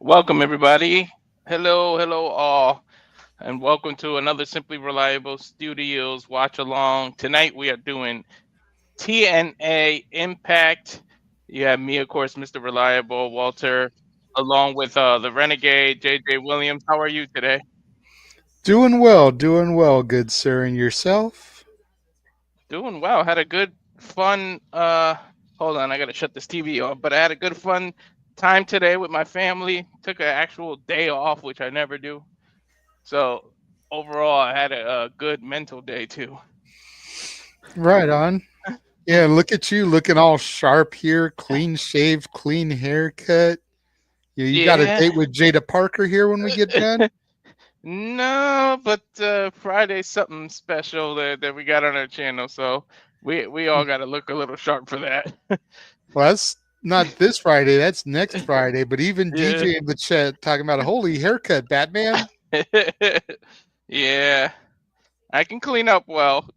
Welcome, everybody. Hello, hello, all, and welcome to another Simply Reliable Studios watch along. Tonight we are doing TNA Impact. You have me, of course, Mr. Reliable, Walter, along with the Renegade, JJ Williams. How are you today? Doing well, good sir, and yourself? Doing well. Had a good, fun. Hold on, I gotta shut this TV off. But I had a good, fun time today with my family. Took an actual day off, which I never do. So overall, I had a good mental day too. Right on. Yeah, look at you looking all sharp here, clean shaved, clean haircut. You got a Yeah. date with Jada Parker here when we get done? No, but Friday's something special that we got on our channel, so we all got to look a little sharp for that. Well, that's not this Friday, that's next Friday. But even Yeah. DJ in the chat talking about a holy haircut, Batman. Yeah, I can clean up well.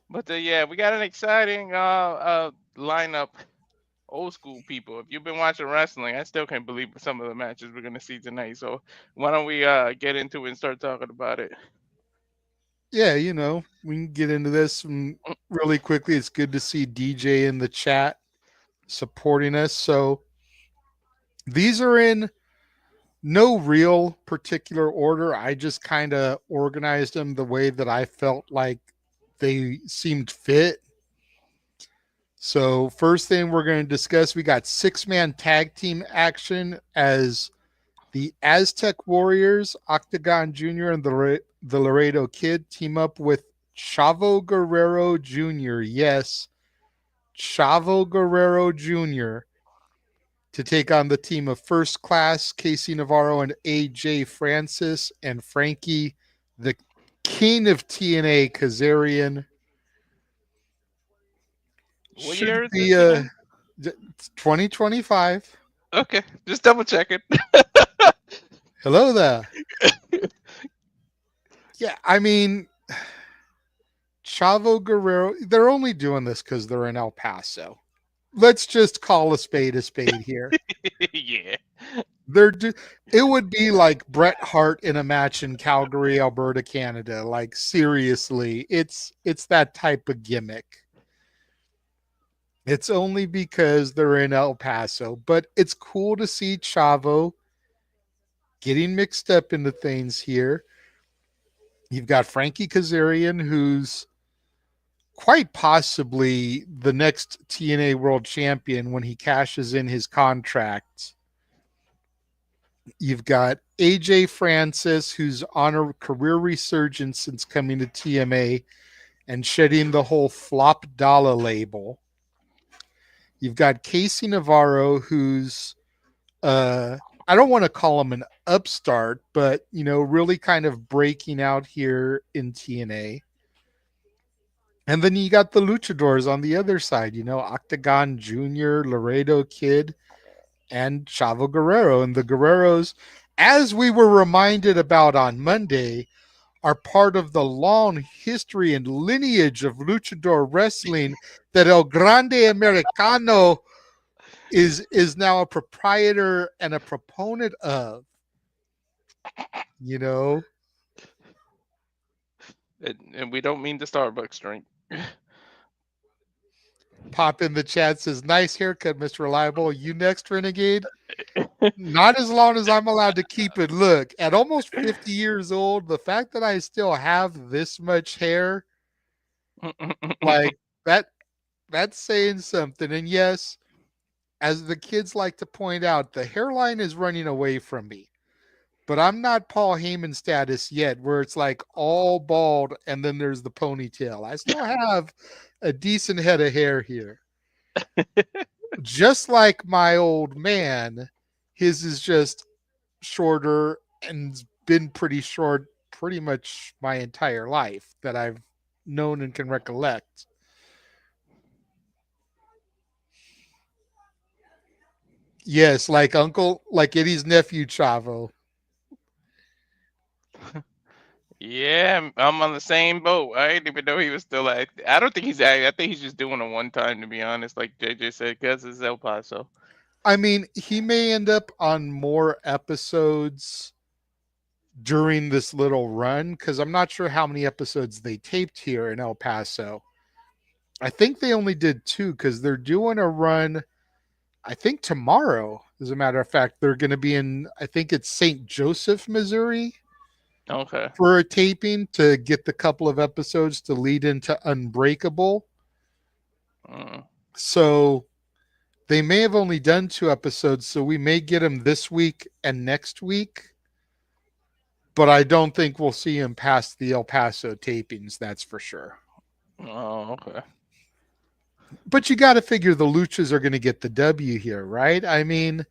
But yeah, we got an exciting lineup. Old school people. If you've been watching wrestling, I still can't believe some of the matches we're gonna see tonight. So why don't we get into it and start talking about it? Yeah, we can get into this really quickly. It's good to see DJ in the chat supporting us. So these are in no real particular order. I just kind of organized them the way that I felt like they seemed fit. So, first thing we're going to discuss, we got six-man tag team action as the Aztec Warriors, Octagon Jr., and the Laredo Kid team up with Chavo Guerrero Jr. Yes, Chavo Guerrero Jr. to take on the team of First Class, Casey Navarro, and AJ Francis, and Frankie, the king of TNA, Kazarian. What Should year is be this again? 2025. Okay, just double checking. Hello there. Yeah, I mean, Chavo Guerrero, they're only doing this because they're in El Paso. Let's just call a spade here. Yeah. They're it would be like Bret Hart in a match in Calgary, Alberta, Canada. Like seriously, it's that type of gimmick. It's only because they're in El Paso, but it's cool to see Chavo getting mixed up into things here. You've got Frankie Kazarian, who's quite possibly the next TNA World Champion when he cashes in his contract. You've got AJ Francis, who's on a career resurgence since coming to TMA and shedding the whole flop dollar label. You've got Casey Navarro, who's I don't want to call him an upstart, but really kind of breaking out here in TNA. And then you got the luchadors on the other side, Octagon Jr., Laredo Kid, and Chavo Guerrero. And the Guerreros, as we were reminded about on Monday, are part of the long history and lineage of luchador wrestling that El Grande Americano is now a proprietor and a proponent of. You know, And we don't mean the Starbucks drink. Pop in the chat says, "Nice haircut, Mr. Reliable. You next, Renegade." Not as long as I'm allowed to keep it. Look, at almost 50 years old, the fact that I still have this much hair, like that, that's saying something. And yes, as the kids like to point out, the hairline is running away from me. But I'm not Paul Heyman status yet, where it's like all bald and then there's the ponytail. I still have a decent head of hair here. Just like my old man, his is just shorter and been pretty short pretty much my entire life that I've known and can recollect. Yes, like Eddie's nephew Chavo. Yeah, I'm on the same boat. I didn't even know he was still at. I don't think he's at. I think he's just doing it one time, to be honest. Like JJ said, because it's El Paso. I mean, he may end up on more episodes during this little run because I'm not sure how many episodes they taped here in El Paso. I think they only did two because they're doing a run. I think tomorrow, as a matter of fact, they're going to be in, I think it's St. Joseph, Missouri Okay. for a taping to get the couple of episodes to lead into Unbreakable. Mm. So they may have only done two episodes, so we may get him this week and next week. But I don't think we'll see him past the El Paso tapings, that's for sure. Oh, okay. But you got to figure the Luchas are going to get the W here, right? I mean,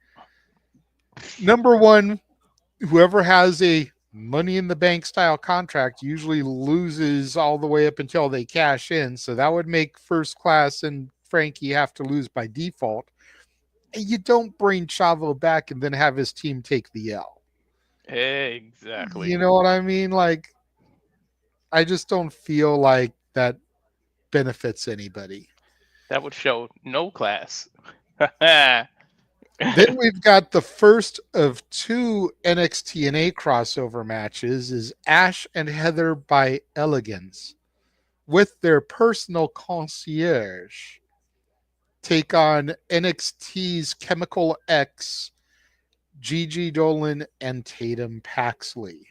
number one, whoever has a money in the bank style contract usually loses all the way up until they cash in. So that would make First Class and Frankie have to lose by default. And you don't bring Chavo back and then have his team take the L. Exactly. You know what I mean? Like, I just don't feel like that benefits anybody. That would show no class. Then we've got the first of two NXT crossover matches is Ash and Heather by Elegance with their personal concierge take on NXT's Chemical X, Gigi Dolan, and Tatum Paxley.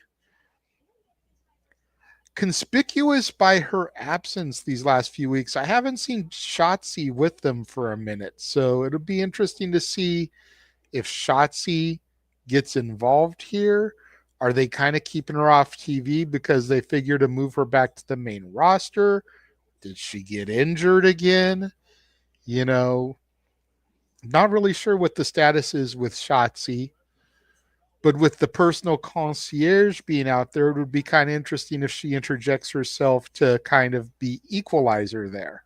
Conspicuous by her absence these last few weeks, I haven't seen Shotzi with them for a minute. So it'll be interesting to see if Shotzi gets involved here. Are they kind of keeping her off TV because they figure to move her back to the main roster? Did she get injured again? You know, not really sure what the status is with Shotzi. But with the personal concierge being out there, it would be kind of interesting if she interjects herself to kind of be equalizer there.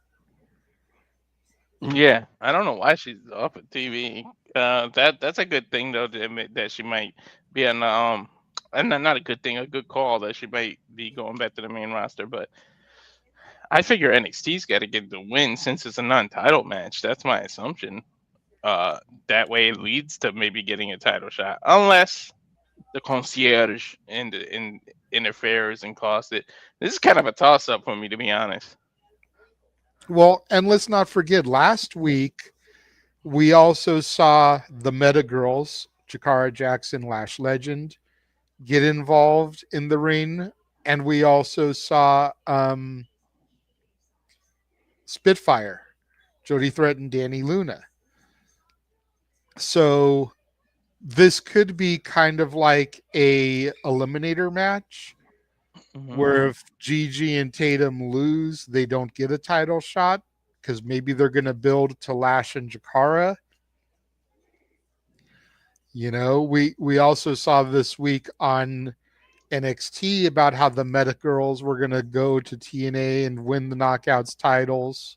Yeah, I don't know why she's off of TV. That's a good thing though to admit that she might be on and not a good thing, a good call that she might be going back to the main roster. But I figure NXT's got to get the win since it's a non-title match. That's my assumption. That way it leads to maybe getting a title shot, unless the concierge interferes and costs it. This is kind of a toss-up for me, to be honest. Well, and let's not forget, last week we also saw the Meta Girls, Jakara Jackson, Lash Legend, get involved in the ring. And we also saw Spitfire, Jody Threaten, Danny Luna. So this could be kind of like a eliminator match where Mm-hmm. if Gigi and Tatum lose, they don't get a title shot because maybe they're going to build to Lash and Jakara. You know, we also saw this week on NXT about how the Meta Girls were going to go to TNA and win the Knockouts titles.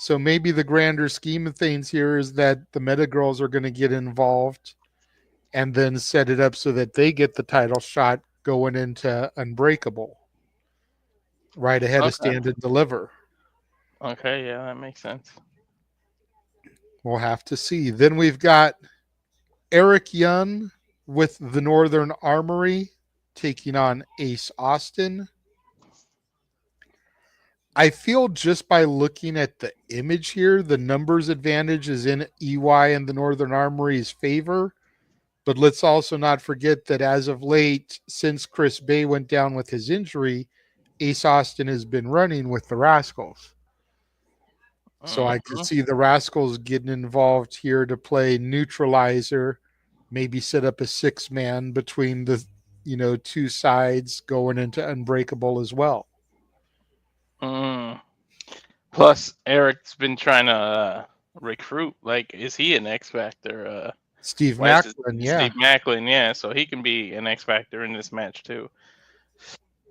So maybe the grander scheme of things here is that the Meta Girls are going to get involved and then set it up so that they get the title shot going into Unbreakable. Right ahead of Okay. Stand and Deliver. Okay. Yeah, that makes sense. We'll have to see. Then we've got Eric Young with the Northern Armory taking on Ace Austin. I feel just by looking at the image here, the numbers advantage is in EY and the Northern Armory's favor. But let's also not forget that as of late, since Chris Bay went down with his injury, Ace Austin has been running with the Rascals. So I could Mm-hmm. see the Rascals getting involved here to play neutralizer, maybe set up a 6-man between the two sides going into Unbreakable as well. Mm. Plus, Eric's been trying to recruit. Like, is he an X Factor? Steve Why is it Macklin, yeah. Steve Macklin? Yeah, so he can be an X Factor in this match too.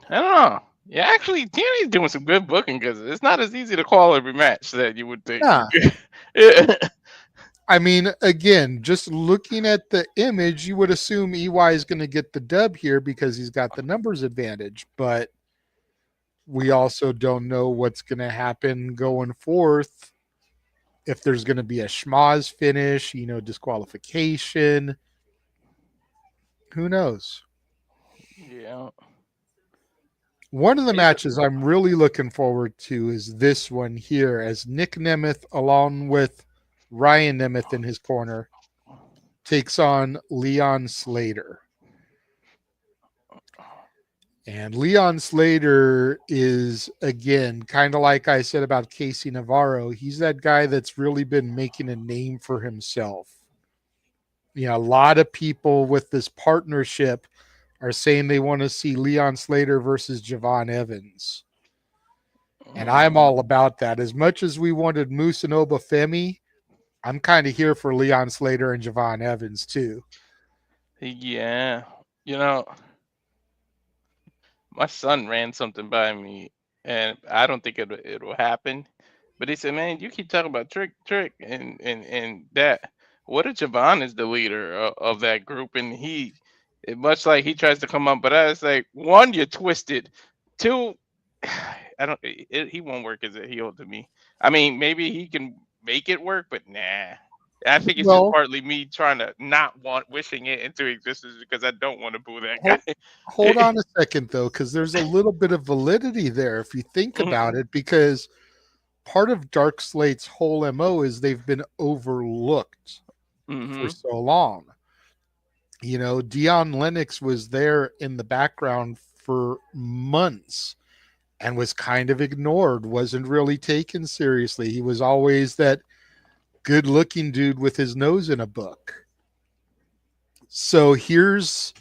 I don't know. Yeah, actually, TNA's doing some good booking because it's not as easy to call every match that you would think. Yeah. Yeah. I mean, again, just looking at the image, you would assume EY is going to get the dub here because he's got the numbers advantage. But we also don't know what's going to happen going forth. If there's going to be a schmoz finish, disqualification, who knows? Yeah. One of the Either. matches I'm really looking forward to is this one here, as Nick Nemeth, along with Ryan Nemeth in his corner, takes on Leon Slater. And Leon Slater is, again, kind of like I said about Casey Navarro. He's that guy that's really been making a name for himself. A lot of people with this partnership are saying they want to see Leon Slater versus Javon Evans. And I'm Mhm. all about that. As much as we wanted Moose and Obafemi, I'm kind of here for Leon Slater and Javon Evans too. Yeah. You know, my son ran something by me, and I don't think it'll happen. But he said, "Man, you keep talking about trick, and that. What if Javon is the leader of that group, and much like he tries to come up, but I was like, one, you're twisted. Two, I don't. He won't work as a heel to me. I mean, maybe he can make it work, but nah." I think it's just Well, partly me trying to not want wishing it into existence because I don't want to boo that hold, guy. hold on a second though, because there's a little bit of validity there if you think about it, because part of Dark Slate's whole MO is they've been overlooked for Mm-hmm. so long. Dion Lennox was there in the background for months and was kind of ignored, wasn't really taken seriously. He was always that good looking dude with his nose in a book. So here's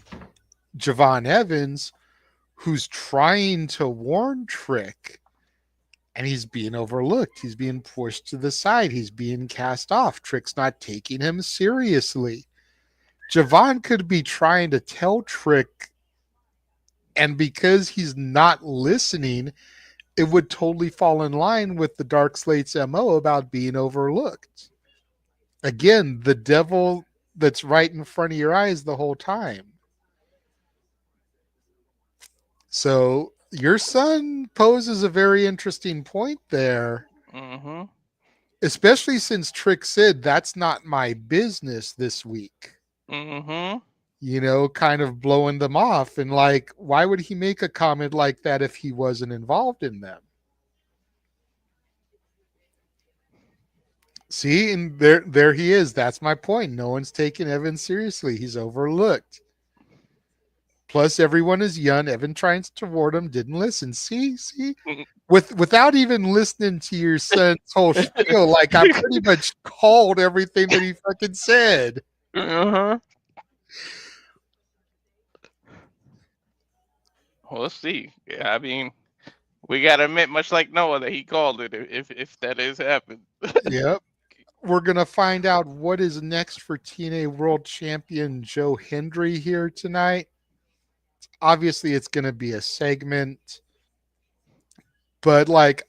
Javon Evans, who's trying to warn Trick, and he's being overlooked. He's being pushed to the side. He's being cast off. Trick's not taking him seriously. Javon could be trying to tell Trick, and because he's not listening, it would totally fall in line with the Dark Slate's MO about being overlooked. Again, the devil that's right in front of your eyes the whole time. So your son poses a very interesting point there, Mm-hmm. especially since Trick said that's not my business this week. Mm-hmm. Kind of blowing them off. And like, why would he make a comment like that if he wasn't involved in them? See, and there he is. That's my point. No one's taking Evan seriously. He's overlooked. Plus, everyone is young. Evan tries to ward him, didn't listen. See, without even listening to your son's whole spiel, like I pretty much called everything that he fucking said. Uh-huh. We'll see. Yeah, I mean, we gotta admit, much like Noah, that he called it if that is happened. Yep. We're gonna find out what is next for TNA World Champion Joe Hendry here tonight. Obviously, it's gonna be a segment, but like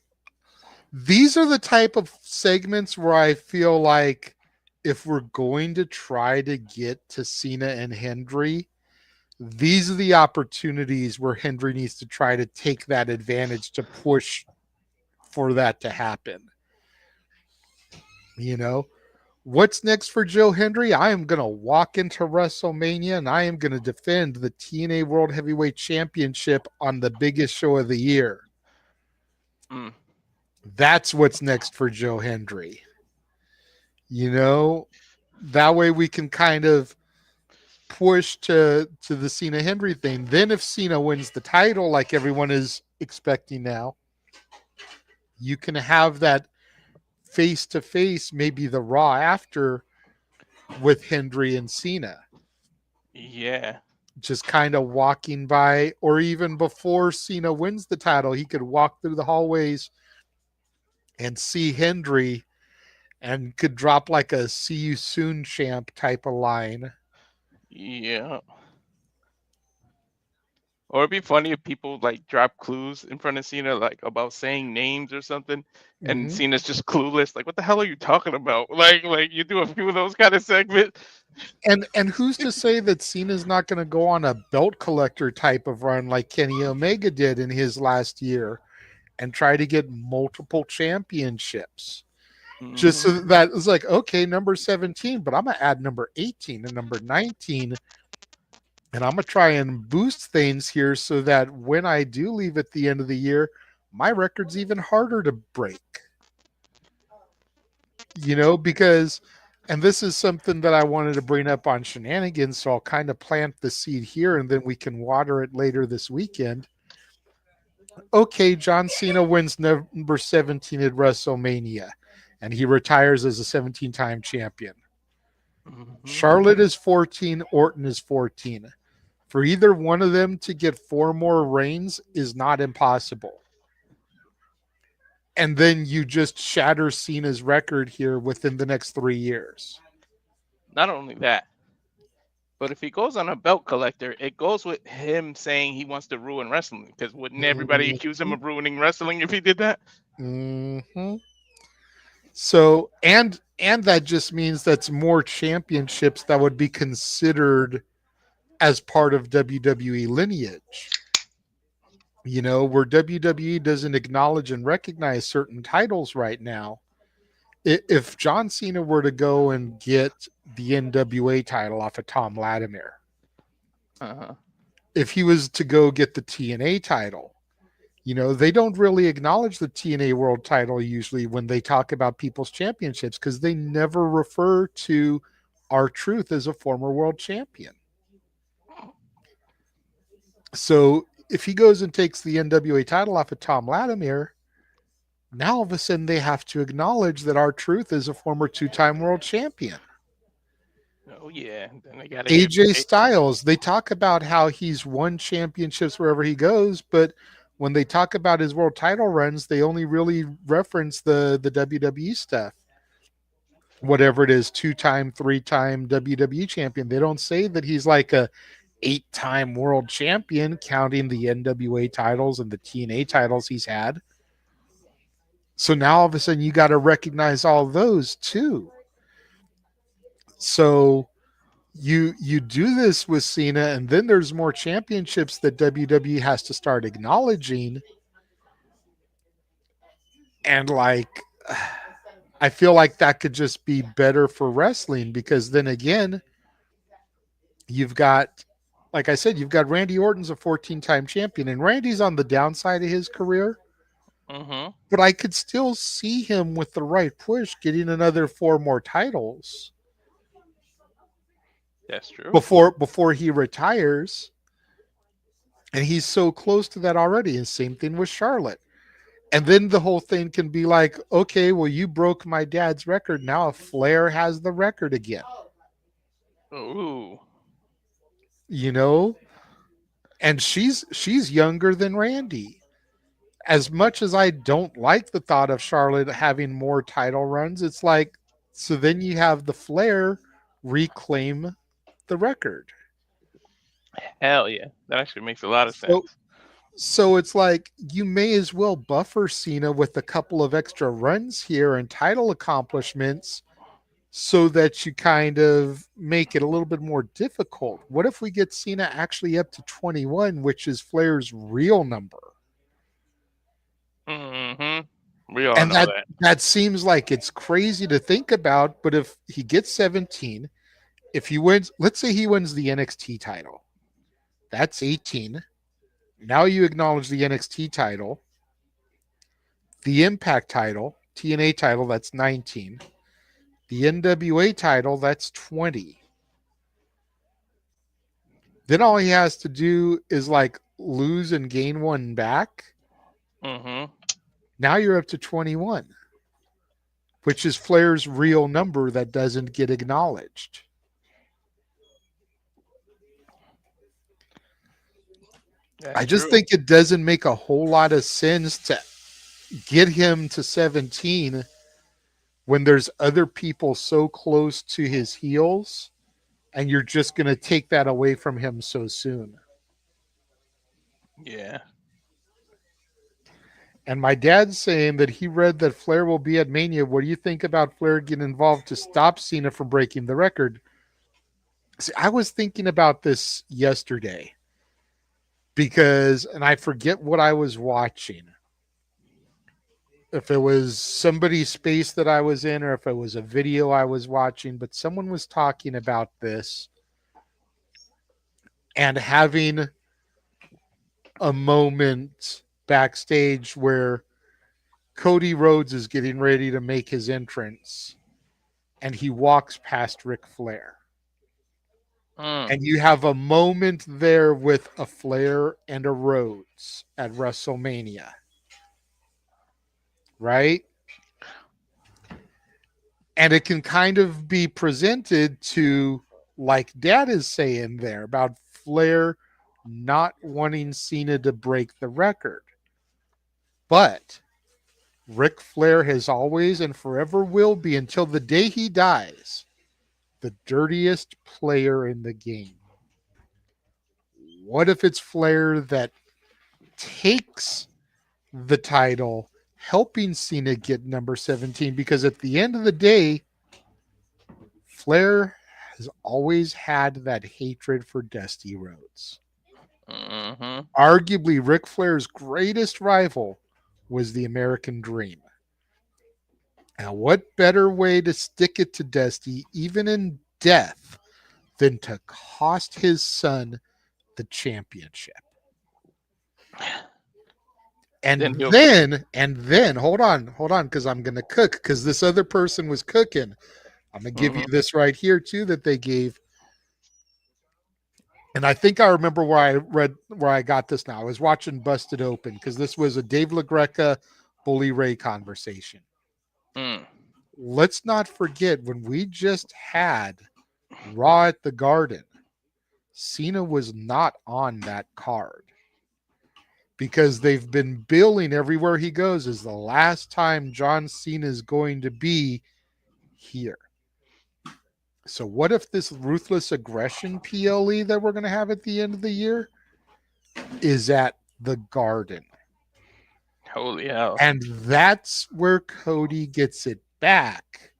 these are the type of segments where I feel like if we're going to try to get to Cena and Hendry, these are the opportunities where Hendry needs to try to take that advantage to push for that to happen. You know, what's next for Joe Hendry? I am going to walk into WrestleMania and I am going to defend the TNA World Heavyweight Championship on the biggest show of the year. Mm. That's what's next for Joe Hendry. That way we can kind of push to the Cena Hendry thing. Then if Cena wins the title like everyone is expecting now, you can have that face to face, maybe the Raw after with Hendry and Cena. Yeah. Just kind of walking by, or even before Cena wins the title, he could walk through the hallways and see Hendry and could drop like a see you soon champ type of line. Yeah. Or it'd be funny if people like drop clues in front of Cena, like about saying names or something, and Hmm. Cena's just clueless. Like, what the hell are you talking about? Like you do a few of those kind of segments. And who's to say that Cena's not going to go on a belt collector type of run like Kenny Omega did in his last year and try to get multiple championships? Just Hmm. so that it's like, okay, number 17, but I'm going to add number 18 and number 19, and I'm going to try and boost things here so that when I do leave at the end of the year, my record's even harder to break. Because, and this is something that I wanted to bring up on Shenanigans, so I'll kind of plant the seed here and then we can water it later this weekend. Okay, John Cena wins number 17 at WrestleMania and he retires as a 17-time champion. Hmm. Charlotte is 14, Orton is 14. For either one of them to get 4 more reigns is not impossible. And then you just shatter Cena's record here within the next 3 years. Not only that, but if he goes on a belt collector, it goes with him saying he wants to ruin wrestling. Because wouldn't everybody accuse him Mhm. of ruining wrestling if he did that? Hmm. So and that just means that's more championships that would be considered as part of WWE lineage. Where WWE doesn't acknowledge and recognize certain titles right now. If John Cena were to go and get the NWA title off of Tom Latimer, Uh-huh. if he was to go get the TNA title, they don't really acknowledge the TNA World title usually when they talk about people's championships because they never refer to R-Truth as a former world champion. So if he goes and takes the NWA title off of Tom Latimer, now all of a sudden they have to acknowledge that R-Truth is a former 2-time world champion. Oh yeah. Then they gotta give AJ Styles, they talk about how he's won championships wherever he goes, but when they talk about his world title runs, they only really reference the WWE stuff. Whatever it is, 2-time, 3-time WWE champion. They don't say that he's like a 8-time world champion, counting the NWA titles and the TNA titles he's had. So now all of a sudden you got to recognize all those too. So you do this with Cena, and then there's more championships that WWE has to start acknowledging. And like, I feel like that could just be better for wrestling because then again, you've got, like I said, you've got Randy Orton's a 14-time champion, and Randy's on the downside of his career, Mm-hmm. but I could still see him with the right push getting another 4 more titles That's true. before he retires. And he's so close to that already. And same thing with Charlotte. And then the whole thing can be like, okay, well, you broke my dad's record. Now Flair has the record again. Ooh. You know? And she's younger than Randy. As much as I don't like the thought of Charlotte having more title runs, it's like, so then you have the Flair reclaim the record. Hell yeah. That actually makes a lot of So sense. so it's like you may as well buffer Cena with a couple of extra runs here and title accomplishments so that you kind of make it a little bit more difficult. What if we get Cena actually up to 21, which is Flair's real number? Mm-hmm. We all And know that that. that seems like it's crazy to think about, but if he gets 17, if he wins, let's say he wins the NXT title, that's 18. Now you acknowledge the NXT title, the Impact title, TNA title, that's 19. The NWA title, that's 20. Then all he has to do is like lose and gain one back. Mm-hmm. Now you're up to 21, which is Flair's real number that doesn't get acknowledged. I That's just true. think it doesn't make a whole lot of sense to get him to 17 when there's other people so close to his heels and you're just going to take that away from him so soon. Yeah. And my dad's saying that he read that Flair will be at Mania. What do you think about Flair getting involved to stop Cena from breaking the record? See, I was thinking about this yesterday because, and I forget what I was watching. If it was somebody's space that I was in or if it was a video I was watching, but someone was talking about this and having a moment backstage where Cody Rhodes is getting ready to make his entrance and he walks past Ric Flair. Mm. And you have a moment there with a Flair and a Rhodes at WrestleMania, right? And it can kind of be presented to, like Dad is saying there, about Flair not wanting Cena to break the record. But Ric Flair has always and forever will be, until the day he dies, the dirtiest player in the game. What if it's Flair that takes the title, helping Cena get number 17? Because at the end of the day, Flair has always had that hatred for Dusty Rhodes. Mm-hmm. Arguably, Ric Flair's greatest rival was the American Dream. Now, what better way to stick it to Dusty, even in death, than to cost his son the championship? Then And he'll. then, hold on, because I'm going to cook, because this other person was cooking. I'm going to give you Mm-hmm. this right here, too, that they gave. And I think I remember where I got this now. I was watching Busted Open, because this was a Dave LaGreca, Bully Ray conversation. Mm. Let's not forget when we just had Raw at the Garden, Cena was not on that card because they've been billing everywhere he goes as the last time John Cena is going to be here. So what if this ruthless aggression PLE that we're going to have at the end of the year is at the Garden? Holy hell. And that's where Cody gets it back.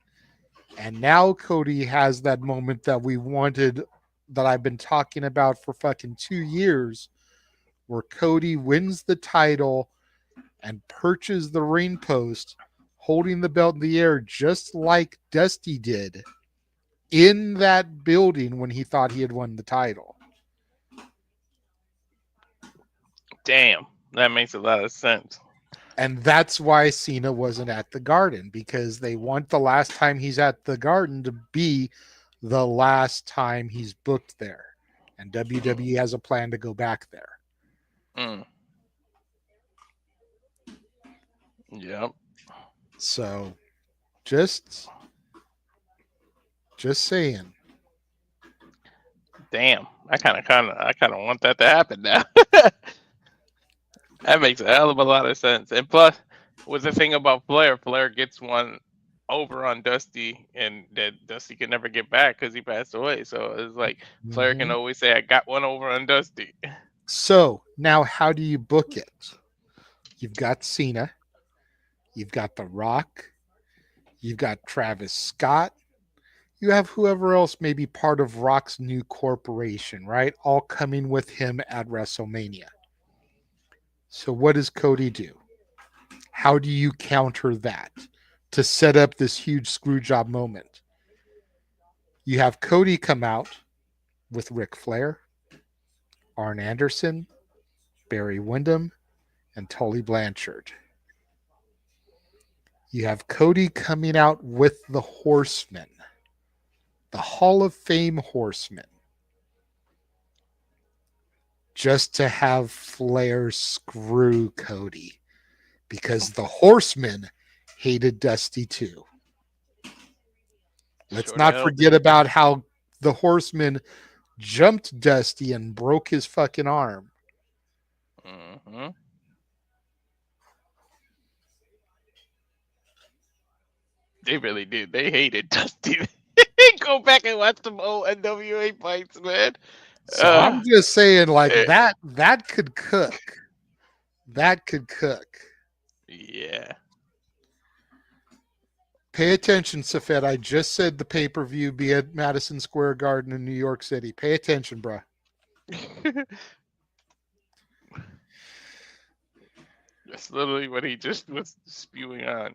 And now Cody has that moment that we wanted, that I've been talking about for fucking 2 years, where Cody wins the title and perches the ring post, holding the belt in the air just like Dusty did in that building when he thought he had won the title. Damn. That makes a lot of sense. And that's why Cena wasn't at the Garden, because they want the last time he's at the Garden to be the last time he's booked there. And WWE has a plan to go back there. Mm. Yep. So just saying. Damn. I kind of want that to happen now. That makes a hell of a lot of sense. And plus, with the thing about Flair, Flair gets one over on Dusty, and that Dusty can never get back because he passed away. So it's like Flair can Mhm. always say, "I got one over on Dusty." So now how do you book it? You've got Cena, you've got The Rock, you've got Travis Scott, you have whoever else may be part of Rock's new corporation, right? All coming with him at WrestleMania. So what does Cody do? How do you counter that to set up this huge screw job moment? You have Cody come out with Ric Flair, Arn Anderson, Barry Windham, and Tully Blanchard. You have Cody coming out with the Horsemen, the Hall of Fame Horsemen, just to have Flair screw Cody because the Horsemen hated Dusty too. Let's Sure the not hell forget did. about how the Horsemen jumped Dusty and broke his fucking arm. Hmm. They really did. They hated Dusty. Go back and watch some old NWA fights, man. So I'm just saying, like eh, that could cook. That could cook. yeah. Pay attention, Safed. I just said the pay-per-view be at Madison Square Garden in New York City. Pay attention, bruh. That's literally what he just was spewing on.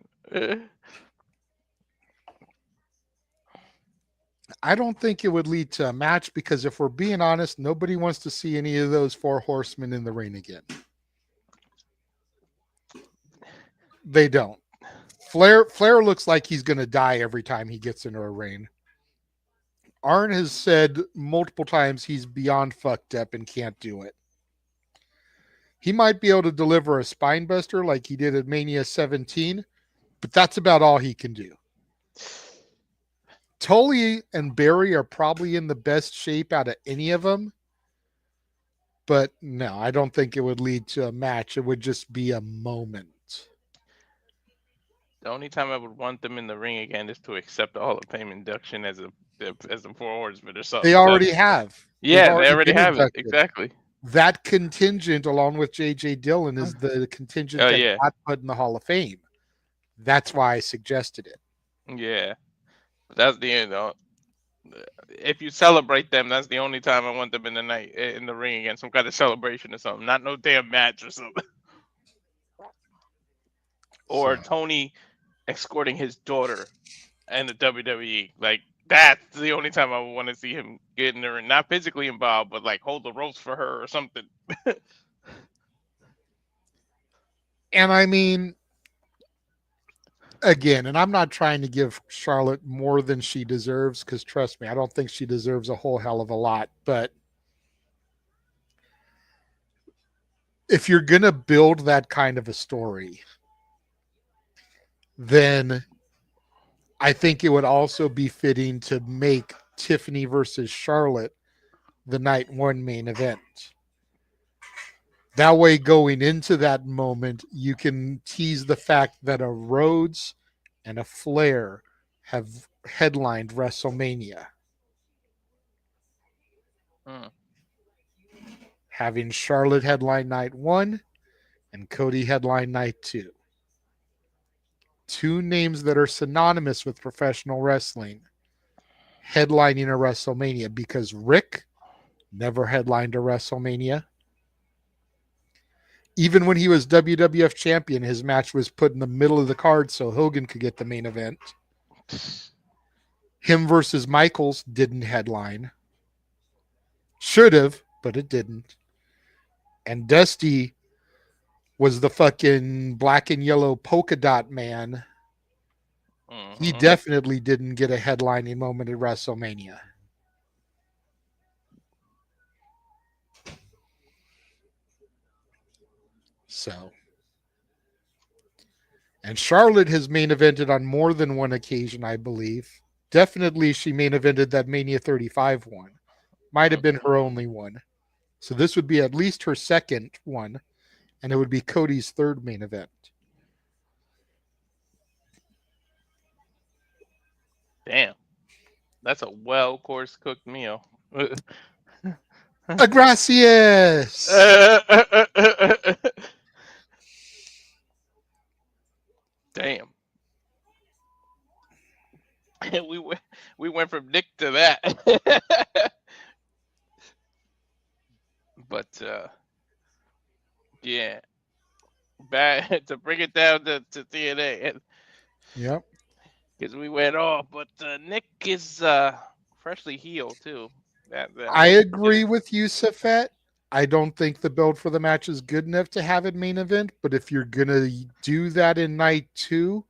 I don't think it would lead to a match because if we're being honest, nobody wants to see any of those four horsemen in the ring again. They don't. Flair looks like he's going to die every time he gets into a ring. Arn has said multiple times he's beyond fucked up and can't do it. He might be able to deliver a spine buster like he did at Mania 17, but that's about all he can do. Tully and Barry are probably in the best shape out of any of them, but no, I don't think it would lead to a match. It would just be a moment. The only time I would want them in the ring again is to accept the Hall of Fame induction as a Four Horsemen or something. They already have. Yeah, they already have it. Inducted. Exactly. That contingent, along with J.J. Dillon, is the contingent that got put in the Hall of Fame. That's why I suggested it. Yeah, that's the if you celebrate them, that's the only time I want them in the ring again. Some kind of celebration or something, not no damn match or something. Or Tony escorting his daughter in the WWE. Like, that's the only time I would want to see him get in there and not physically involved, but like hold the ropes for her or something. And I mean, again, and I'm not trying to give Charlotte more than she deserves, because trust me, I don't think she deserves a whole hell of a lot. But if you're going to build that kind of a story, then I think it would also be fitting to make Tiffany versus Charlotte the night one main event. That way, going into that moment, you can tease the fact that a Rhodes and a Flair have headlined WrestleMania. Having Charlotte headline night one and Cody headline night two. Two names that are synonymous with professional wrestling headlining a WrestleMania, because Rick never headlined a WrestleMania. Even when he was WWF champion, his match was put in the middle of the card so Hogan could get the main event. Him versus Michaels didn't headline. Should have, but it didn't. And Dusty was the fucking black and yellow polka dot man. He definitely didn't get a headlining moment at WrestleMania. So, and Charlotte has main evented on more than one occasion, I believe. Definitely she main evented that Mania 35 one. Might have been her only one. So this would be at least her second one, and it would be Cody's third main event. Damn. That's a well-course cooked meal. Gracias! Damn. we went from Nick to that. But yeah. Bad to bring it down to TNA. Yep. Because we went off, but Nick is freshly healed too. I agree with you, Safet. I don't think the build for the match is good enough to have it main event, but if you're going to do that in night two,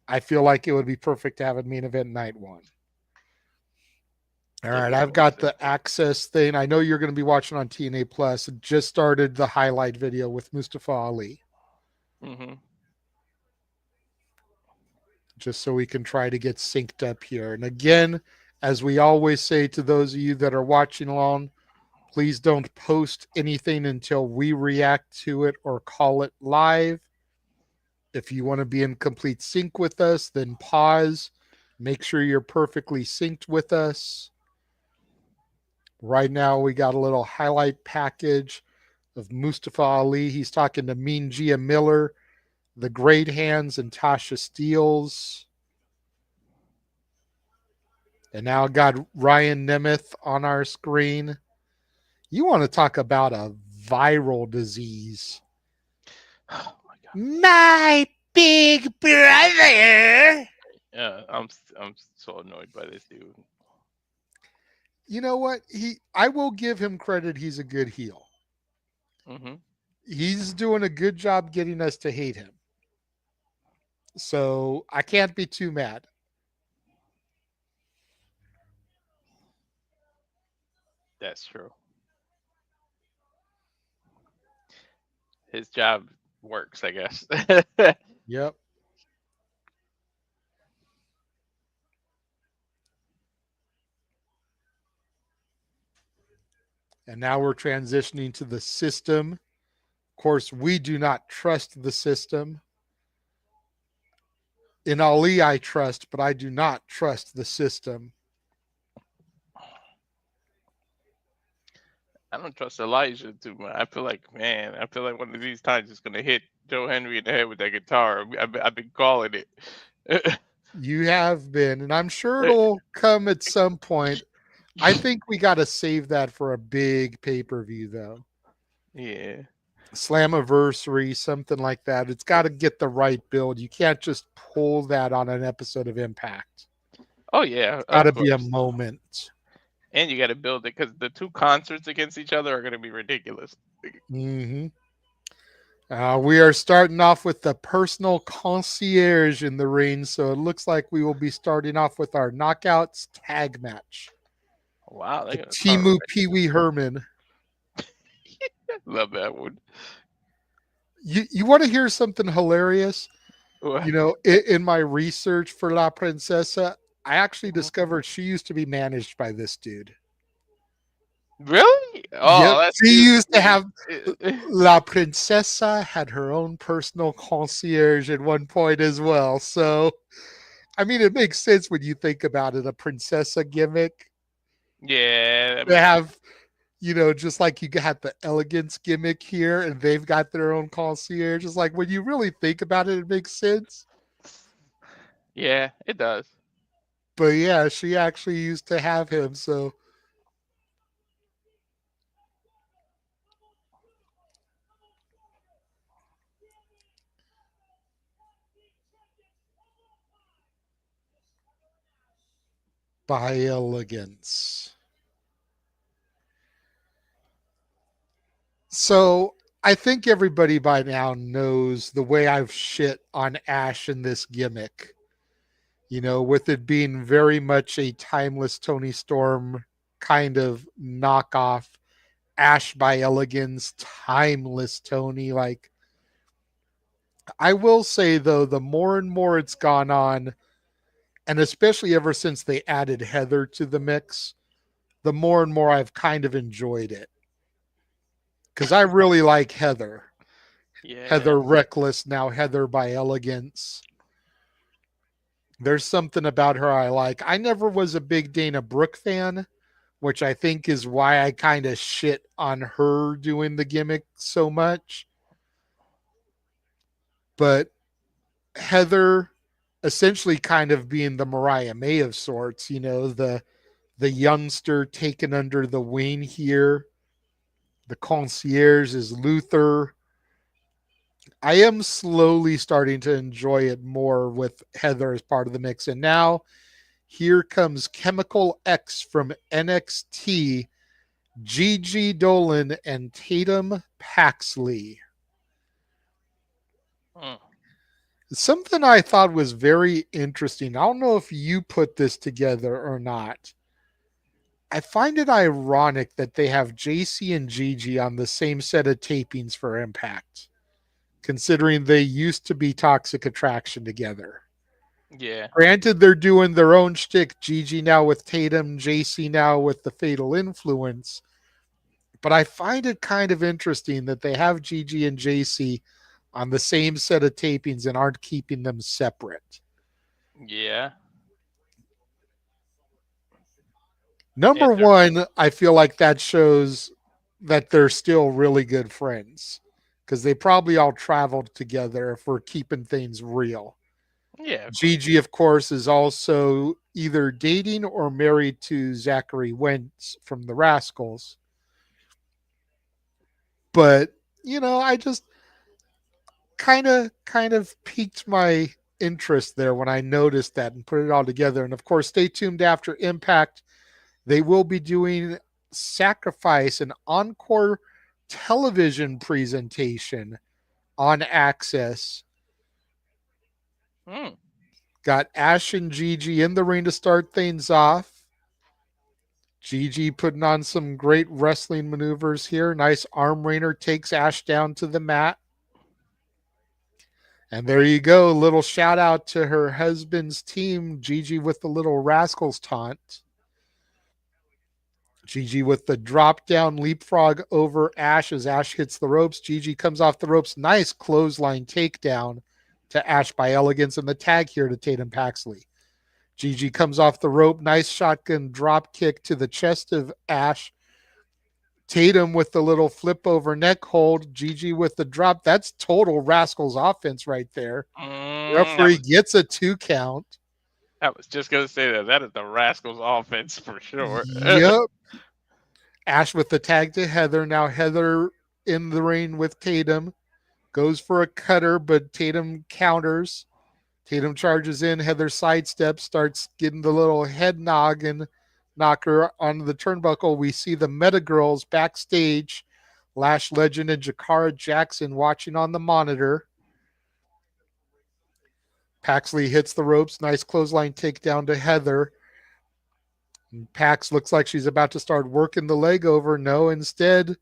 I feel like it would be perfect to have it main event night one. All right, I've got the access thing. I know you're going to be watching on TNA Plus. It just started the highlight video with Mustafa Ali. Mm-hmm. Just so we can try to get synced up here. And again, as we always say to those of you that are watching along, please don't post anything until we react to it or call it live. If you want to be in complete sync with us, then pause. Make sure you're perfectly synced with us. Right now, we got a little highlight package of Mustafa Ali. He's talking to Mean Gia Miller, the Great Hands, and Tasha Steeles. And now got Ryan Nemeth on our screen. You want to talk about a viral disease? Oh my god. My big brother. Yeah, I'm so annoyed by this dude. You know what? I will give him credit. He's a good heel. Hmm. He's doing a good job getting us to hate him. So I can't be too mad. That's true. His job works, I guess. Yep. And now we're transitioning to the system. Of course, we do not trust the system. In Ali, I trust, but I do not trust the system. I don't trust Elijah too much. I feel like, man, I feel like one of these times it's gonna hit Joe Hendry in the head with that guitar. I've been calling it. You have been, and I'm sure it'll come at some point. I think we got to save that for a big pay per view, though. Yeah. Slammiversary, something like that. It's got to get the right build. You can't just pull that on an episode of Impact. Oh yeah, Got of to be a course. moment. And you got to build it because the two concerts against each other are gonna be ridiculous. Mm-hmm. We are starting off with the personal concierge in the ring, so it looks like we will be starting off with our knockouts tag match. Wow, The they're gonna start Timu right. Pee Wee Herman. Love that one. You want to hear something hilarious? What? You know, in my research for La Princesa, I actually Mhm. discovered she used to be managed by this dude. Really? Yep, Oh, that's she new used to to me. have La Princesa had her own personal concierge at one point as well. So, I mean, it makes sense when you think about it. A princessa gimmick. Yeah, that They makes sense. have, just like you got the elegance gimmick here, and they've got their own concierge. It's like when you really think about it, it makes sense. Yeah, it does. But yeah, she actually used to have him. So by elegance. So I think everybody by now knows the way I've shit on Ash in this gimmick. With it being very much a timeless Tony Storm kind of knockoff. Ash by Elegance, timeless Tony. Like, I will say though, the more and more it's gone on, and especially ever since they added Heather to the mix, the more and more I've kind of enjoyed it. Because I really like Heather. Yeah. Heather Reckless, now Heather by Elegance. There's something about her I like. I never was a big Dana Brooke fan, which I think is why I kind of shit on her doing the gimmick so much. But Heather essentially kind of being the Mariah May of sorts, the youngster taken under the wing here. The concierge is Luther. I am slowly starting to enjoy it more with Heather as part of the mix. And now here comes Chemical X from NXT, Gigi Dolan and Tatum Paxley. Mm. Something I thought was very interesting. I don't know if you put this together or not. I find it ironic that they have Jacy and Gigi on the same set of tapings for Impact, considering they used to be Toxic Attraction together. Yeah. Granted, they're doing their own shtick. Gigi now with Tatum, Jacy now with the Fatal Influence. But I find it kind of interesting that they have Gigi and Jacy on the same set of tapings and aren't keeping them separate. Yeah. Number Ender. one, I feel like that shows that they're still really good friends because they probably all traveled together if we're keeping things real. Yeah, of course. Gigi, of course, is also either dating or married to Zachary Wentz from the Rascals. But, I just kind of piqued my interest there when I noticed that and put it all together. And of course, stay tuned after Impact. They will be doing Sacrifice, an encore television presentation on Access. Mm, Got Ash and Gigi in the ring to start things off. Gigi putting on some great wrestling maneuvers here. Nice arm wringer takes Ash down to the mat. And there you go. Little shout out to her husband's team, Gigi with the little rascals taunt. Gigi with the drop down leapfrog over Ash as Ash hits the ropes. Gigi comes off the ropes. Nice clothesline takedown to Ash by Elegance, and the tag here to Tatum Paxley. Gigi comes off the rope. Nice shotgun drop kick to the chest of Ash. Tatum with the little flip over neck hold. Gigi with the drop. That's total Rascals offense right there. mm, I Referee was gets a 2 count. I was just gonna say that. That is the Rascals offense for sure. Yep. Ash with the tag to Heather. Now Heather in the ring with Tatum. Goes for a cutter, but Tatum counters. Tatum charges in. Heather sidesteps, starts getting the little head noggin knocker on the turnbuckle. We see the Meta Girls backstage. Lash Legend and Jakara Jackson watching on the monitor. Paxley hits the ropes. Nice clothesline takedown to Heather. And Pax looks like she's about to start working the leg over. No, instead,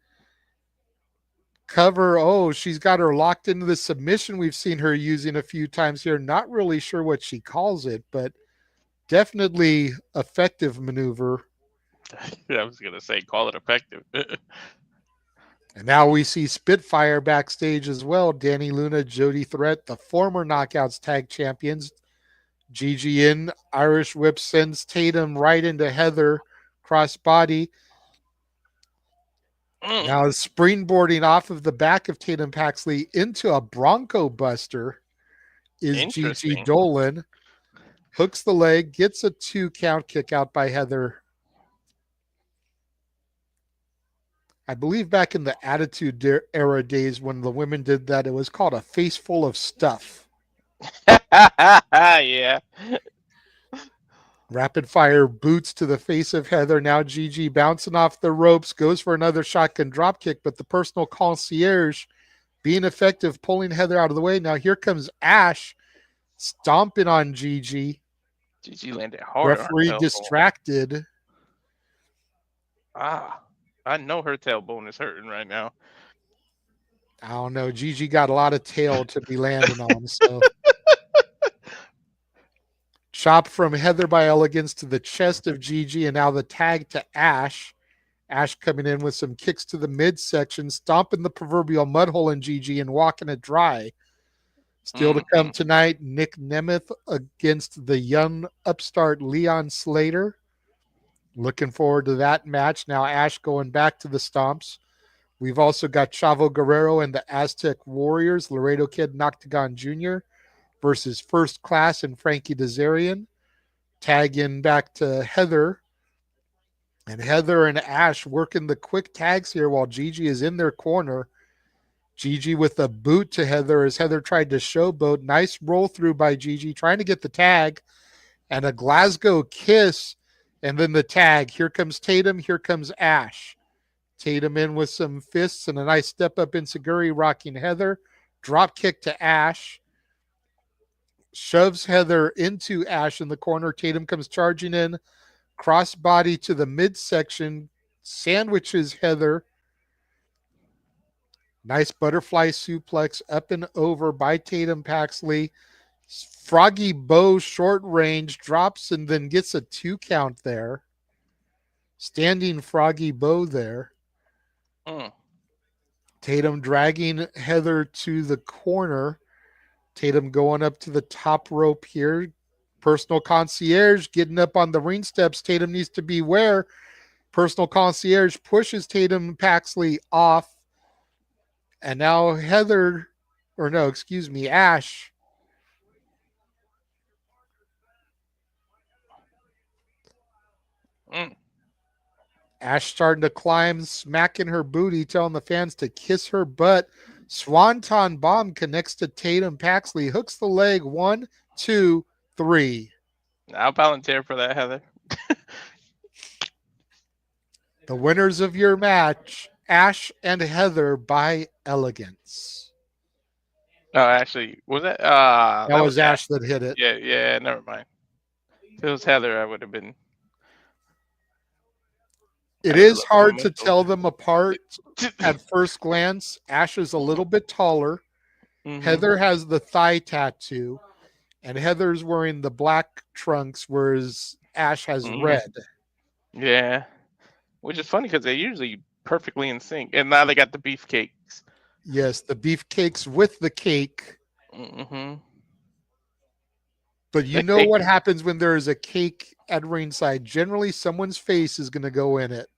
cover. Oh, she's got her locked into the submission we've seen her using a few times here. Not really sure what she calls it, but definitely effective maneuver. I was gonna say, call it effective. And now we see Spitfire backstage as well. Danny Luna, Jody Threat, the former Knockouts Tag Champions. Gigi in, Irish Whip sends Tatum right into Heather, crossbody. Now springboarding off of the back of Tatum Paxley into a Bronco Buster is Gigi Interesting. Dolan. Hooks the leg, gets a 2 count kick out by Heather. I believe back in the Attitude Era days when the women did that, it was called a face full of stuff. Yeah. Rapid fire boots to the face of Heather. Now Gigi bouncing off the ropes, goes for another shotgun drop kick, but the personal concierge being effective, pulling Heather out of the way. Now here comes Ash stomping on Gigi. Gigi landed hard on her Referee tailbone. distracted. I know her tailbone is hurting right now. I don't know. Gigi got a lot of tail to be landing on. So chop from Heather by Elegance to the chest of Gigi, and now the tag to Ash. Ash coming in with some kicks to the midsection, stomping the proverbial mud hole in Gigi and walking it dry. Still to come tonight, Nick Nemeth against the young upstart Leon Slater. Looking forward to that match. Now Ash going back to the stomps. We've also got Chavo Guerrero and the Aztec Warriors, Laredo Kid and Octagon Jr. versus First Class and Frankie Kazarian. Tag in back to Heather. And Heather and Ash working the quick tags here while Gigi is in their corner. Gigi with a boot to Heather as Heather tried to showboat. Nice roll through by Gigi, trying to get the tag. And a Glasgow kiss. And then the tag. Here comes Tatum. Here comes Ash. Tatum in with some fists and a nice step up enziguri rocking Heather. Drop kick to Ash. Shoves Heather into Ash in the corner. Tatum comes charging in. Crossbody to the midsection. Sandwiches Heather. Nice butterfly suplex up and over by Tatum Paxley. Froggy Bow short range drops and then gets a 2 count there. Standing Froggy Bow there. Tatum dragging Heather to the corner. Tatum going up to the top rope here. Personal concierge getting up on the ring steps. Tatum needs to beware Personal concierge pushes Tatum and Paxley off. And now Ash. Mm. Ash starting to climb, smacking her booty, telling the fans to kiss her butt. Swanton bomb connects to Tatum. Paxley hooks the leg. 1, 2, 3. I'll volunteer for that, Heather. The winners of your match, Ash and Heather by Elegance. Oh, actually, was that? That was Ash that hit it. Yeah. Never mind. If it was Heather, I would have been. It is hard to tell them apart at first glance. Ash is a little bit taller. Mm-hmm. Heather has the thigh tattoo, and Heather's wearing the black trunks, whereas Ash has red. Yeah, which is funny because they're usually perfectly in sync, and now they got the beefcakes. Yes, the beefcakes with the cake. Mm-hmm. But you know what happens when there is a cake at ringside? Generally, someone's face is going to go in it.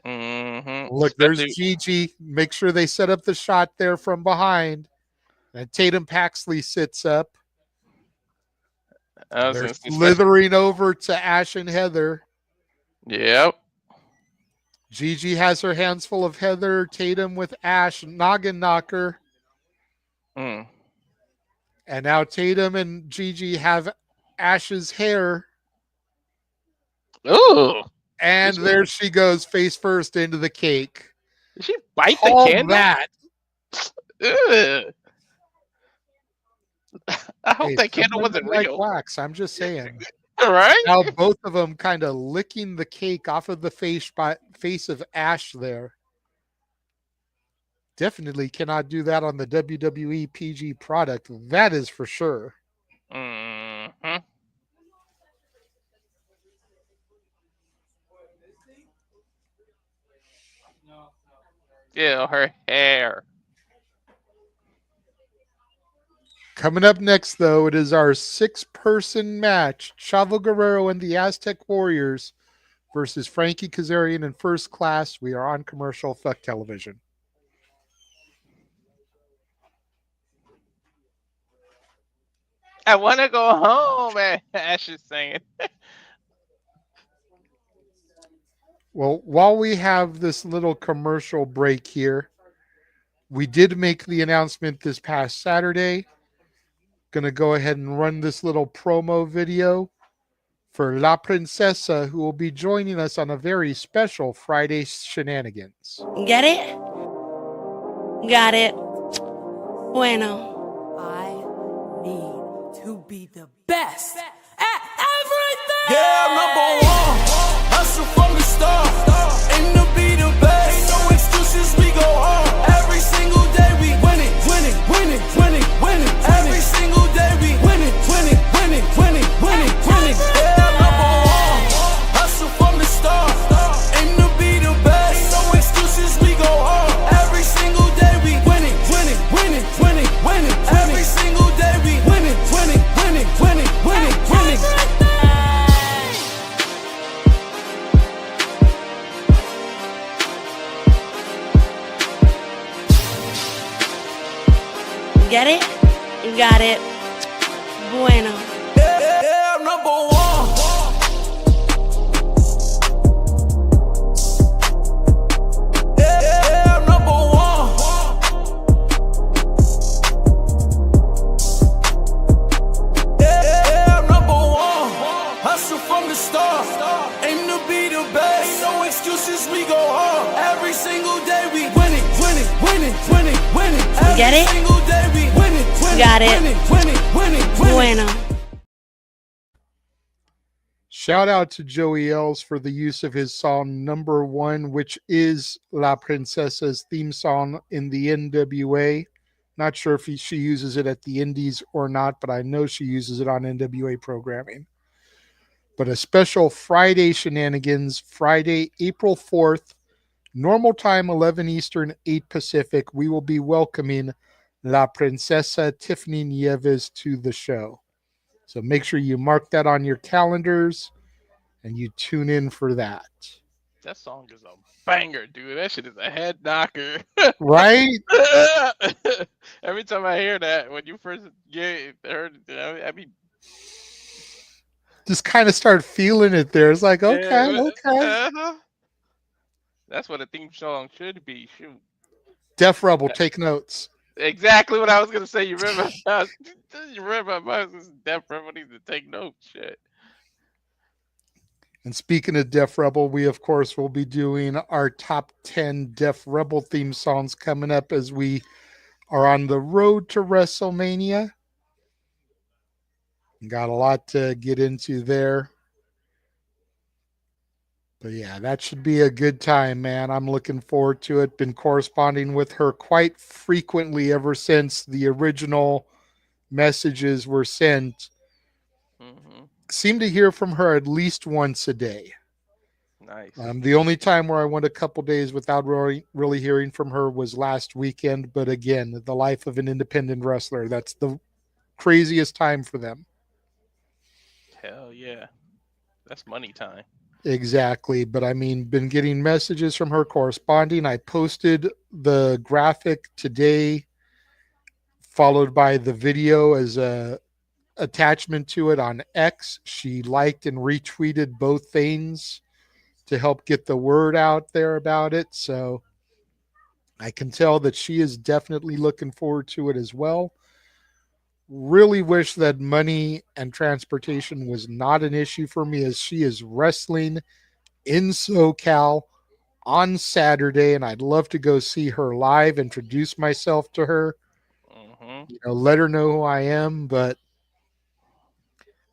Mm-hmm. Look, there's Gigi. Make sure they set up the shot there from behind. And Tatum Paxley sits up. They're slithering over to Ash and Heather. Yep. Gigi has her hands full of Heather. Tatum with Ash. Noggin knocker. Mm. And now Tatum and Gigi have Ash's hair. Ooh. And there she goes, face first into the cake. Did she bite the candle? That. Ugh. I hope that candle wasn't real. Like wax, I'm just saying. All right. Now both of them kind of licking the cake off of the face of Ash there. Definitely cannot do that on the WWE PG product. That is for sure. Mm-hmm. Yeah, her hair. Coming up next, though, it is our 6-person match. Chavo Guerrero and the Aztec Warriors versus Frankie, Kazarian, and First Class. We are on commercial. Fuck television. I want to go home, Ash is saying. Well, while we have this little commercial break here, we did make the announcement this past Saturday. Going to go ahead and run this little promo video for La Princesa, who will be joining us on a very special Friday shenanigans. Get it? Got it. Bueno. I need to be the best at everything. Yeah, number one. Hustle from the start. Aim to be the best. No excuses, we go hard. Every single day we winning, winning, winning, winning, winning. Every single day we winning, winning, winning, winning, winning, winning. Yeah, number one. Hustle from the start. Aim to be the best. No excuses, we go hard. Every single day we winning, winning, winning, winning, winning. Every single day we winning, winning, winning, winning, winning, winning. Get it? Got it. Bueno. Yeah, number one. Yeah, number one. Yeah, number one. Hustle from the start. Aim to be the best. No excuses, we go hard. Every single day we winning, winning, winning, winning, winning. Get it? Every single day we winning, winning, Got it. winning, winning, winning, winning. Bueno. Shout out to JoeyEllz for the use of his song number 1, which is La Princesa's theme song in the NWA. Not sure if she uses it at the Indies or not, but I know she uses it on NWA programming. But a special Friday shenanigans, Friday, April 4th, normal time 11 Eastern, 8 Pacific. We will be welcoming La Princesa Tiffany Nieves to the show. So make sure you mark that on your calendars and you tune in for that. That song is a banger, dude. That shit is a head knocker. Right? Every time I hear that, when you first heard it, I mean, Just kind of start feeling it there. It's like, okay, yeah, okay. that's what a theme song should be. Shoot, Def Rebel, take notes. exactly what I was gonna say. You remember? You remember? My Def Rebel needs to take notes. Shit. And speaking of Def Rebel, we of course will be doing our top 10 Def Rebel theme songs coming up as we are on the road to WrestleMania. Got a lot to get into there. But yeah, that should be a good time, man. I'm looking forward to it. Been corresponding with her quite frequently ever since the original messages were sent. Mm-hmm. Seem to hear from her at least once a day. Nice. The only time where I went a couple days without really hearing from her was last weekend. But again, the life of an independent wrestler, that's the craziest time for them. Hell yeah. That's money time. Exactly. But I mean, been getting messages from her corresponding. I posted the graphic today, followed by the video as a attachment to it on X. She liked and retweeted both things to help get the word out there about it. So I can tell that she is definitely looking forward to it as well. Really wish that money and transportation was not an issue for me, as she is wrestling in SoCal on Saturday, and I'd love to go see her live, introduce myself to her, let her know who I am. But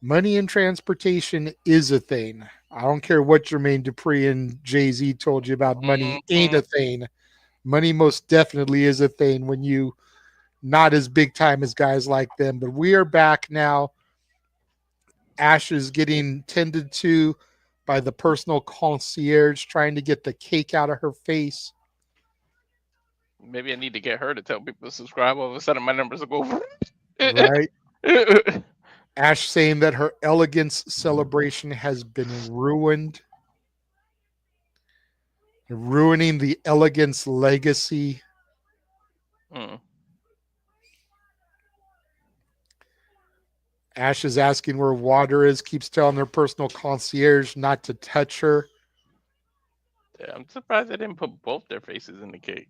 money and transportation is a thing. I don't care what Jermaine Dupri and Jay-Z told you about money ain't a thing. Money most definitely is a thing when you not as big time as guys like them. But we are back now. Ash is getting tended to by the personal concierge, trying to get the cake out of her face. Maybe I need to get her to tell people to subscribe. All of a sudden, my numbers will go. Right? Ash saying that her Elegance celebration has been ruined. Ruining the Elegance legacy. Ash is asking where water is, keeps telling their personal concierge not to touch her. Yeah, I'm surprised they didn't put both their faces in the cake.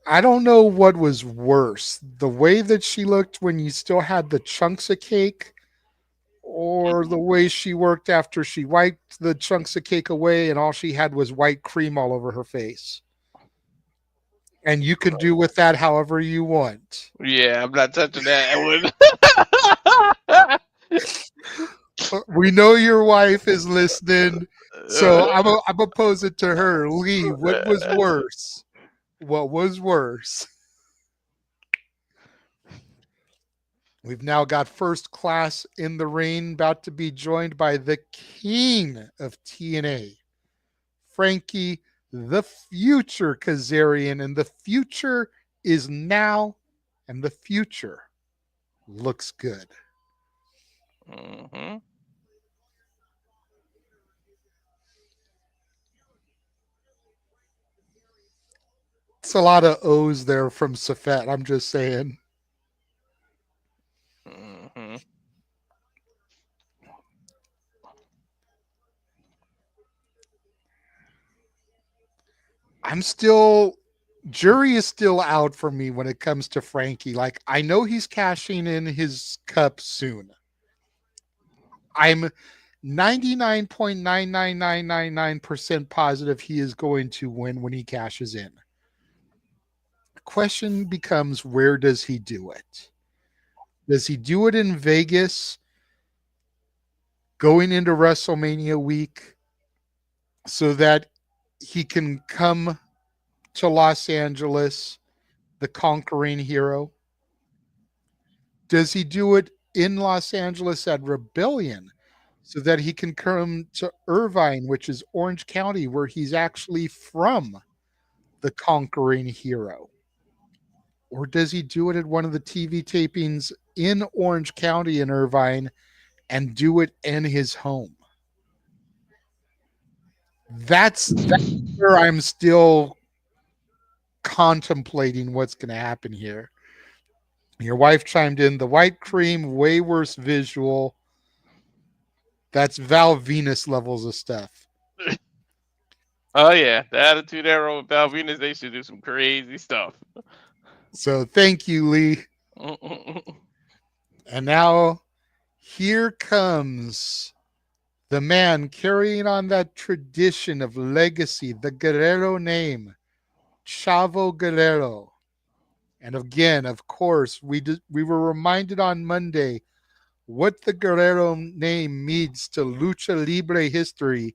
I don't know what was worse, the way that she looked when you still had the chunks of cake, or the way she worked after she wiped the chunks of cake away and all she had was white cream all over her face. And you can do with that however you want. Yeah, I'm not touching that. We know your wife is listening, so I'm gonna pose it to her. Lee, what was worse? What was worse? We've now got First Class in the ring, about to be joined by the king of TNA, Frankie, the future Kazarian, and the future is now, and the future looks good. It's a lot of O's there from Safet, I'm just saying. Jury is still out for me when it comes to Frankie. Like, I know he's cashing in his cup soon. I'm 99.99999% positive he is going to win when he cashes in. The question becomes, where does he do it? Does he do it in Vegas going into WrestleMania week so that he can come to Los Angeles, the conquering hero? Does he do it in Los Angeles at Rebellion so that he can come to Irvine, which is Orange County, where he's actually from, the conquering hero? Or does he do it at one of the TV tapings in Orange County in Irvine and do it in his home. That's where I'm still contemplating what's going to happen here. Your wife chimed in, the white cream, way worse visual. That's Val Venus levels of stuff. Oh yeah, the Attitude Era with Val Venus, they should do some crazy stuff. So thank you, Lee. And now here comes the man carrying on that tradition of legacy, the Guerrero name, Chavo Guerrero. And again, of course, we were reminded on Monday what the Guerrero name means to lucha libre history,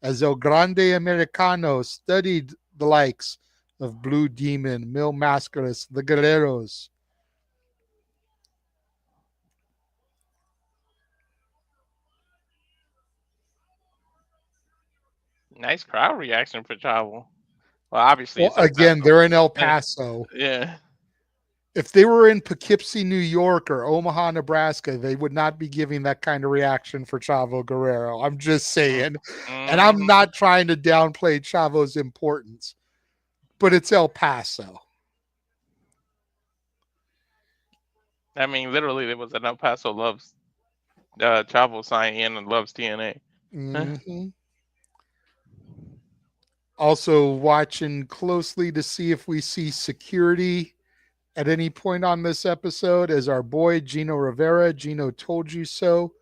as El Grande Americano studied the likes of Blue Demon, Mil Mascaras, the Guerreros. Nice crowd reaction for Chavo. Well, obviously, Well, again, they're in El Paso. Yeah. If they were in Poughkeepsie, New York, or Omaha, Nebraska, they would not be giving that kind of reaction for Chavo Guerrero. I'm just saying. And I'm not trying to downplay Chavo's importance, but it's El Paso. I mean, literally, there was an El Paso loves Chavo sign in and loves TNA. Mm-hmm. Also watching closely to see if we see security at any point on this episode, as our boy Gino Rivera, Gino Told You So,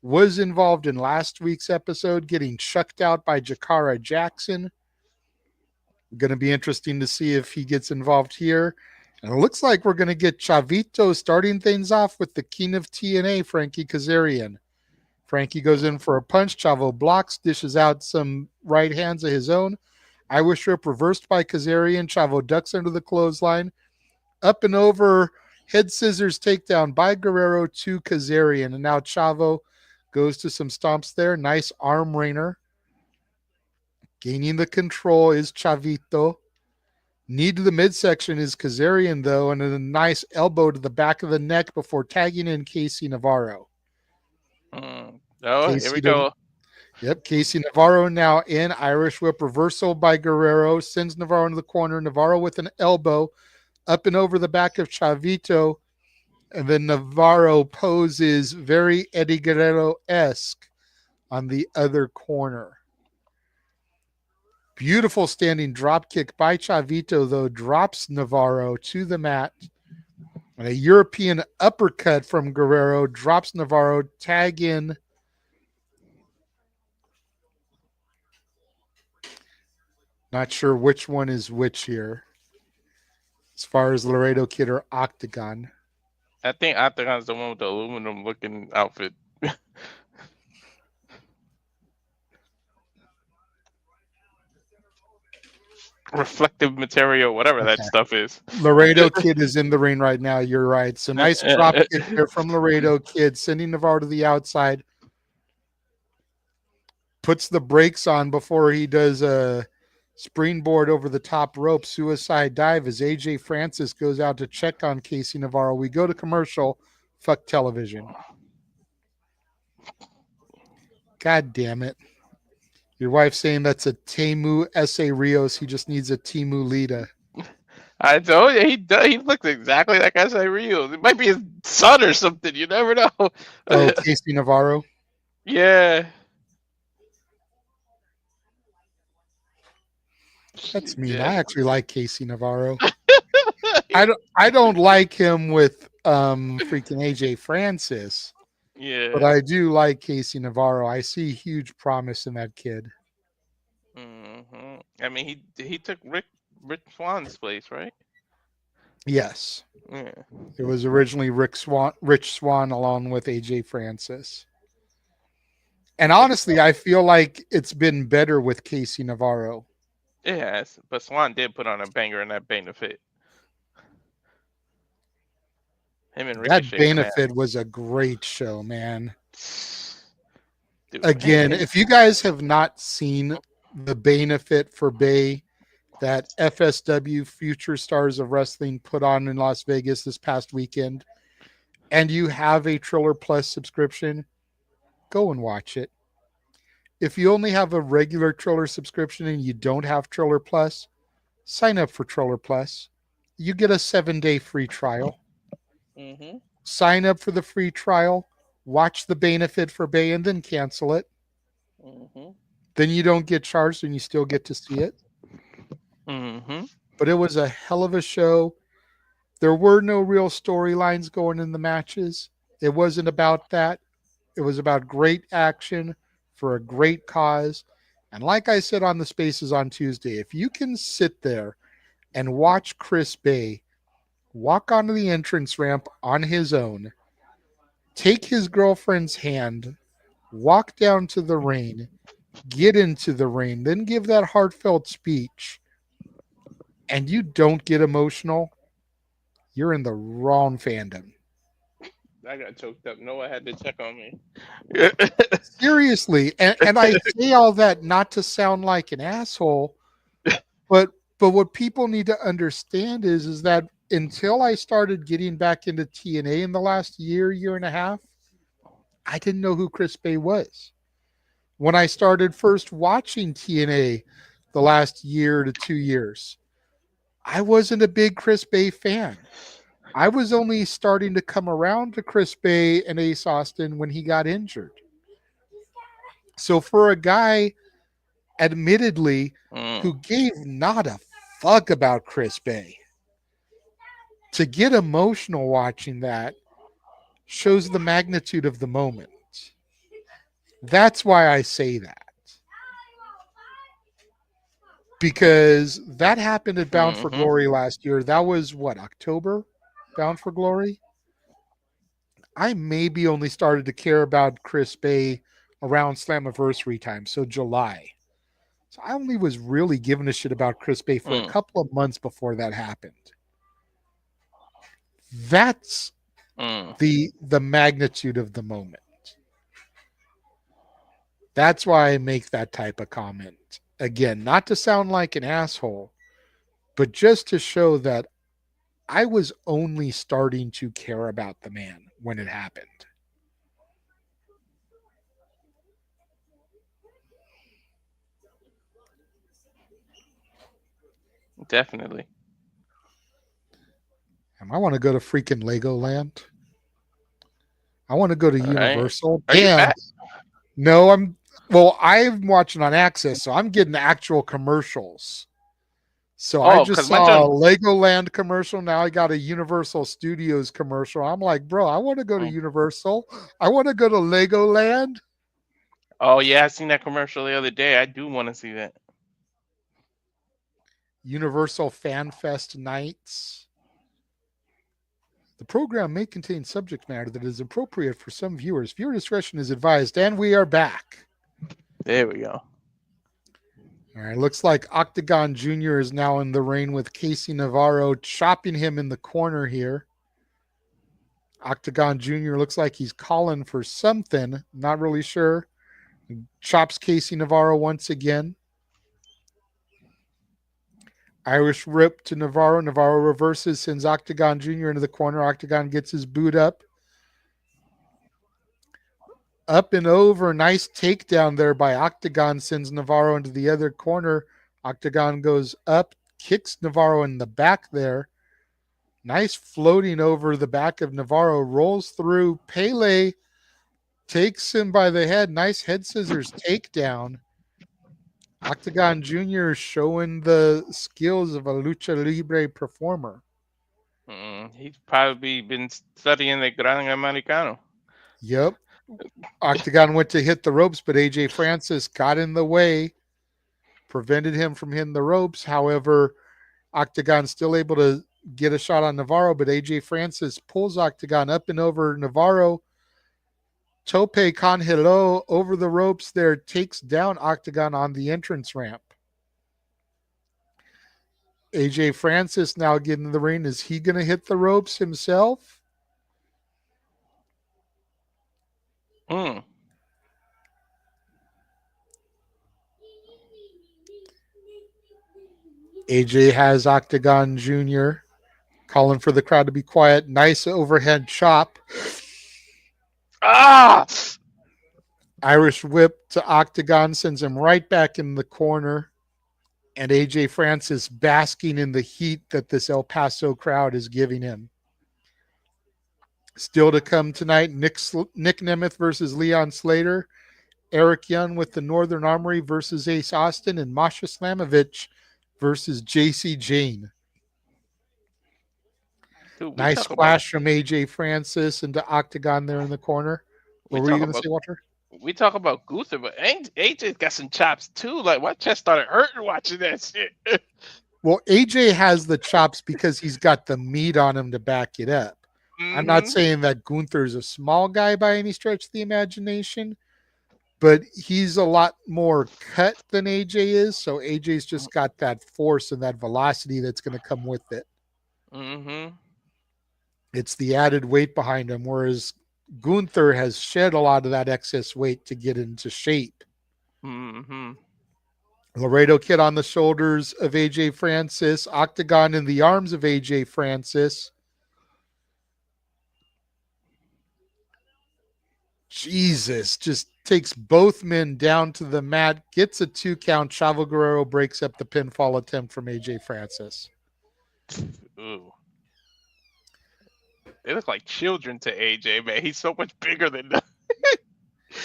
was involved in last week's episode, getting chucked out by Jakara Jackson. Going to be interesting to see if he gets involved here. And it looks like we're going to get Chavito starting things off with the king of TNA, Frankie Kazarian. Frankie goes in for a punch. Chavo blocks, dishes out some right hands of his own. Irish whip reversed by Kazarian. Chavo ducks under the clothesline. Up and over, head scissors takedown by Guerrero to Kazarian. And now Chavo goes to some stomps there. Nice arm rainer. Gaining the control is Chavito. Knee to the midsection is Kazarian, though, and a nice elbow to the back of the neck before tagging in Casey Navarro. Oh, Casey here we go. Yep, Casey Navarro now in. Irish whip reversal by Guerrero. Sends Navarro into the corner. Navarro with an elbow up and over the back of Chavito. And then Navarro poses very Eddie Guerrero-esque on the other corner. Beautiful standing drop kick by Chavito, though, drops Navarro to the mat. And a European uppercut from Guerrero drops Navarro. Tag in. Not sure which one is which here, as far as Laredo Kid or Octagon. I think Octagon's the one with the aluminum looking outfit. Reflective material, whatever that stuff is. Laredo Kid is in the ring right now. You're right. So nice drop kick here from Laredo Kid, sending Navarro to the outside. Puts the brakes on before he does a springboard over the top rope. Suicide dive as AJ Francis goes out to check on Casey Navarro. We go to commercial. Fuck television. God damn it. Your wife saying that's a Temu S.A. Rios. He just needs a Timu Lita. I told you, he looks exactly like S.A. Rios. It might be his son or something. You never know. Oh, Casey Navarro? Yeah. That's mean. Yeah. I actually like Casey Navarro. I don't like him with freaking AJ Francis. Yeah. But I do like Casey Navarro. I see huge promise in that kid. Mm-hmm. I mean, he took Rich Swann's place, right? Yes. Yeah. It was originally Rich Swann along with AJ Francis. And honestly, I feel like it's been better with Casey Navarro. It has, but Swann did put on a banger in that Benefit. Him and Ricochet. That Benefit was a great show, man. Dude, again, man. If you guys have not seen the Benefit for Bay that FSW Future Stars of Wrestling put on in Las Vegas this past weekend, and you have a Triller Plus subscription, go and watch it. If you only have a regular Triller subscription and you don't have Triller Plus, sign up for Triller Plus. You get a 7-day free trial. Mm-hmm. Sign up for the free trial, watch the benefit for Bay, and then cancel it. Mm-hmm. Then you don't get charged and you still get to see it. Mm-hmm. But it was a hell of a show. There were no real storylines going in the matches. It wasn't about that. It was about great action for a great cause. And like I said on the Spaces on Tuesday, if you can sit there and watch Chris Bay walk onto the entrance ramp on his own, take his girlfriend's hand, walk down to the ring, get into the ring, then give that heartfelt speech, and you don't get emotional, you're in the wrong fandom. I got choked up. Noah had to check on me. Seriously, and I say all that not to sound like an asshole, but what people need to understand is that until I started getting back into TNA in the last year and a half, I didn't know who Chris Bay was. When I started first watching TNA the last year to 2 years, I wasn't a big Chris Bay fan. I was only starting to come around to Chris Bay and Ace Austin when he got injured. So for a guy, admittedly, who gave not a fuck about Chris Bay, to get emotional watching that shows the magnitude of the moment. That's why I say that. Because that happened at Bound for Glory last year. That was what, October? Bound for Glory? I maybe only started to care about Chris Bay around Slammiversary time, so July. So I only was really giving a shit about Chris Bay for a couple of months before that happened. That's the magnitude of the moment. That's why I make that type of comment. Again, not to sound like an asshole, but just to show that I was only starting to care about the man when it happened. Definitely. I want to go to freaking Legoland. I want to go to Universal. Right. Damn. No, I'm watching on Access, so I'm getting actual commercials. So I just saw a Legoland commercial. Now I got a Universal Studios commercial. I'm like, bro, I want to go to Universal. I want to go to Legoland. Oh, yeah, I seen that commercial the other day. I do want to see that. Universal Fan Fest nights. The program may contain subject matter that is appropriate for some viewers. Viewer discretion is advised, and we are back. There we go. All right, looks like Octagon Jr. is now in the ring with Casey Navarro, chopping him in the corner here. Octagon Jr. looks like he's calling for something. Not really sure. Chops Casey Navarro once again. Irish rip to Navarro. Navarro reverses, sends Octagon Jr. into the corner. Octagon gets his boot up. Up and over. Nice takedown there by Octagon. Sends Navarro into the other corner. Octagon goes up. Kicks Navarro in the back there. Nice floating over the back of Navarro. Rolls through. Pele takes him by the head. Nice head scissors takedown. Octagon Jr. showing the skills of a lucha libre performer. He's probably been studying the Gran Americano. Yep. Octagon went to hit the ropes, but AJ Francis got in the way, prevented him from hitting the ropes. However, Octagon still able to get a shot on Navarro, but AJ Francis pulls Octagon up and over Navarro. Tope con hilo over the ropes there, takes down Octagon on the entrance ramp. AJ Francis now getting in the ring. Is he going to hit the ropes himself? AJ has Octagon Jr. Calling for the crowd to be quiet. Nice overhead chop. Ah! Irish whip to Octagon, sends him right back in the corner. And AJ Francis basking in the heat that this El Paso crowd is giving him. Still to come tonight, Nick Nemeth versus Leon Slater. Eric Young with the Northern Armory versus Ace Austin. And Masha Slamovich versus Jacy Jayne. Dude, Nice splash from AJ Francis into Octagon there in the corner. What were you going to say, Walter? We talk about Gunther, but AJ's got some chops too. Like, my chest started hurting watching that shit. Well, AJ has the chops because he's got the meat on him to back it up. Mm-hmm. I'm not saying that Gunther's a small guy by any stretch of the imagination, but he's a lot more cut than AJ is. So AJ's just got that force and that velocity that's going to come with it. Mm-hmm. It's the added weight behind him, whereas Gunther has shed a lot of that excess weight to get into shape. Mm-hmm. Laredo Kid on the shoulders of AJ Francis. Octagon in the arms of AJ Francis. Jesus, just takes both men down to the mat, gets a 2 count. Chavo Guerrero breaks up the pinfall attempt from AJ Francis. Ooh. They look like children to AJ, man. He's so much bigger than them.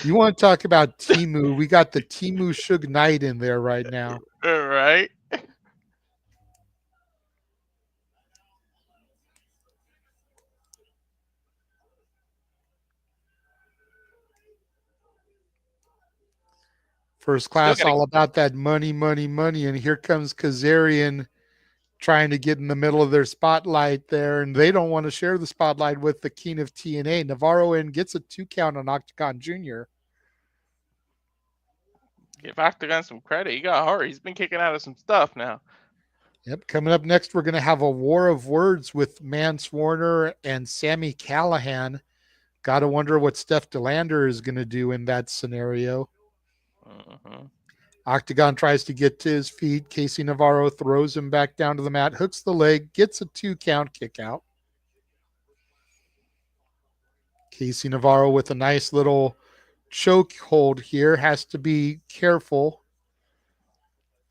You want to talk about Timu? We got the Timu Suge Knight in there right now. All right. First class, all about that money, money, money. And here comes Kazarian trying to get in the middle of their spotlight there, and they don't want to share the spotlight with the king of TNA. Navarro in gets a 2 count on Octagon Jr. Give Octagon some credit. He got hurt. He's been kicking out of some stuff now. Yep. Coming up next, we're going to have a war of words with Mance Warner and Sami Callihan. Got to wonder what Steph DeLander is going to do in that scenario. Uh-huh. Octagon tries to get to his feet. Casey Navarro throws him back down to the mat, hooks the leg, gets a 2 count kick out. Casey Navarro with a nice little choke hold here, has to be careful.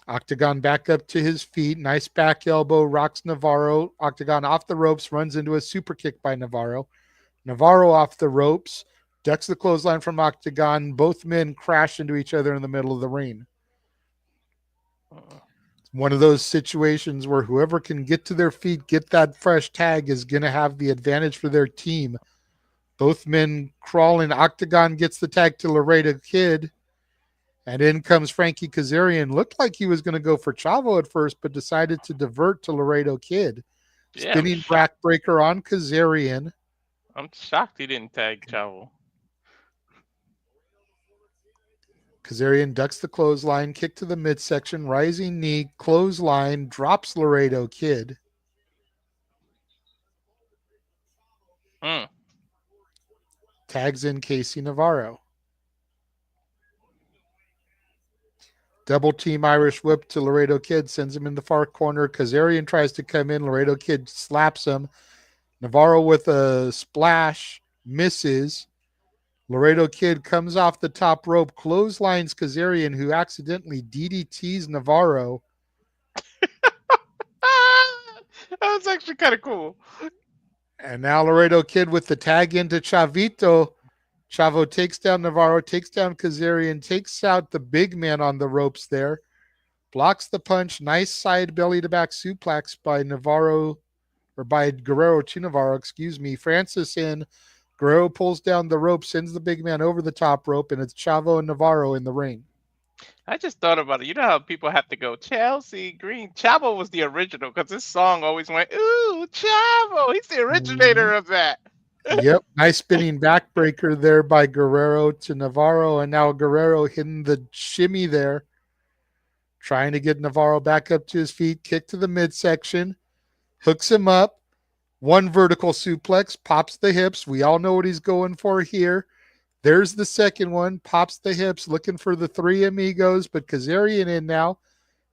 Octagon back up to his feet. Nice back elbow, rocks Navarro. Octagon off the ropes, runs into a super kick by Navarro. Navarro off the ropes, ducks the clothesline from Octagon. Both men crash into each other in the middle of the ring. One of those situations where whoever can get to their feet, get that fresh tag, is going to have the advantage for their team. Both men crawling. Octagon gets the tag to Laredo Kid. And in comes Frankie Kazarian. Looked like he was going to go for Chavo at first, but decided to divert to Laredo Kid. Yeah, spinning backbreaker on Kazarian. I'm shocked he didn't tag Chavo. Kazarian ducks the clothesline, kick to the midsection, rising knee, clothesline, drops Laredo Kid. Tags in Casey Navarro. Double team Irish whip to Laredo Kid, sends him in the far corner. Kazarian tries to come in. Laredo Kid slaps him. Navarro with a splash, misses. Laredo Kid comes off the top rope, clotheslines Kazarian, who accidentally DDTs Navarro. That was actually kind of cool. And now Laredo Kid with the tag into Chavito. Chavo takes down Navarro, takes down Kazarian, takes out the big man on the ropes there. Blocks the punch. Nice side belly to back suplex by Navarro, or by Guerrero to Navarro, excuse me. Francis in. Guerrero pulls down the rope, sends the big man over the top rope, and it's Chavo and Navarro in the ring. I just thought about it. You know how people have to go, Chelsea Green. Chavo was the original because this song always went, ooh, Chavo. He's the originator of that. Yep. Nice spinning backbreaker there by Guerrero to Navarro, and now Guerrero hitting the shimmy there, trying to get Navarro back up to his feet. Kick to the midsection, hooks him up. One vertical suplex, pops the hips. We all know what he's going for here. There's the second one, pops the hips, looking for the three amigos, but Kazarian in now.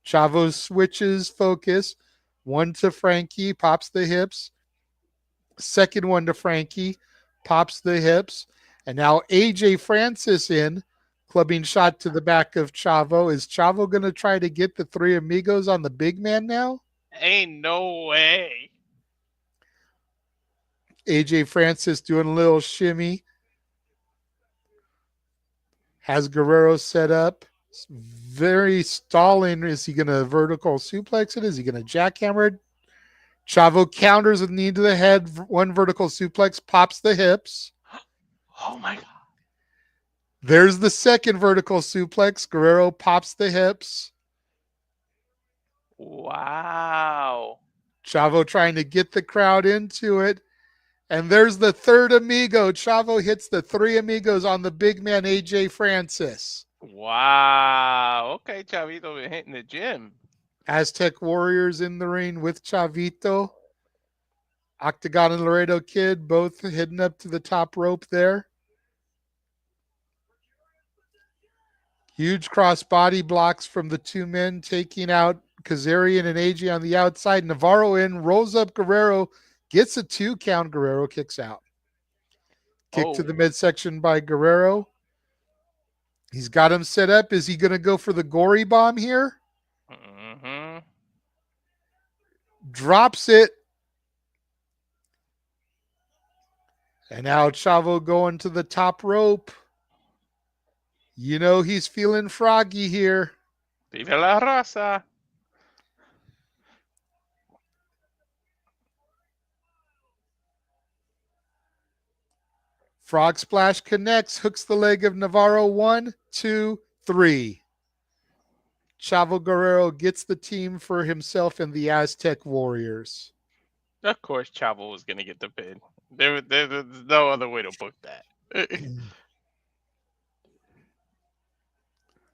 Chavo switches focus. One to Frankie, pops the hips. Second one to Frankie, pops the hips. And now AJ Francis in, clubbing shot to the back of Chavo. Is Chavo going to try to get the three amigos on the big man now? Ain't no way. AJ Francis doing a little shimmy. Has Guerrero set up. Very stalling. Is he going to vertical suplex it? Is he going to jackhammer it? Chavo counters with knee to the head. One vertical suplex, pops the hips. Oh my God. There's the second vertical suplex. Guerrero pops the hips. Wow. Chavo trying to get the crowd into it. And there's the third amigo. Chavo hits the three amigos on the big man, AJ Francis. Wow. Okay, Chavito been hitting the gym. Aztec Warriors in the ring with Chavito. Octagon and Laredo Kid both heading up to the top rope there. Huge cross body blocks from the two men, taking out Kazarian and AJ on the outside. Navarro in, rolls up Guerrero, gets a 2 count. Guerrero kicks out. Kick to the midsection by Guerrero. He's got him set up. Is he going to go for the gory bomb here? Mm-hmm. Drops it. And now Chavo going to the top rope. You know he's feeling froggy here. Viva la raza. Frog splash connects, hooks the leg of Navarro. 1, 2, 3. Chavo Guerrero gets the team for himself and the Aztec Warriors. Of course, Chavo was going to get the pin. There's no other way to book that.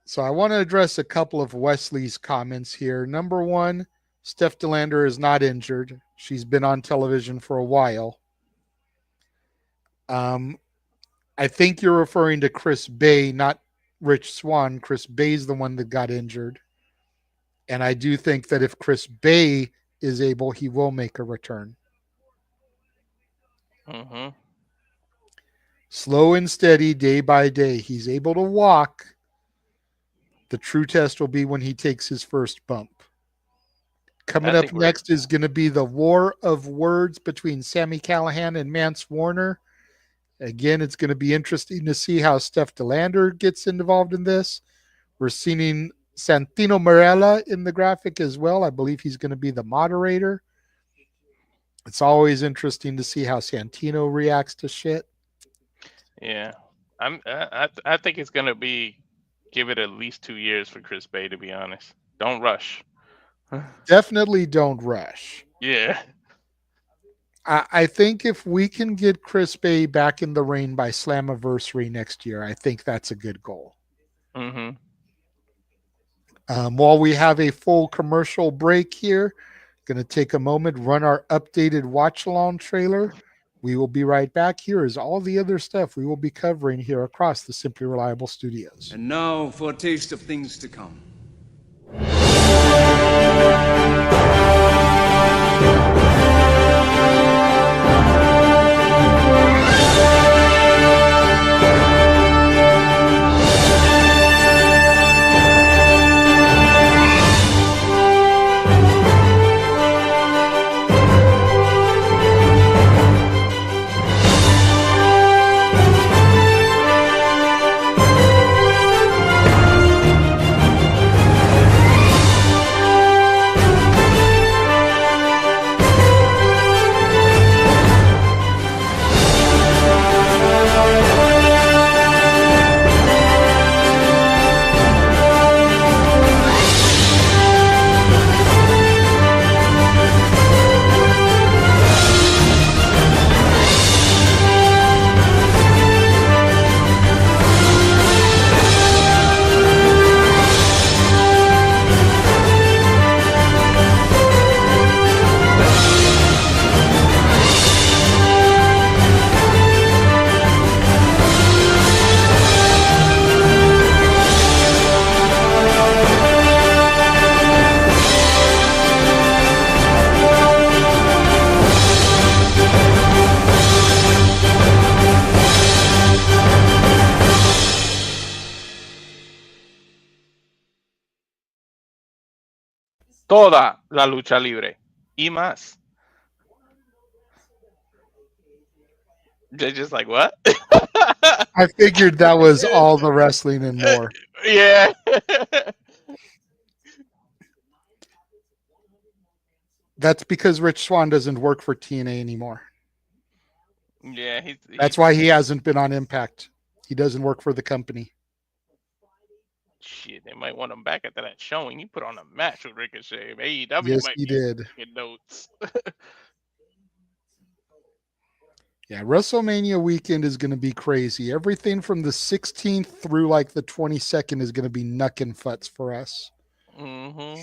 So I want to address a couple of Wesley's comments here. Number one, Steph DeLander is not injured. She's been on television for a while. I think you're referring to Chris Bay, not Rich Swann. Chris Bay's the one that got injured. And I do think that if Chris Bay is able, he will make a return. Mm-hmm. Slow and steady, day by day. He's able to walk. The true test will be when he takes his first bump. Coming up next is going to be the war of words between Sami Callihan and Mance Warner. Again, it's going to be interesting to see how Steph DeLander gets involved in this. We're seeing Santino Marella in the graphic as well. I believe he's going to be the moderator. It's always interesting to see how Santino reacts to shit. Yeah. I think it's going to be, give it at least 2 years for Chris Bay, to be honest. Don't rush. Definitely don't rush. Yeah. I think if we can get Chris Bay back in the ring by Slammiversary next year, I think that's a good goal. Mm-hmm. While we have a full commercial break here, going to take a moment, run our updated watch-along trailer. We will be right back. Here is all the other stuff we will be covering here across the Simply Reliable studios. And now for a taste of things to come. toda la lucha libre y más. They're just like, what? I figured that was all the wrestling and more. Yeah. That's because Rich Swann doesn't work for TNA anymore. Yeah, That's why he hasn't been on Impact. He doesn't work for the company. Shit, they might want him back after that showing. He put on a match with Ricochet. AEW Yes, might he be did. taking notes. Yeah, WrestleMania weekend is going to be crazy. Everything from the 16th through like the 22nd is going to be knuckin' futs for us. Mm-hmm.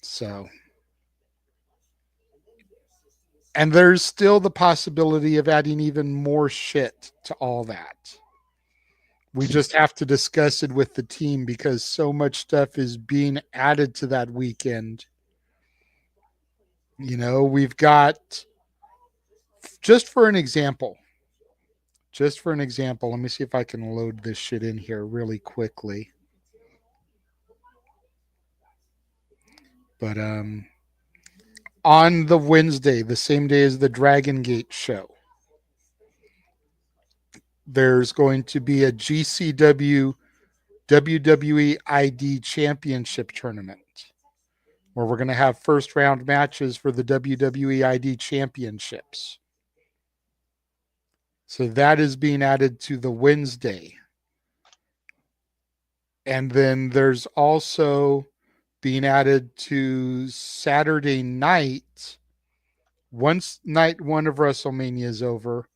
So, and there's still the possibility of adding even more shit to all that. We just have to discuss it with the team because so much stuff is being added to that weekend. You know, we've got, just for an example, let me see if I can load this shit in here really quickly. But on the Wednesday, the same day as the Dragon Gate show, there's going to be a GCW WWE ID Championship tournament where we're going to have first round matches for the WWE ID Championships. So that is being added to the Wednesday. And then there's also being added to Saturday night. Once night one of WrestleMania is over,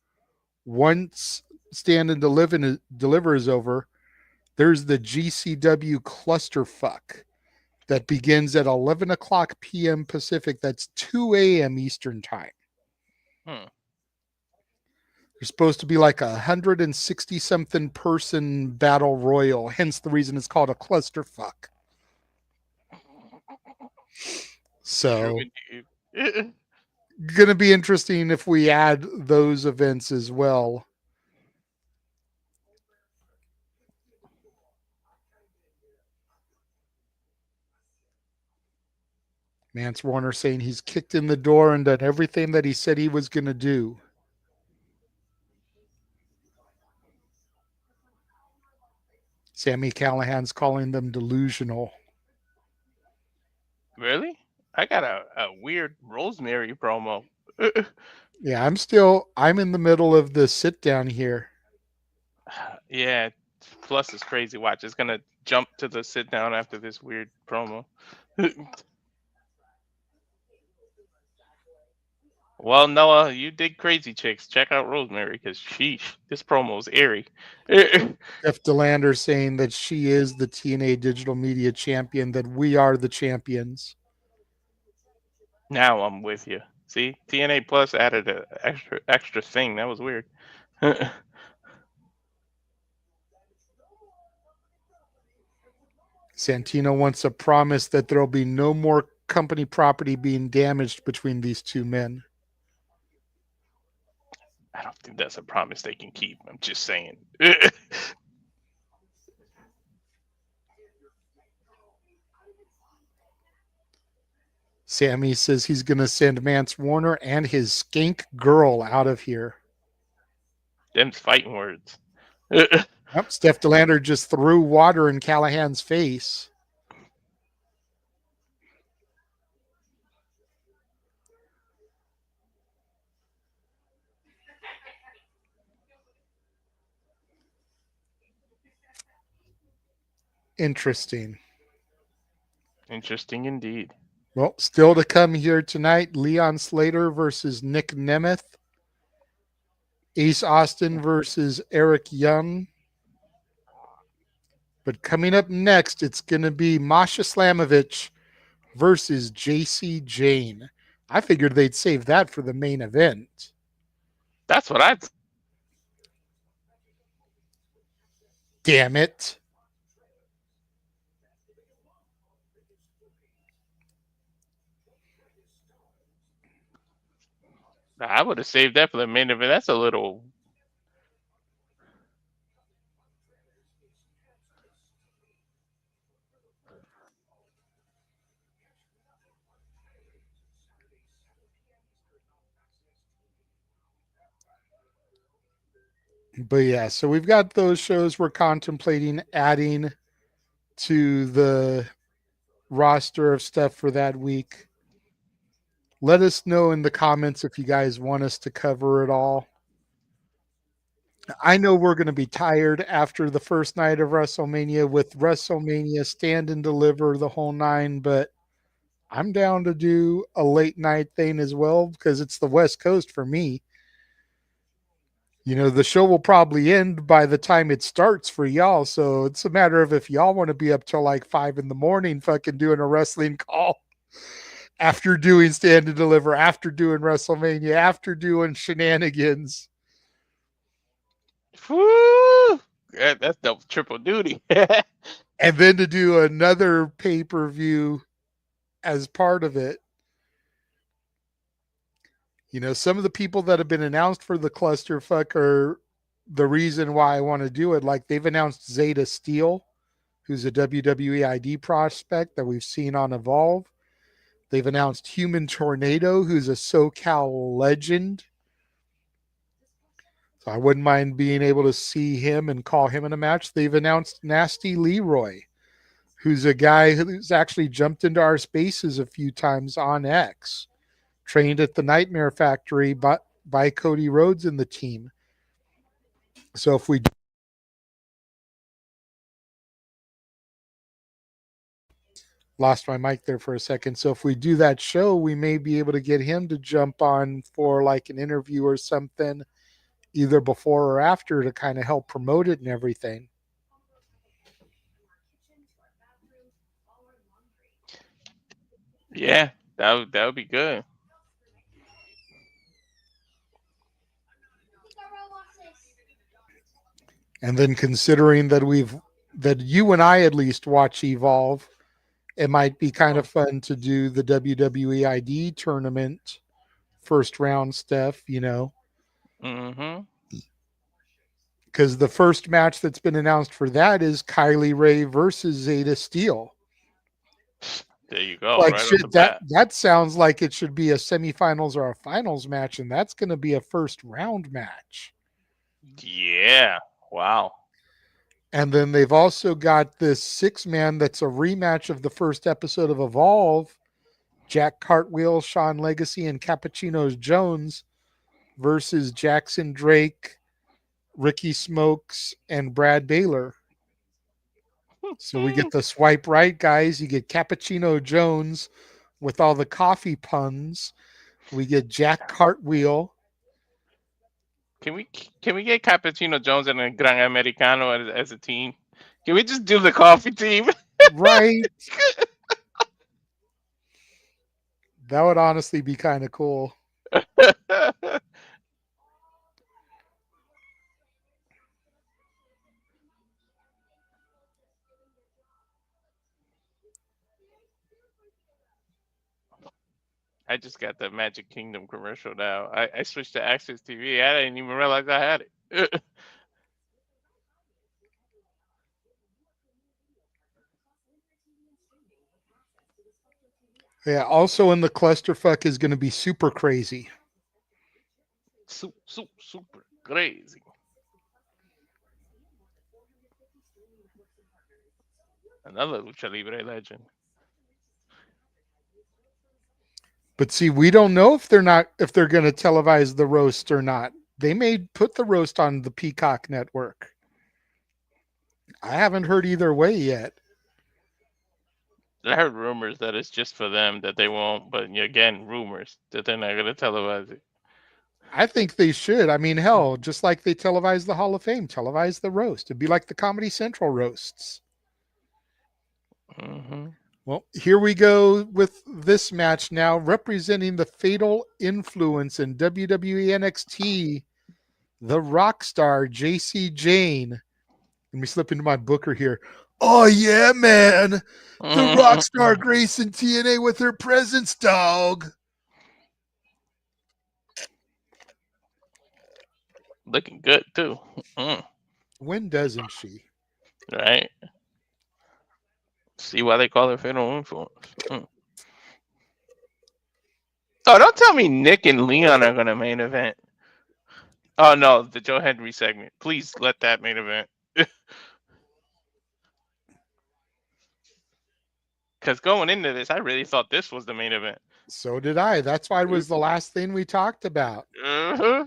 once Stand and Deliver is over, there's the GCW clusterfuck that begins at 11 o'clock p.m. Pacific. That's 2 a.m. Eastern time. There's supposed to be like 160-something person battle royal, hence the reason it's called a clusterfuck. So, going to be interesting if we add those events as well. Mance Warner saying he's kicked in the door and done everything that he said he was going to do. Sammy Callahan's calling them delusional. Really? I got a weird Rosemary promo. Yeah, I'm in the middle of the sit down here. Yeah, plus it's crazy. Watch, it's gonna jump to the sit down after this weird promo. Well, Noah, you dig Crazy Chicks. Check out Rosemary because sheesh, this promo is airy. Jeff DeLander saying that she is the TNA Digital Media Champion, that we are the champions. Now I'm with you. See, TNA Plus added an extra thing. That was weird. Santino wants a promise that there'll be no more company property being damaged between these two men. I don't think that's a promise they can keep. I'm just saying. Sammy says he's going to send Mance Warner and his skank girl out of here. Them's fighting words. Yep, Steph DeLander just threw water in Callahan's face. Interesting. Interesting indeed. Well, still to come here tonight, Leon Slater versus Nick Nemeth. Ace Austin versus Eric Young. But coming up next, it's going to be Masha Slamovich versus Jacy Jayne. I figured they'd save that for the main event. That's what I'd. Damn it. I would have saved that for the main event. That's a little. But yeah, so we've got those shows we're contemplating adding to the roster of stuff for that week. Let us know in the comments if you guys want us to cover it all. I know we're going to be tired after the first night of WrestleMania with WrestleMania Stand and Deliver the whole nine, but I'm down to do a late night thing as well because it's the West Coast for me. You know, the show will probably end by the time it starts for y'all. So it's a matter of if y'all want to be up till like 5 a.m. fucking doing a wrestling call after doing Stand and Deliver, after doing WrestleMania, after doing shenanigans. Woo! Yeah, that's double triple duty. And then to do another pay-per-view as part of it. You know, some of the people that have been announced for the clusterfuck are the reason why I want to do it. Like they've announced Zeta Steel, who's a WWE ID prospect that we've seen on Evolve. They've announced Human Tornado, who's a SoCal legend. So I wouldn't mind being able to see him and call him in a match. They've announced Nasty Leroy, who's a guy who's actually jumped into our spaces a few times on X, trained at the Nightmare Factory by Cody Rhodes and the team. So if we lost my mic there for a second. So if we do that show, we may be able to get him to jump on for like an interview or something, either before or after, to kind of help promote it and everything. Yeah, that would be good. And then considering that you and I at least watch Evolve, it might be kind of fun to do the WWE ID tournament first round stuff, you know. Mm-hmm. Because the first match that's been announced for that is Kylie Ray versus Zeta Steel. There you go. Like right shit, off the bat. that sounds like it should be a semifinals or a finals match, and that's going to be a first round match. Yeah. Wow. And then they've also got this 6-man that's a rematch of the first episode of Evolve. Jack Cartwheel, Sean Legacy, and Cappuccino Jones versus Jackson Drake, Ricky Smokes, and Brad Baylor. So we get the swipe right guys. You get Cappuccino Jones with all the coffee puns. We get Jack Cartwheel. Can we get Cappuccino Jones and a Gran Americano as a team? Can we just do the coffee team? Right. That would honestly be kind of cool. I just got the Magic Kingdom commercial now. I switched to Access TV. I didn't even realize I had it. Yeah, also in the clusterfuck is going to be super crazy. Super crazy. Another Lucha Libre legend. But see, we don't know if they're going to televise the roast or not. They may put the roast on the Peacock network. I haven't heard either way yet. I heard rumors that it's just for them, that they won't, but again, rumors that they're not going to televise it. I think they should. I mean, hell, just like they televise the Hall of Fame, televise the roast. It'd be like the Comedy Central roasts. Mm-hmm. Well, here we go with this match now, representing the Fatal Influence in WWE NXT, the rock star Jacy Jayne. Let me slip into my booker here. Oh, yeah, man. The rock star gracing TNA with her presence, dog. Looking good, too. When doesn't she? Right. See why they call her Fatal Influence. Oh, don't tell me Nick and Leon are going to main event. Oh no, the Joe Hendry segment. Please let that main event. Because going into this, I really thought this was the main event. So did I. That's why it was the last thing we talked about. Uh-huh.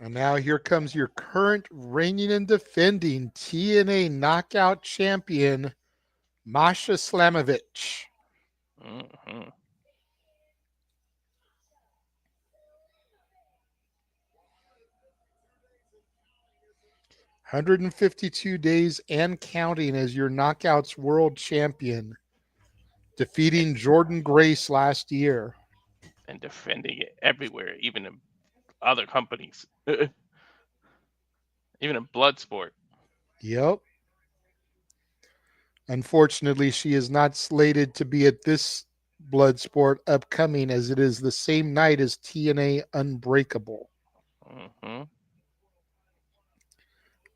And now here comes your current reigning and defending TNA Knockout Champion, Masha Slamovich. Mm-hmm. 152 days and counting as your Knockouts World Champion, defeating Jordan Grace last year. And defending it everywhere, even in other companies. Even in Bloodsport. Yep. Unfortunately, she is not slated to be at this Bloodsport upcoming, as it is the same night as TNA Unbreakable. Mm-hmm.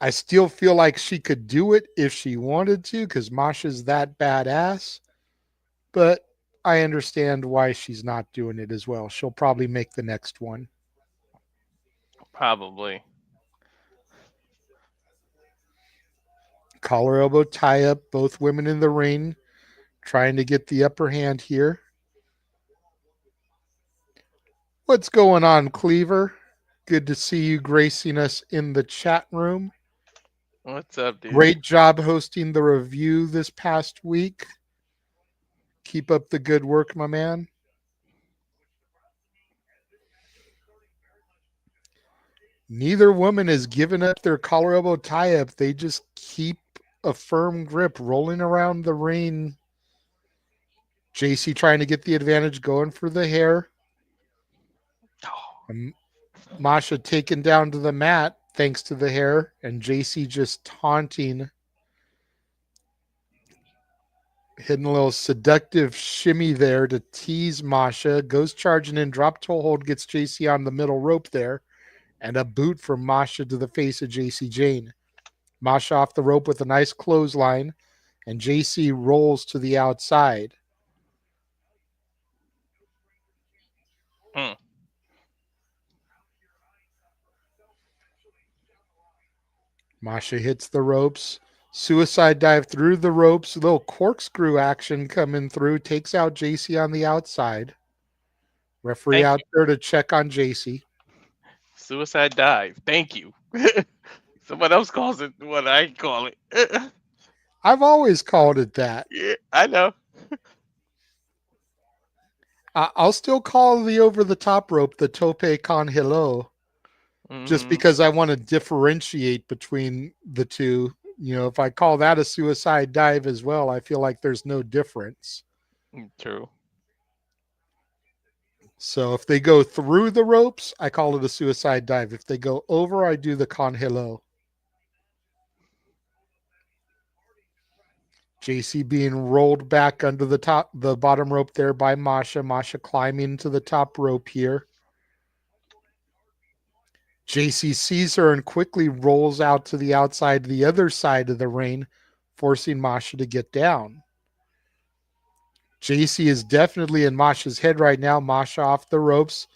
I still feel like she could do it if she wanted to, because Masha's that badass. But I understand why she's not doing it as well. She'll probably make the next one. Probably. Collar elbow tie up, both women in the ring, trying to get the upper hand here. What's going on, Cleaver? Good to see you gracing us in the chat room. What's up, dude? Great job hosting the review this past week. Keep up the good work, my man. Neither woman has given up their collar elbow tie-up. They just keep a firm grip, rolling around the ring. Jacy trying to get the advantage, going for the hair. Masha taken down to the mat thanks to the hair, and Jacy just taunting. Hitting a little seductive shimmy there to tease Masha. Goes charging in, drop toe hold, gets Jacy on the middle rope there. And a boot from Masha to the face of Jacy Jayne. Masha off the rope with a nice clothesline, and Jacy rolls to the outside. Masha hits the ropes. Suicide dive through the ropes. A little corkscrew action coming through. Takes out Jacy on the outside. Referee out there to check on Jacy. Suicide dive. Thank you. Someone else calls it what I call it. I've always called it that. Yeah, I know. I'll still call the over-the-top rope the tope con hilo, just because I want to differentiate between the two. You know, if I call that a suicide dive as well, I feel like there's no difference. True. So if they go through the ropes, I call it a suicide dive. If they go over, I do the con hilo. Jacy being rolled back under the bottom rope there by Masha. Masha climbing to the top rope here. Jacy sees her and quickly rolls out to the outside, the other side of the ring, forcing Masha to get down. Jacy is definitely in Masha's head right now. Masha off the ropes.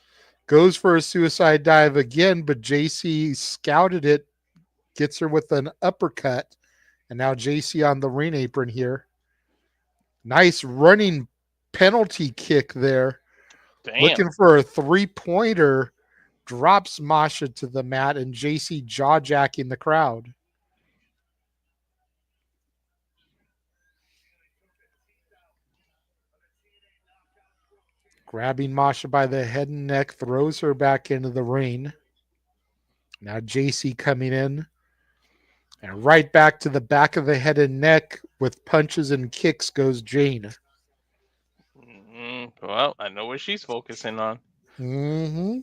Goes for a suicide dive again, but Jacy scouted it. Gets her with an uppercut. And now Jacy on the ring apron here. Nice running penalty kick there. Damn. Looking for a three-pointer. Drops Masha to the mat, and Jacy jaw-jacking the crowd. Grabbing Masha by the head and neck, throws her back into the ring. Now Jacy coming in. And right back to the back of the head and neck with punches and kicks goes Jayne. Well, I know what she's focusing on. Mm-hmm.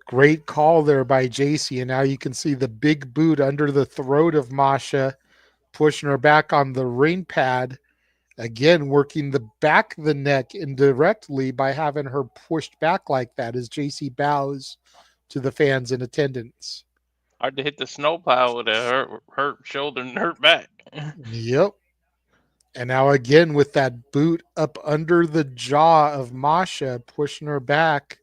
Great call there by Jacy. And now you can see the big boot under the throat of Masha, pushing her back on the ring pad. Again, working the back of the neck indirectly by having her pushed back like that as Jacy bows to the fans in attendance. Hard to hit the snowplow with a hurt shoulder and hurt back. Yep. And now again with that boot up under the jaw of Masha, pushing her back.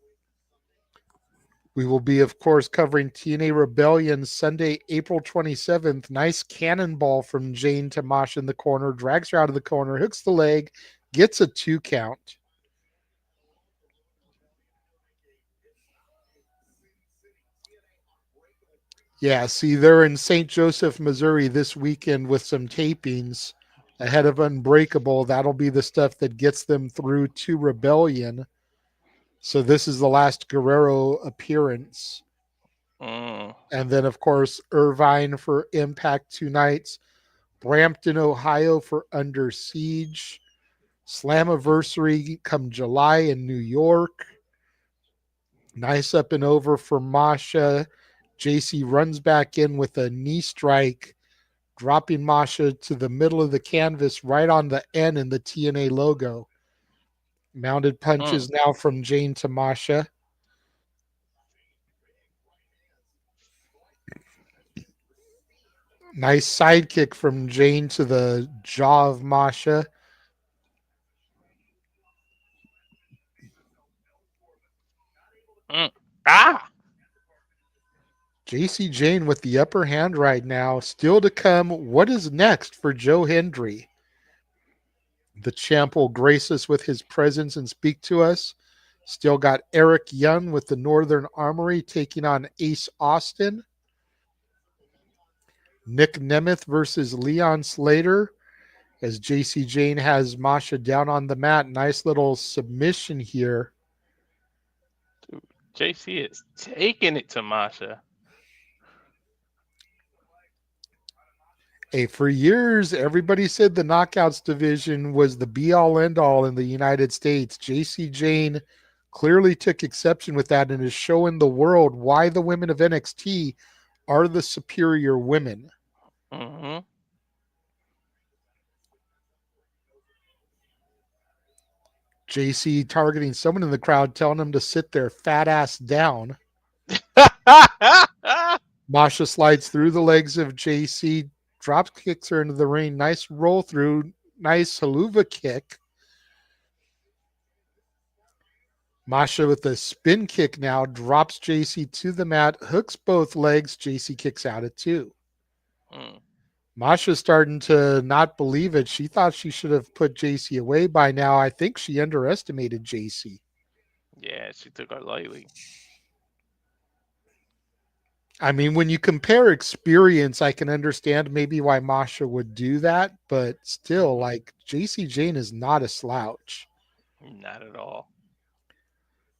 We will be, of course, covering TNA Rebellion Sunday, April 27th. Nice cannonball from Jayne to Masha in the corner. Drags her out of the corner, hooks the leg, gets a 2 count. Yeah, see, they're in St. Joseph, Missouri this weekend with some tapings ahead of Unbreakable. That'll be the stuff that gets them through to Rebellion. So this is the last Guerrero appearance. And then, of course, Irvine for Impact 2 nights. Brampton, Ohio for Under Siege. Slammiversary come July in New York. Nice up and over for Masha. Jacy runs back in with a knee strike, dropping Masha to the middle of the canvas right on the N in the TNA logo. Mounted punches now from Jayne to Masha. Nice sidekick from Jayne to the jaw of Masha. Jacy Jayne with the upper hand right now. Still to come, what is next for Joe Hendry? The champ will grace us with his presence and speak to us. Still got Eric Young with the Northern Armory taking on Ace Austin. Nick Nemeth versus Leon Slater as Jacy Jayne has Masha down on the mat. Nice little submission here. Dude, Jacy is taking it to Masha. Hey, for years, everybody said the Knockouts division was the be-all, end-all in the United States. Jacy Jayne clearly took exception with that and is showing the world why the women of NXT are the superior women. Jacy targeting someone in the crowd, telling them to sit their fat ass down. Masha slides through the legs of Jacy, drop kicks her into the ring. Nice roll through. Nice haluva kick. Masha with a spin kick now drops Jacy to the mat, hooks both legs. Jacy kicks out at 2. Masha's starting to not believe it. She thought she should have put Jacy away by now. I think she underestimated Jacy. Yeah, she took her lightly. I mean, when you compare experience, I can understand maybe why Masha would do that, but still, like, Jacy Jayne is not a slouch. Not at all.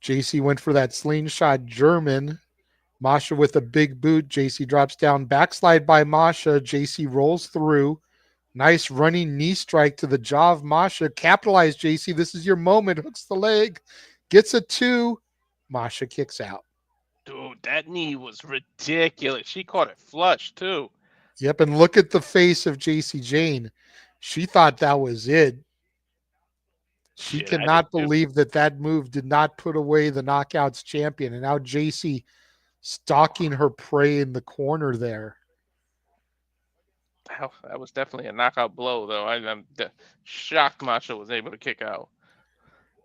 Jacy went for that slingshot German. Masha with a big boot. Jacy drops down. Backslide by Masha. Jacy rolls through. Nice running knee strike to the jaw of Masha. Capitalize, Jacy. This is your moment. Hooks the leg. Gets a 2. Masha kicks out. Dude, that knee was ridiculous. She caught it flush, too. Yep, and look at the face of Jacy Jayne. She thought that was it. She cannot believe that move did not put away the Knockouts champion. And now Jacy stalking her prey in the corner there. That was definitely a knockout blow, though. I'm shocked Masha was able to kick out.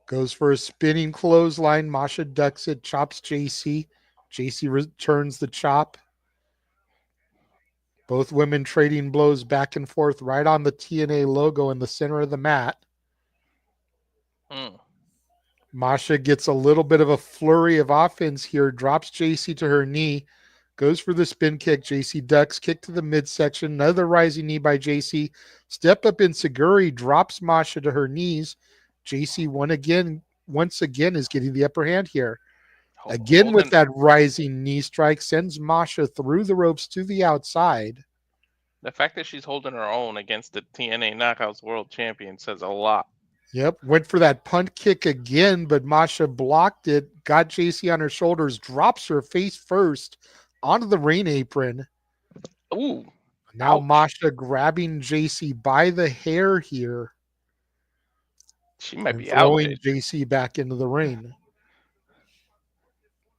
Goes for a spinning clothesline. Masha ducks it, chops Jacy. Jacy returns the chop. Both women trading blows back and forth right on the TNA logo in the center of the mat. Masha gets a little bit of a flurry of offense here, drops Jacy to her knee, goes for the spin kick. Jacy ducks, kick to the midsection, another rising knee by Jacy. Step up in Seguri, drops Masha to her knees. Jacy once again is getting the upper hand here. Again with that rising knee strike, sends Masha through the ropes to the outside. The fact that she's holding her own against the TNA Knockouts World Champion says a lot. Yep, went for that punt kick again, but Masha blocked it, got Jacy on her shoulders, drops her face first onto the ring apron. Ooh. Now Masha grabbing Jacy by the hair here. She might be throwing out. Jacy back into the ring.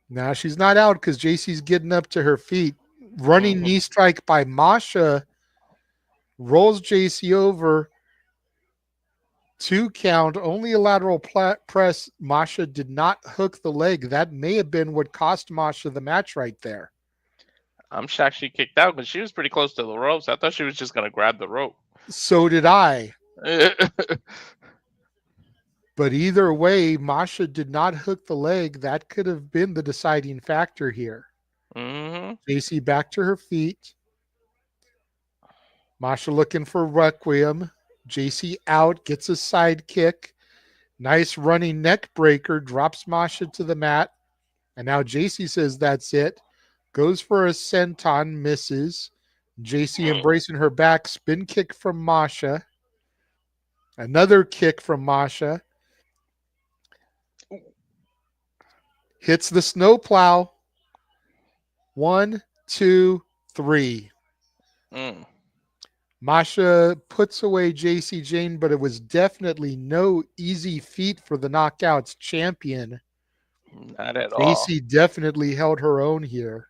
Now she's not out because Jacy's getting up to her feet. Running knee strike by Masha. Rolls Jacy over. 2 count, only a lateral press. Masha did not hook the leg. That may have been what cost Masha the match right there. I'm shocked she kicked out because she was pretty close to the ropes. I thought she was just gonna grab the rope. So did I. But either way, Masha did not hook the leg. That could have been the deciding factor here. Mm-hmm. Jacy back to her feet. Masha looking for Requiem. Jacy out, gets a side kick. Nice running neck breaker, drops Masha to the mat. And now Jacy says that's it. Goes for a senton, misses. Jacy embracing her back, spin kick from Masha. Another kick from Masha. Hits the snowplow. 1, 2, 3. Masha puts away Jacy Jayne, but it was definitely no easy feat for the Knockouts champion. Not at all. Jacy definitely held her own here.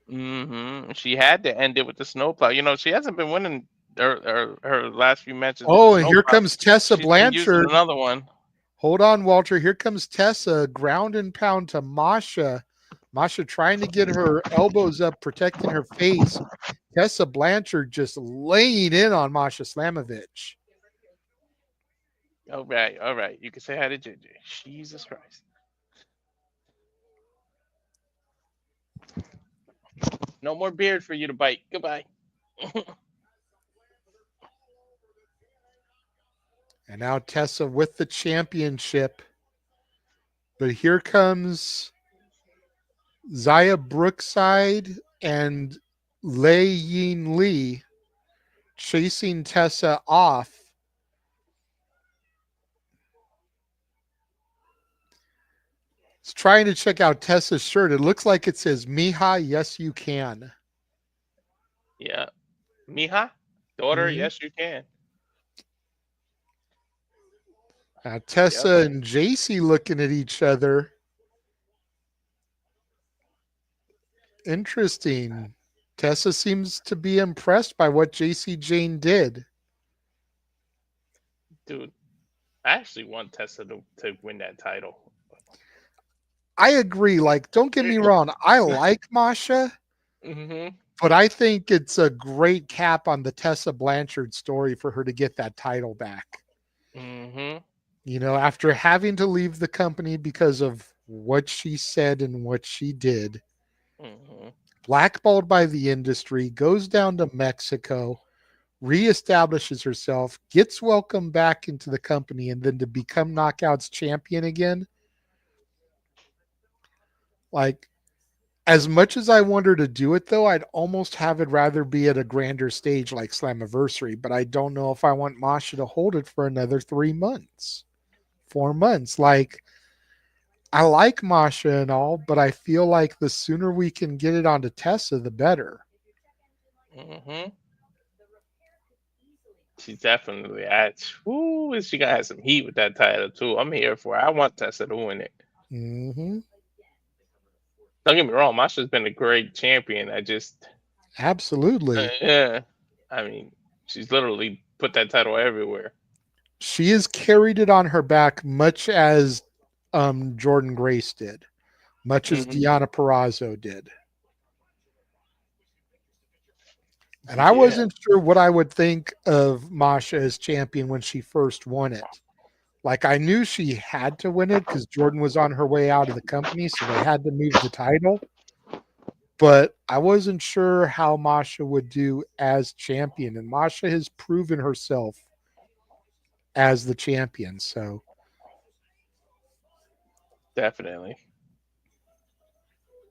Mm-hmm. She had to end it with the snowplow. You know, she hasn't been winning her last few matches. Oh, and here comes Tessa She's been using Blanchard. another one. Hold on, Walter. Here comes Tessa, ground and pound to Masha. Masha trying to get her elbows up, protecting her face. Tessa Blanchard just laying in on Masha Slamovich. All right. You can say hi to JJ. Jesus Christ. No more beard for you to bite. Goodbye. And now Tessa with the championship. But here comes Zaya Brookside and Lei Yin Lee chasing Tessa off. It's trying to check out Tessa's shirt. It looks like it says, Mija, yes, you can. Yeah. Mija? Daughter, yes, you can. Now Tessa and Jacy looking at each other. Interesting. Tessa seems to be impressed by what Jacy Jayne did. Dude, I actually want Tessa to win that title. I agree. Like, don't get me wrong. I like Masha, but I think it's a great cap on the Tessa Blanchard story for her to get that title back. You know, after having to leave the company because of what she said and what she did, blackballed by the industry, goes down to Mexico, reestablishes herself, gets welcomed back into the company, and then to become Knockouts champion again. Like, as much as I want her to do it, though, I'd almost have it rather be at a grander stage like Slammiversary, but I don't know if I want Masha to hold it for another 3 months, 4 months. Like, I like Masha and all, but I feel like the sooner we can get it onto Tessa, the better. She's definitely at. Ooh, she gonna have some heat with that title too. I'm here for it. I want Tessa to win it. Don't get me wrong, Masha's been a great champion. I just absolutely, yeah. I mean, she's literally put that title everywhere. She has carried it on her back, much as Jordan Grace did, much as Deonna Purrazzo did. And I wasn't sure what I would think of Masha as champion when she first won it. Like, I knew she had to win it because Jordan was on her way out of the company, so they had to move the title. But I wasn't sure how Masha would do as champion. And Masha has proven herself as the champion. So definitely.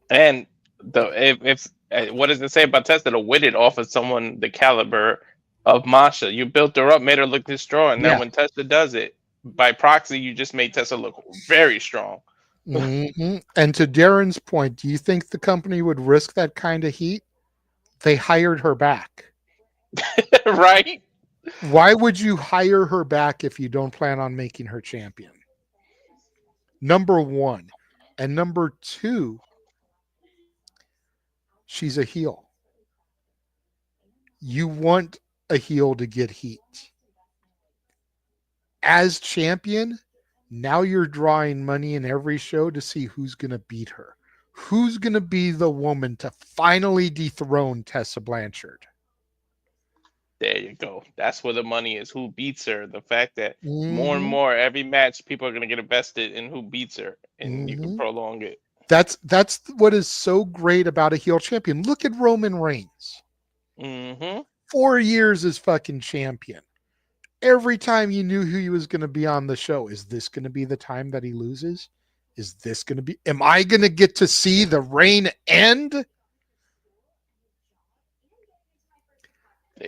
And if what does it say about Tessa to win it off of someone the caliber of Masha? You built her up, made her look this strong, and now when Tessa does it, by proxy, you just made Tessa look very strong. And to Darren's point, do you think the company would risk that kind of heat? They hired her back. Right? Why would you hire her back if you don't plan on making her champion? Number one. And number two, she's a heel. You want a heel to get heat. as champion, now you're drawing money in every show to see who's going to beat her. Who's going to be the woman to finally dethrone Tessa Blanchard? There you go. That's where the money is. Who beats her? The fact that more and Mhm. more every match people are going to get invested in who beats her, and you can Mhm. prolong it. That's what is so great about a heel champion. Look at Roman Reigns. Mm-hmm. 4 years as fucking champion. Every time you knew who he was going to be on the show, is this going to be the time that he loses? Is this going to be, am I going to get to see the reign end?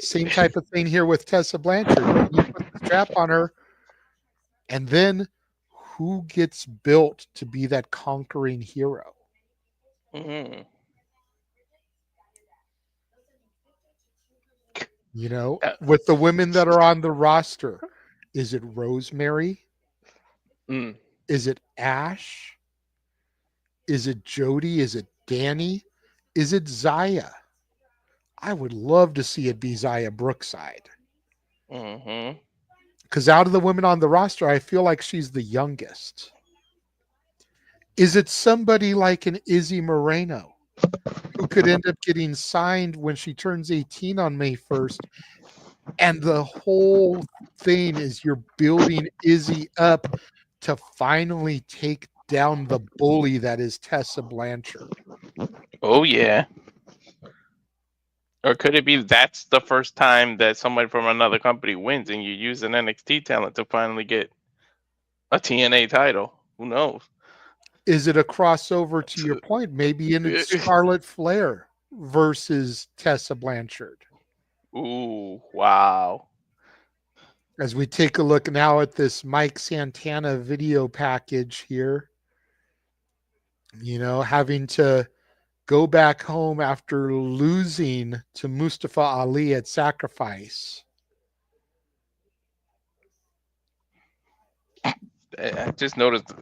Same type of thing here with Tessa Blanchard. You put the strap on her, and then who gets built to be that conquering hero? Mm-hmm. You know, with the women that are on the roster, is it Rosemary? Mm. Is it Ash? Is it Jody? Is it Danny? Is it Zaya? I would love to see it be Zaya Brookside. Mm-hmm. Because out of the women on the roster, I feel like she's the youngest. Is it somebody like an Izzy Moreno who could end up getting signed when she turns 18 on May 1st? And the whole thing is you're building Izzy up to finally take down the bully that is Tessa Blanchard. Oh yeah. Or could it be that's the first time that somebody from another company wins, and you use an NXT talent to finally get a TNA title? Who knows? Is it a crossover to your point? Maybe in it's Scarlet Flair versus Tessa Blanchard. Ooh, wow. As we take a look now at this Mike Santana video package here, you know, having to go back home after losing to Mustafa Ali at Sacrifice. I just noticed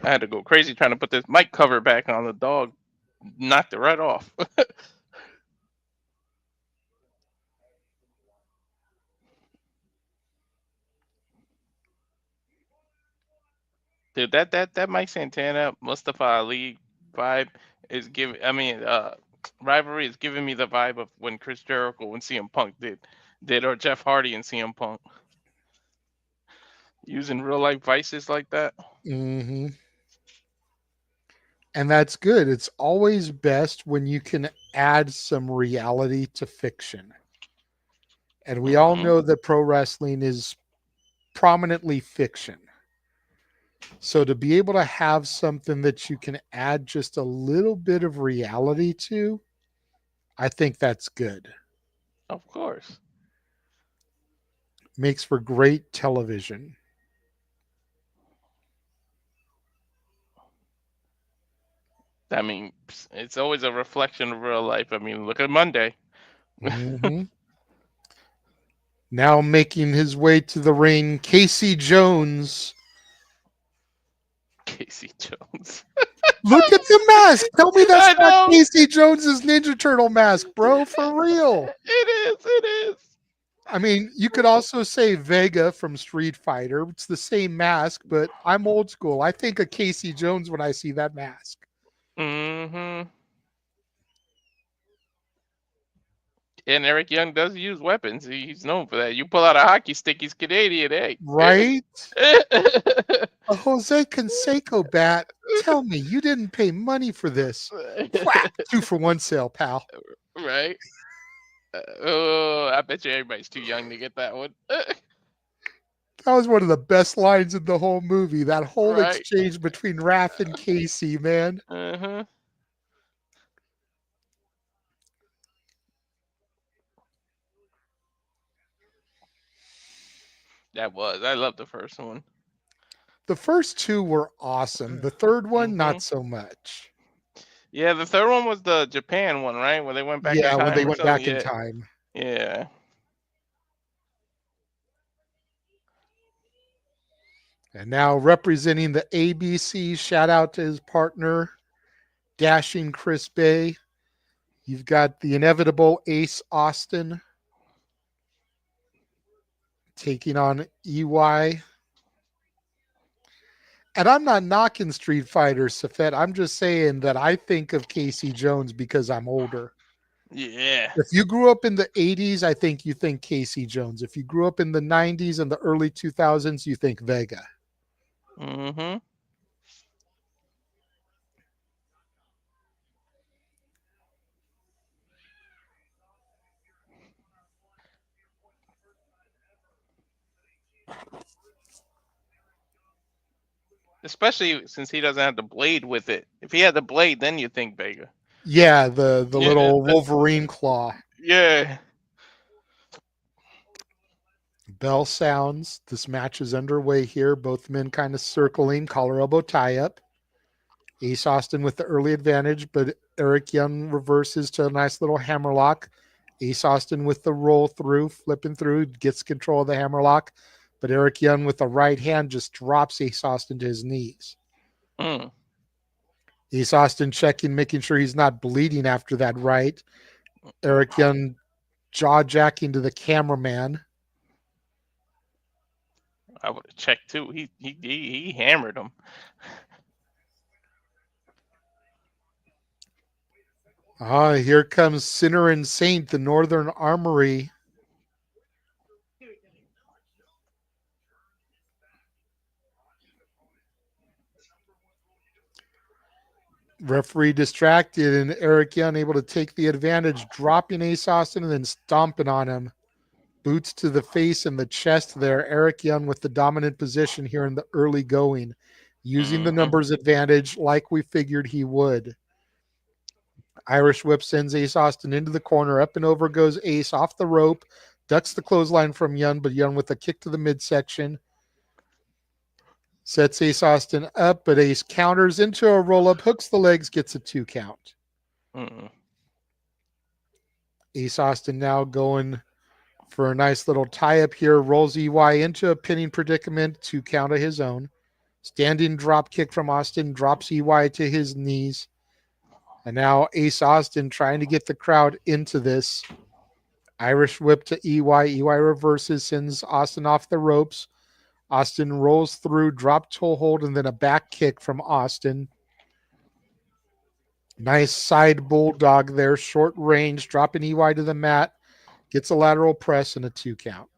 I had to go crazy trying to put this mic cover back on. The dog knocked it right off. Dude, that Mike Santana Mustafa Ali vibe is giving. I mean, rivalry is giving me the vibe of when Chris Jericho and CM Punk did, or Jeff Hardy and CM Punk, using real life vices like that. Mm-hmm. And that's good. It's always best when you can add some reality to fiction. And we all know that pro wrestling is prominently fiction. So to be able to have something that you can add just a little bit of reality to, I think that's good. Of course. Makes for great television. I mean, it's always a reflection of real life. I mean, look at Monday. Mm-hmm. Now making his way to the ring, Casey Jones. Casey Jones. Look at the mask. Tell me that's I not know. Casey Jones's Ninja Turtle mask, bro. For real. It is. I mean, you could also say Vega from Street Fighter. It's the same mask, but I'm old school. I think of Casey Jones when I see that mask. Mm-hmm. And Eric Young does use weapons. He's known for that. You pull out a hockey stick, he's Canadian, eh? Right? A Jose Canseco bat. Tell me, you didn't pay money for this. Whack, 2-for-1 sale, pal. Right? Oh, I bet you everybody's too young to get that one. That was one of the best lines in the whole movie. That whole Right. exchange between Raph and Casey, man. Uh-huh. I love the first one. The first two were awesome. The third one, not so much. Yeah, the third one was the Japan one, right? Where they went back in time. When they went back in time. Yeah. And now representing the ABC, shout out to his partner, Dashing Chris Bay. You've got the inevitable Ace Austin taking on EY. And I'm not knocking Street Fighter, Safet. I'm just saying that I think of Casey Jones because I'm older. Yeah. If you grew up in the 80s, I think you think Casey Jones. If you grew up in the 90s and the early 2000s, you think Vega. Mm-hmm. Especially since he doesn't have the blade with it. If he had the blade, then you think Vega. Yeah, the Yeah. little Wolverine claw. Yeah. Bell sounds. This match is underway here. Both men kind of circling, collar elbow tie up. Ace Austin with the early advantage, but Eric Young reverses to a nice little hammerlock. Ace Austin with the roll through, flipping through, gets control of the hammerlock, but Eric Young with the right hand just drops Ace Austin to his knees. Mm. Ace Austin checking, making sure he's not bleeding after that right. Eric Young jaw jacking to the cameraman. I would have checked too. He hammered him. Here comes Sinner and Saint, the Northern Armory. Referee distracted and Eric Young able to take the advantage, dropping Ace Austin and then stomping on him. Boots to the face and the chest there. Eric Young with the dominant position here in the early going, using the numbers advantage like we figured he would. Irish whip sends Ace Austin into the corner. Up and over goes Ace off the rope. Ducks the clothesline from Young, but Young with a kick to the midsection. Sets Ace Austin up, but Ace counters into a roll-up, hooks the legs, gets a 2 count. Ace Austin now going for a nice little tie-up here. Rolls EY into a pinning predicament, 2 count of his own. Standing drop kick from Austin, drops EY to his knees. And now Ace Austin trying to get the crowd into this. Irish whip to EY. EY reverses, sends Austin off the ropes. Austin rolls through, drop toe hold, and then a back kick from Austin. Nice side bulldog there, short range, dropping EY to the mat. Gets a lateral press and a 2 count.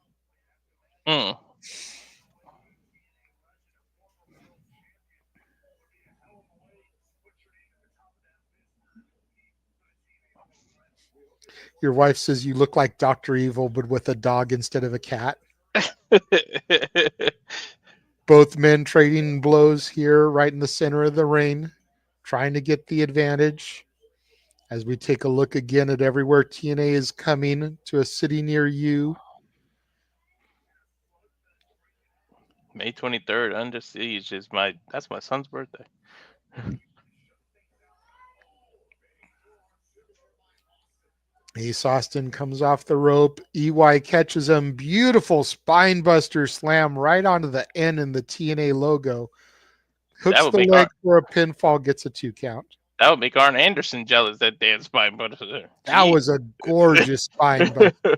Your wife says you look like Dr. Evil, but with a dog instead of a cat. Both men trading blows here right in the center of the ring, trying to get the advantage. As we take a look again at everywhere TNA is coming to a city near you. May 23rd, Under Siege is that's my son's birthday. Ace Austin comes off the rope. EY catches him. Beautiful spine buster slam right onto the N in the TNA logo. Hooks the leg for a pinfall, gets a 2 count. That would make Arn Anderson jealous, that damn spine buster. That was a gorgeous spine buster.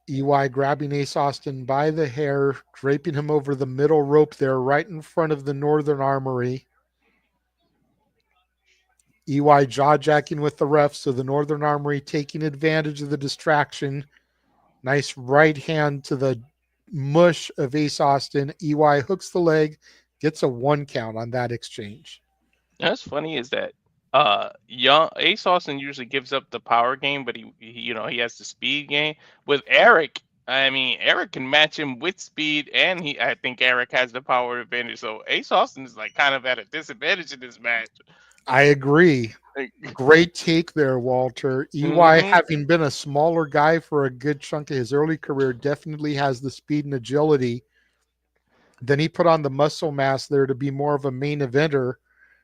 EY grabbing Ace Austin by the hair, draping him over the middle rope there right in front of the Northern Armory. EY jaw-jacking with the ref, so the Northern Armory taking advantage of the distraction. Nice right hand to the mush of Ace Austin. EY hooks the leg, gets a 1 count on that exchange. That's funny is that Ace Austin usually gives up the power game, but he has the speed game. With Eric, I mean, Eric can match him with speed, and I think Eric has the power advantage. So Ace Austin is like kind of at a disadvantage in this match. I agree. Great take there, Walter. EY, having been a smaller guy for a good chunk of his early career, definitely has the speed and agility. Then he put on the muscle mass there to be more of a main eventer.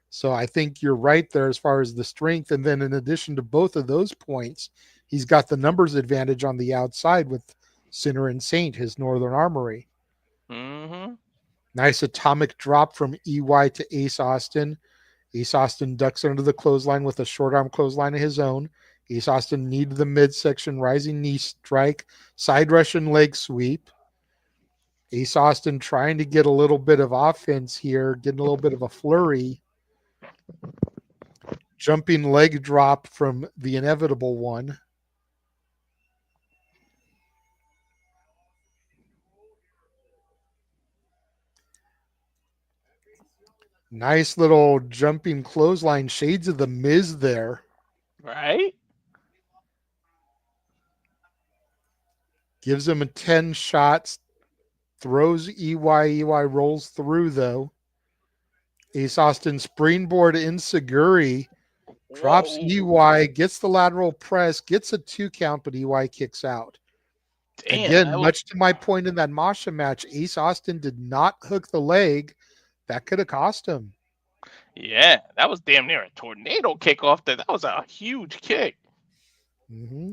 So I think you're right there as far as the strength. And then in addition to both of those points, he's got the numbers advantage on the outside with Sinner and Saint, his Northern Armory. Nice atomic drop from EY to Ace Austin. Ace Austin ducks under the clothesline with a short arm clothesline of his own. Ace Austin needed the midsection, rising knee strike, side Russian leg sweep. Ace Austin trying to get a little bit of offense here, getting a little bit of a flurry. Jumping leg drop from the inevitable one. Nice little jumping clothesline. Shades of the Miz there. Right? Gives him a 10 shots. Throws EY. EY rolls through, though. Ace Austin springboard Insiguri. Drops EY. Gets the lateral press. Gets a 2 count, but EY kicks out. Damn, Again, much to my point in that Masha match, Ace Austin did not hook the leg. That could have cost him. Yeah, that was damn near a tornado kick off there. That was a huge kick. Mm-hmm.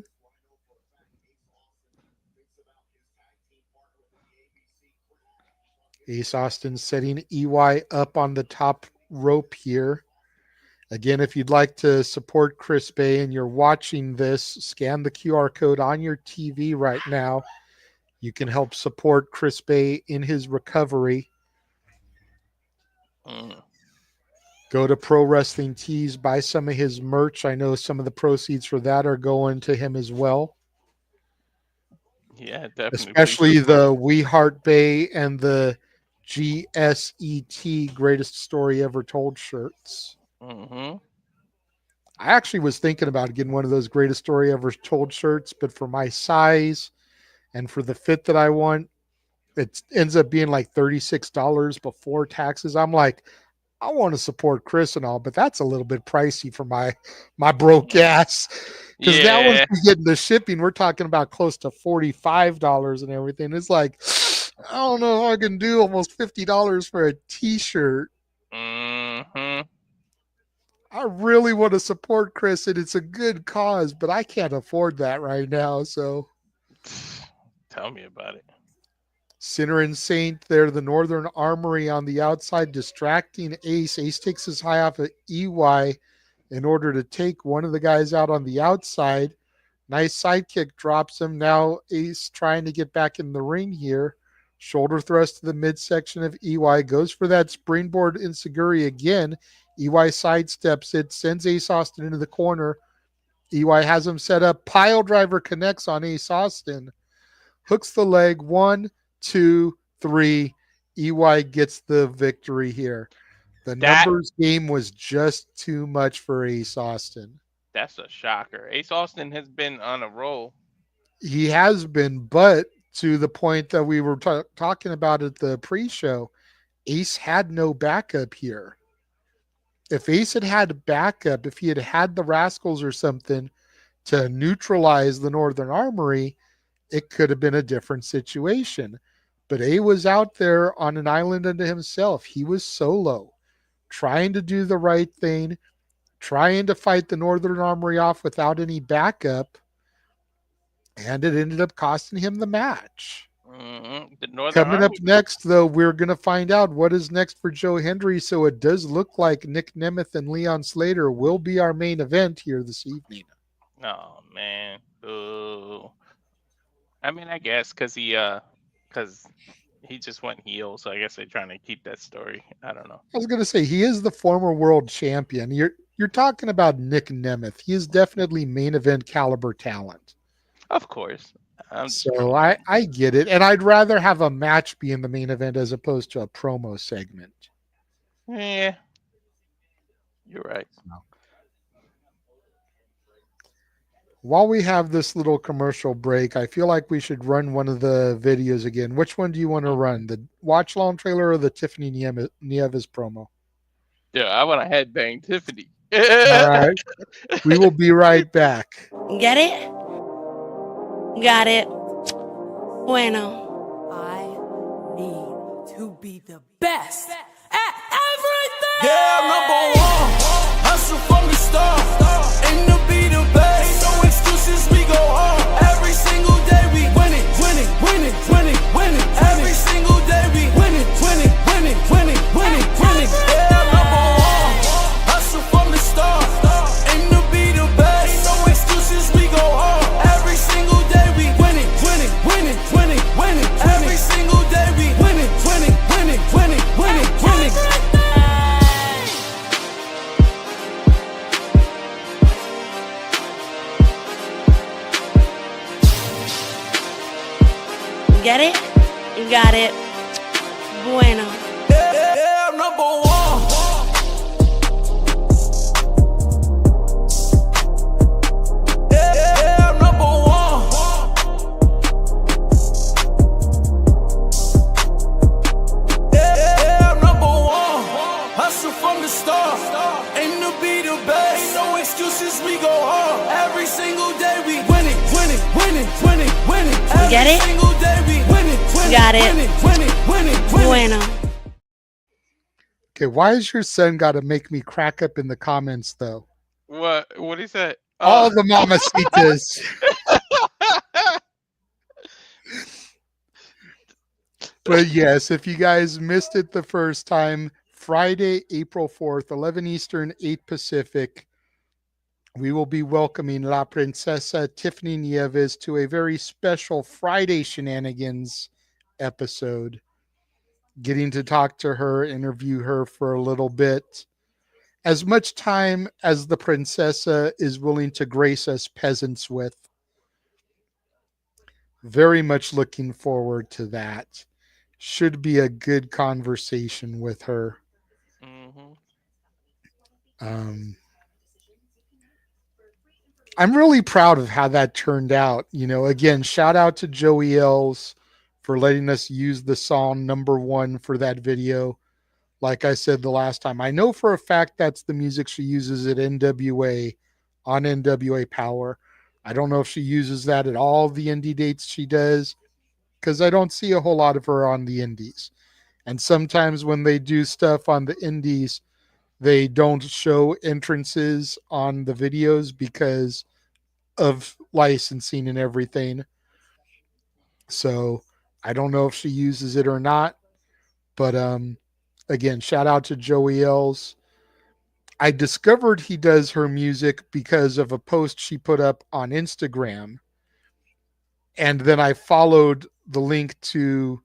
Ace Austin setting EY up on the top rope here. Again, if you'd like to support Chris Bay and you're watching this, scan the QR code on your TV right now. You can help support Chris Bay in his recovery. Go to Pro Wrestling Tees, buy some of his merch. I know some of the proceeds for that are going to him as well. Yeah, definitely. Especially the We Heart Bay and the GSET Greatest Story Ever Told shirts. Mm-hmm. I actually was thinking about getting one of those Greatest Story Ever Told shirts, but for my size and for the fit that I want, it ends up being like $36 before taxes. I'm like, I want to support Chris and all, but that's a little bit pricey for my broke ass. Because that one's getting the shipping. We're talking about close to $45 and everything. It's like, I don't know if I can do almost $50 for a t-shirt. Mm-hmm. I really want to support Chris, and it's a good cause, but I can't afford that right now. So tell me about it. Sinner and Saint there, the Northern Armory on the outside, distracting Ace. Ace takes his high off of EY in order to take one of the guys out on the outside. Nice sidekick drops him. Now Ace trying to get back in the ring here. Shoulder thrust to the midsection of EY. Goes for that springboard Insiguri again. EY sidesteps it, sends Ace Austin into the corner. EY has him set up. Pile driver connects on Ace Austin. Hooks the leg. 1, 2, 3. EY gets the victory here. The numbers game was just too much for Ace Austin. That's a shocker. Ace Austin has been on a roll. He has been, but to the point that we were talking about at the pre-show, Ace had no backup here. If Ace had backup, if he had the Rascals or something to neutralize the Northern Armory, it could have been a different situation. But A was out there on an island unto himself. He was solo, trying to do the right thing, trying to fight the Northern Armory off without any backup, and it ended up costing him the match. Coming up next, though, we're going to find out what is next for Joe Hendry, so it does look like Nick Nemeth and Leon Slater will be our main event here this evening. Oh, man. Ooh. I mean, I guess because he just went heel, so I guess they're trying to keep that story. I don't know. I was going to say, he is the former world champion. You're talking about Nick Nemeth. He is definitely main event caliber talent. Of course. So I get it. And I'd rather have a match be in the main event as opposed to a promo segment. Yeah. You're right. While we have this little commercial break, I feel like we should run one of the videos again. Which one do you want to run? The watch long trailer or the Tiffany Nieves promo? Yeah, I want to headbang Tiffany. All right. We will be right back. Get it? Got it. Bueno. I need to be the best at everything. Yeah, number one. Hustle from the start. Aim to be the best. No excuses, we go hard. Every single day we winning, winning, winning, winning, winning. Every single day we winning, winning, winning, winning, winning, winning. Yeah, number one. Hustle from the start. Aim to be the best. No excuses. Get it? Got it. Bueno. Yeah, I'm number one. Yeah, I'm number one. Yeah, I'm number one. Hustle from the start. Aim to be the best. Ain't no excuses, we go hard. Every single day we winning, winning, winning, winning, winning. Every Get it? single day we winning, winning, Got it. winning, winning, winning, winning. Bueno. Okay, why is your son got to make me crack up in the comments though? What he said? All the mamacitas. But yes, if you guys missed it the first time, Friday, April 4th, 11 Eastern, 8 Pacific, we will be welcoming La Princesa Tiffany Nieves to a very special Friday Shenanigans episode. Getting to talk to her, interview her for a little bit. As much time as the Princesa is willing to grace us peasants with. Very much looking forward to that. Should be a good conversation with her. I'm really proud of how that turned out. You know, again, shout out to JoeyEllz for letting us use the song number 1 for that video. Like I said the last time, I know for a fact that's the music she uses at NWA on NWA Power. I don't know if she uses that at all the indie dates she does, because I don't see a whole lot of her on the indies. And sometimes when they do stuff on the indies, they don't show entrances on the videos because of licensing and everything. So I don't know if she uses it or not. But again, shout out to JoeyEllz. I discovered he does her music because of a post she put up on Instagram. And then I followed the link to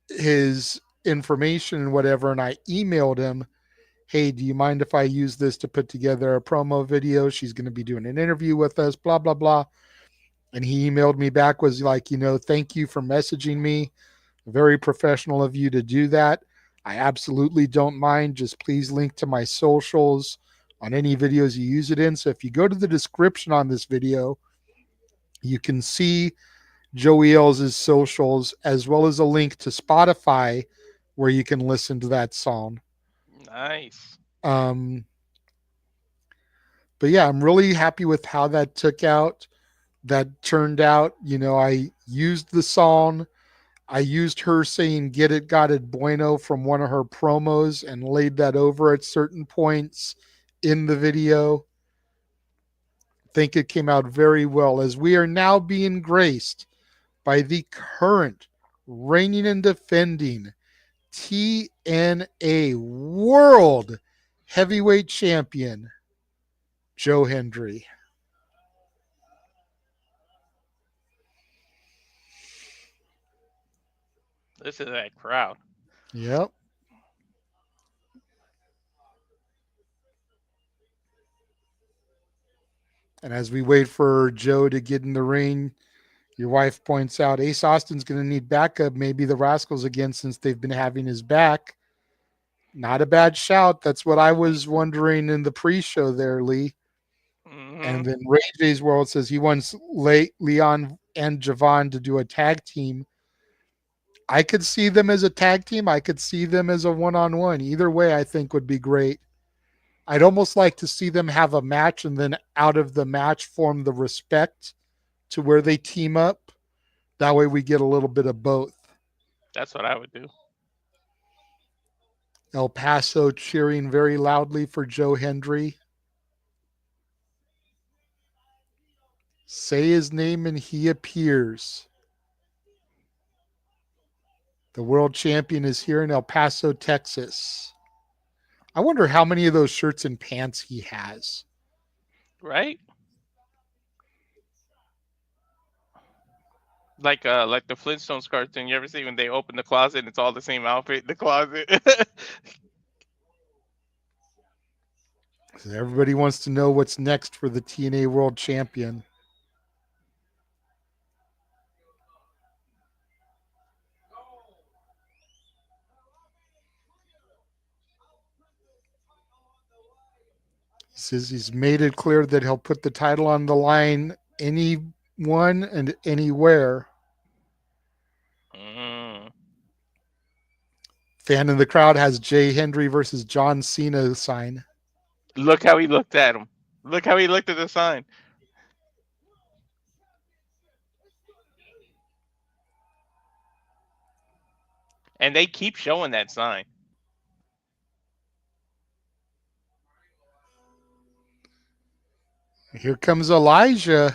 his information and whatever, and I emailed him, hey, do you mind if I use this to put together a promo video? She's going to be doing an interview with us, blah, blah, blah. And he emailed me back, was like, you know, thank you for messaging me. Very professional of you to do that. I absolutely don't mind. Just please link to my socials on any videos you use it in. So if you go to the description on this video, you can see JoeyEllz' socials as well as a link to Spotify where you can listen to that song. Nice. But yeah, I'm really happy with how that turned out. You know, I used the song. I used her saying "Get it, got it, bueno" from one of her promos and laid that over at certain points in the video. I think it came out very well, as we are now being graced by the current reigning and defending TNA World Heavyweight Champion, Joe Hendry. This is that crowd. Yep. And as we wait for Joe to get in the ring, your wife points out Ace Austin's going to need backup, maybe the Rascals again, since they've been having his back. Not a bad shout. That's what I was wondering in the pre-show there, Lee. Mm-hmm. And then Ray J's World says he wants Leon and Javon to do a tag team. I could see them as a tag team. I could see them as a one-on-one. Either way, I think would be great. I'd almost like to see them have a match and then out of the match form the respect to where they team up. That way we get a little bit of both. That's what I would do. El Paso cheering very loudly for Joe Hendry. Say his name and he appears. The world champion is here in El Paso, Texas. I wonder how many of those shirts and pants he has. Right? Like the Flintstones cartoon. You ever see when they open the closet and it's all the same outfit in the closet? So everybody wants to know what's next for the TNA World Champion. He says he's made it clear that he'll put the title on the line anyone and anywhere. Mm. Fan in the crowd has Hendry versus John Cena sign. Look how he looked at him. Look how he looked at the sign. And they keep showing that sign. Here comes Elijah.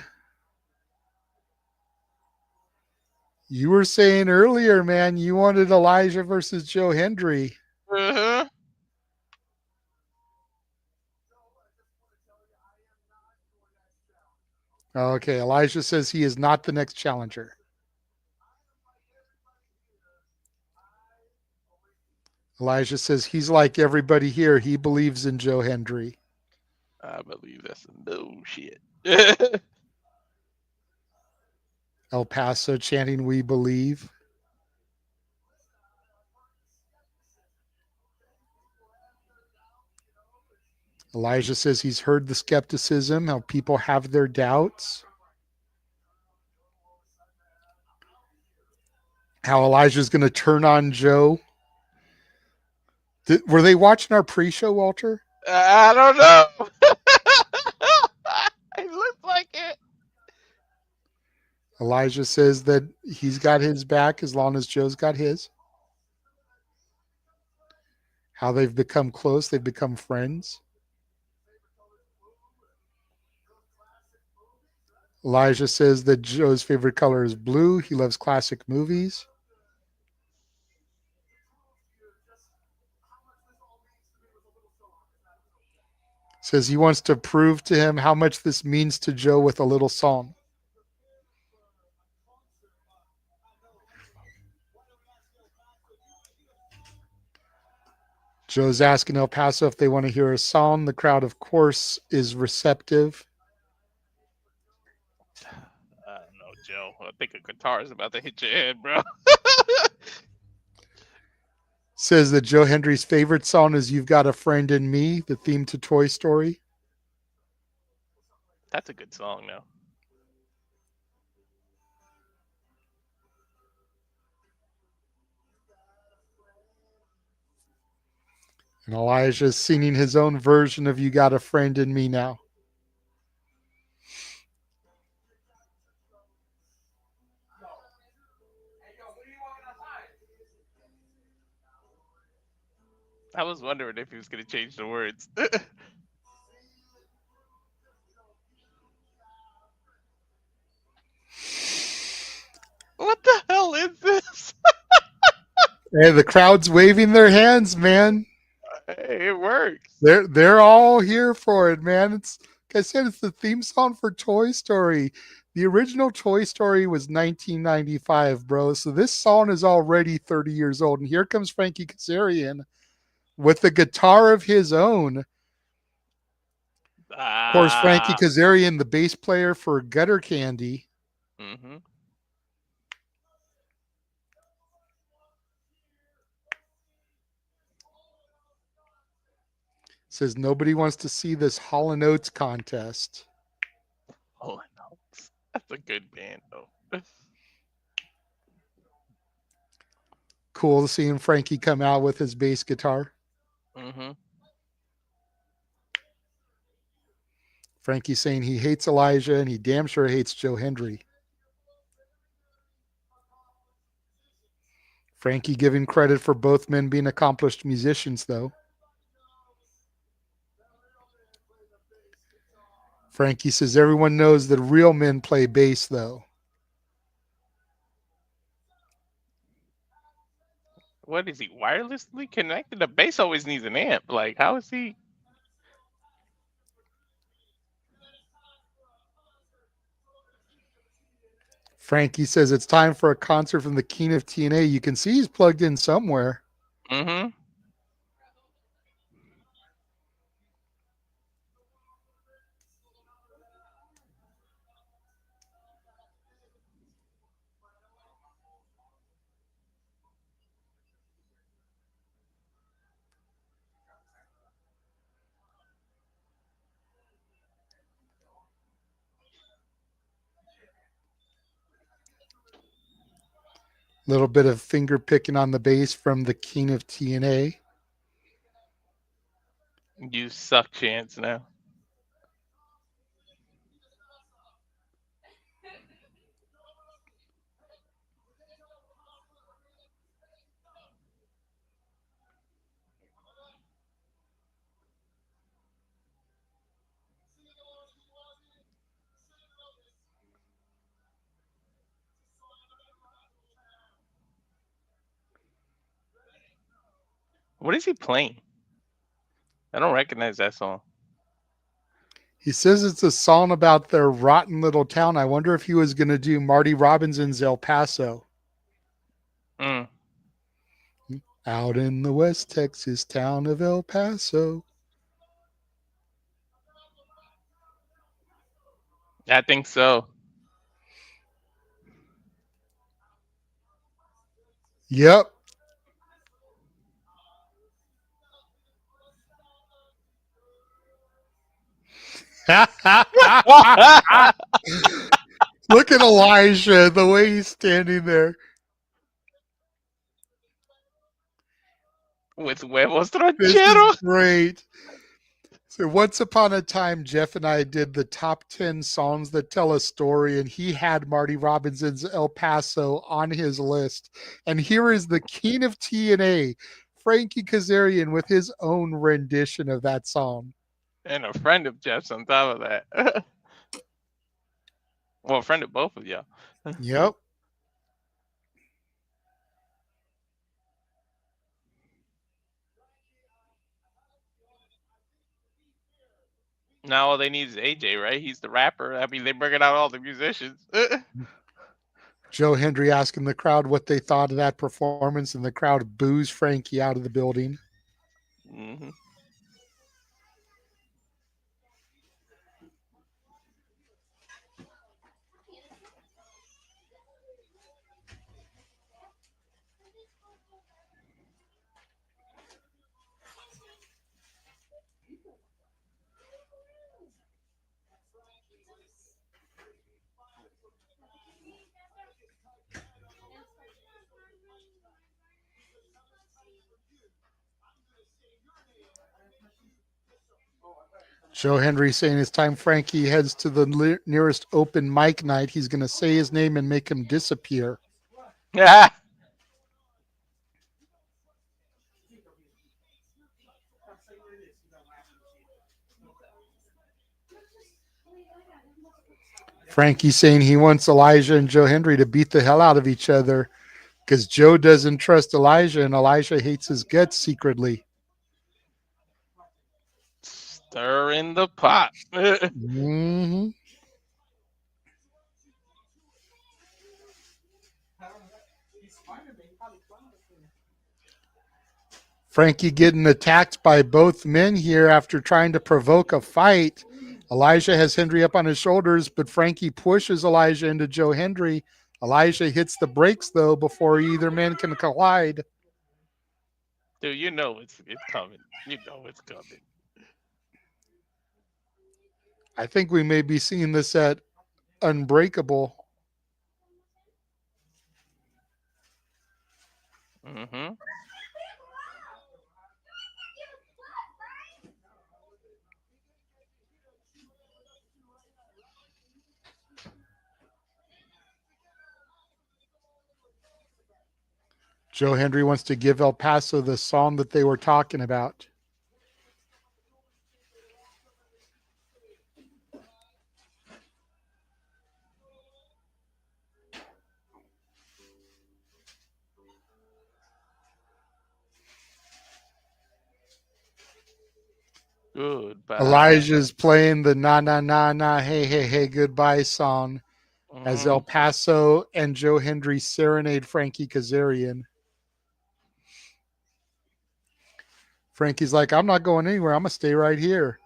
You were saying earlier, man, you wanted Elijah versus Hendry. Uh-huh. Okay, Elijah says he is not the next challenger. Elijah says he's like everybody here. He believes in Hendry. I believe that's some bullshit. El Paso chanting, "We believe." Elijah says he's heard the skepticism, how people have their doubts. How Elijah's going to turn on Joe. Were they watching our pre-show, Walter? I don't know. It looks like it. Elijah says that he's got his back as long as Joe's got his. How they've become close. They've become friends. Elijah says that Joe's favorite color is blue. He loves classic movies. Says he wants to prove to him how much this means to Joe with a little song. Joe's asking El Paso if they want to hear a song. The crowd, of course, is receptive. I don't know, Joe. I think a guitar is about to hit your head, bro. Says that Hendry's favorite song is "You've Got a Friend in Me," the theme to Toy Story. That's a good song, though. And Elijah's singing his own version of "You Got a Friend in Me" now. I was wondering if he was going to change the words. What the hell is this? Hey, the crowd's waving their hands, man. Hey, it works. They're all here for it, man. It's like I said, it's the theme song for Toy Story. The original Toy Story was 1995, bro. So this song is already 30 years old. And here comes Frankie Kazarian with a guitar of his own. Of course, Frankie Kazarian, the bass player for Gutter Candy. Mm-hmm. Says nobody wants to see this Hall & Oates contest. Hall & Oates. That's a good band, though. Cool seeing Frankie come out with his bass guitar. Mm-hmm. Frankie saying he hates Elijah and he damn sure hates Hendry. Frankie giving credit for both men being accomplished musicians, though. Frankie says everyone knows that real men play bass, though. What is he, wirelessly connected? The bass always needs an amp. Like, how is he? Frankie says it's time for a concert from the King of TNA. You can see he's plugged in somewhere. Mm-hmm. Little bit of finger picking on the bass from the king of TNA. You suck, Chance. Now. What is he playing? I don't recognize that song. He says it's a song about their rotten little town. I wonder if he was going to do Marty Robinson's El Paso. Mm. Out in the West Texas town of El Paso. I think so. Yep. Look at Elijah, the way he's standing there. With huevos This rancheros. is great. So once upon a time, Jeff and I did the top 10 songs that tell a story, and he had Marty Robinson's El Paso on his list. And here is the king of TNA, Frankie Kazarian, with his own rendition of that song. And a friend of Jeff's on top of that. Well, a friend of both of y'all. Yep. Now all they need is AJ, right? He's the rapper. I mean, they bringing out all the musicians. Joe Hendry asking the crowd what they thought of that performance, and the crowd boos Frankie out of the building. Mm-hmm. Joe Hendry saying it's time Frankie heads to the nearest open mic night. He's going to say his name and make him disappear. Yeah. Frankie saying he wants Elijah and Joe Hendry to beat the hell out of each other because Joe doesn't trust Elijah and Elijah hates his guts secretly. Stir in the pot. Mm-hmm. Frankie getting attacked by both men here after trying to provoke a fight. Elijah has Hendry up on his shoulders, but Frankie pushes Elijah into Joe Hendry. Elijah hits the brakes, though, before either man can collide. Dude, you know it's coming. You know it's coming. I think we may be seeing this at Unbreakable. Mm-hmm. Joe Hendry wants to give El Paso the song that they were talking about. Goodbye. Elijah's playing the na na na na hey hey hey goodbye song as El Paso and Joe Hendry serenade Frankie Kazarian. Frankie's like, I'm not going anywhere. I'm going to stay right here.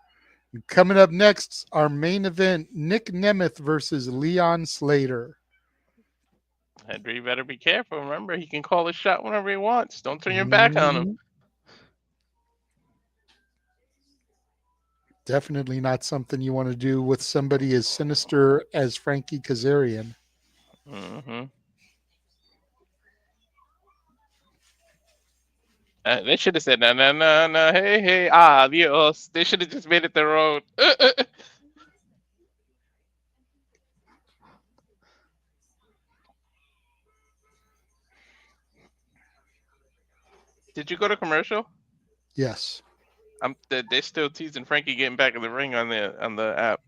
And coming up next, our main event, Nick Nemeth versus Leon Slater. Hendry better be careful. Remember, he can call a shot whenever he wants. Don't turn your back on him. Definitely not something you want to do with somebody as sinister as Frankie Kazarian. Mm-hmm. They should have said no, no, no, no. Hey, hey, adios. They should have just made it their own. Did you go to commercial? Yes. They're still teasing Frankie getting back in the ring on the app.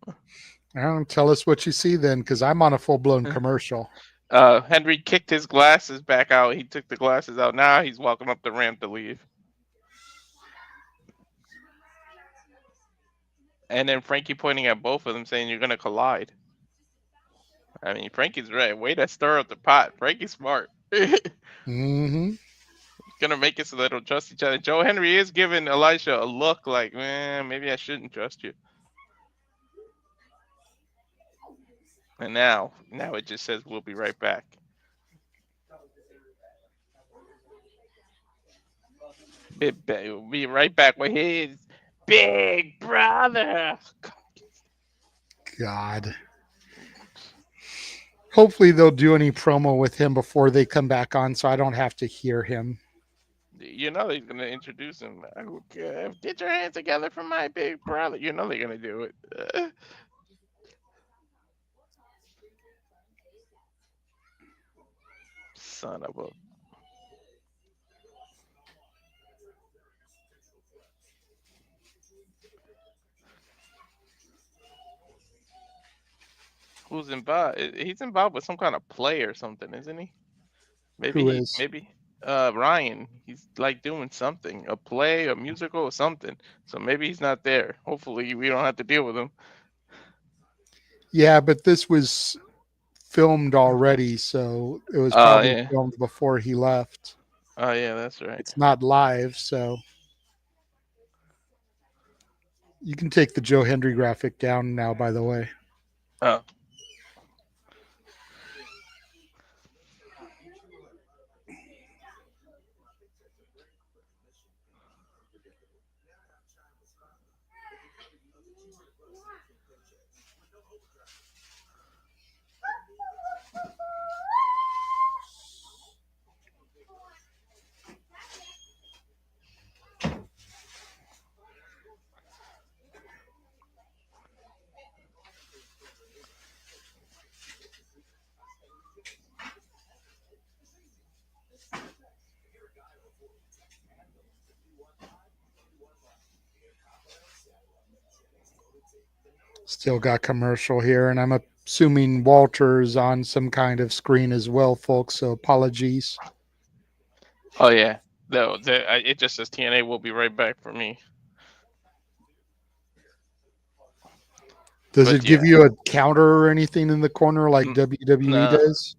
Tell us what you see then, because I'm on a full blown commercial. Hendry kicked his glasses back out. He took the glasses out. Now he's walking up the ramp to leave. And then Frankie pointing at both of them saying you're gonna collide. I mean, Frankie's right. Way to stir up the pot. Frankie's smart. Mm-hmm. Gonna make it so they don't trust each other. Joe Hendry is giving Elijah a look like, man, maybe I shouldn't trust you. And now it just says we'll be right back. We'll be right back with his big brother. God. Hopefully they'll do any promo with him before they come back on, so I don't have to hear him. You know they're gonna introduce him. Get your hands together for my big brother. You know they're gonna do it. Son of a. Who's involved? He's involved with some kind of play or something, isn't he? Maybe Who is? maybe Ryan. He's like doing something, a play, a musical, or something. So maybe he's not there. Hopefully we don't have to deal with him. Yeah, but this was filmed already, so it was probably filmed before he left. Oh yeah, that's right. It's not live, so you can take the Joe Hendry graphic down now, by the way. Oh. Still got commercial here, and I'm assuming Walter's on some kind of screen as well, folks, so apologies. Oh yeah. No, it just says TNA will be right back for me. Does it give you a counter or anything in the corner like WWE does?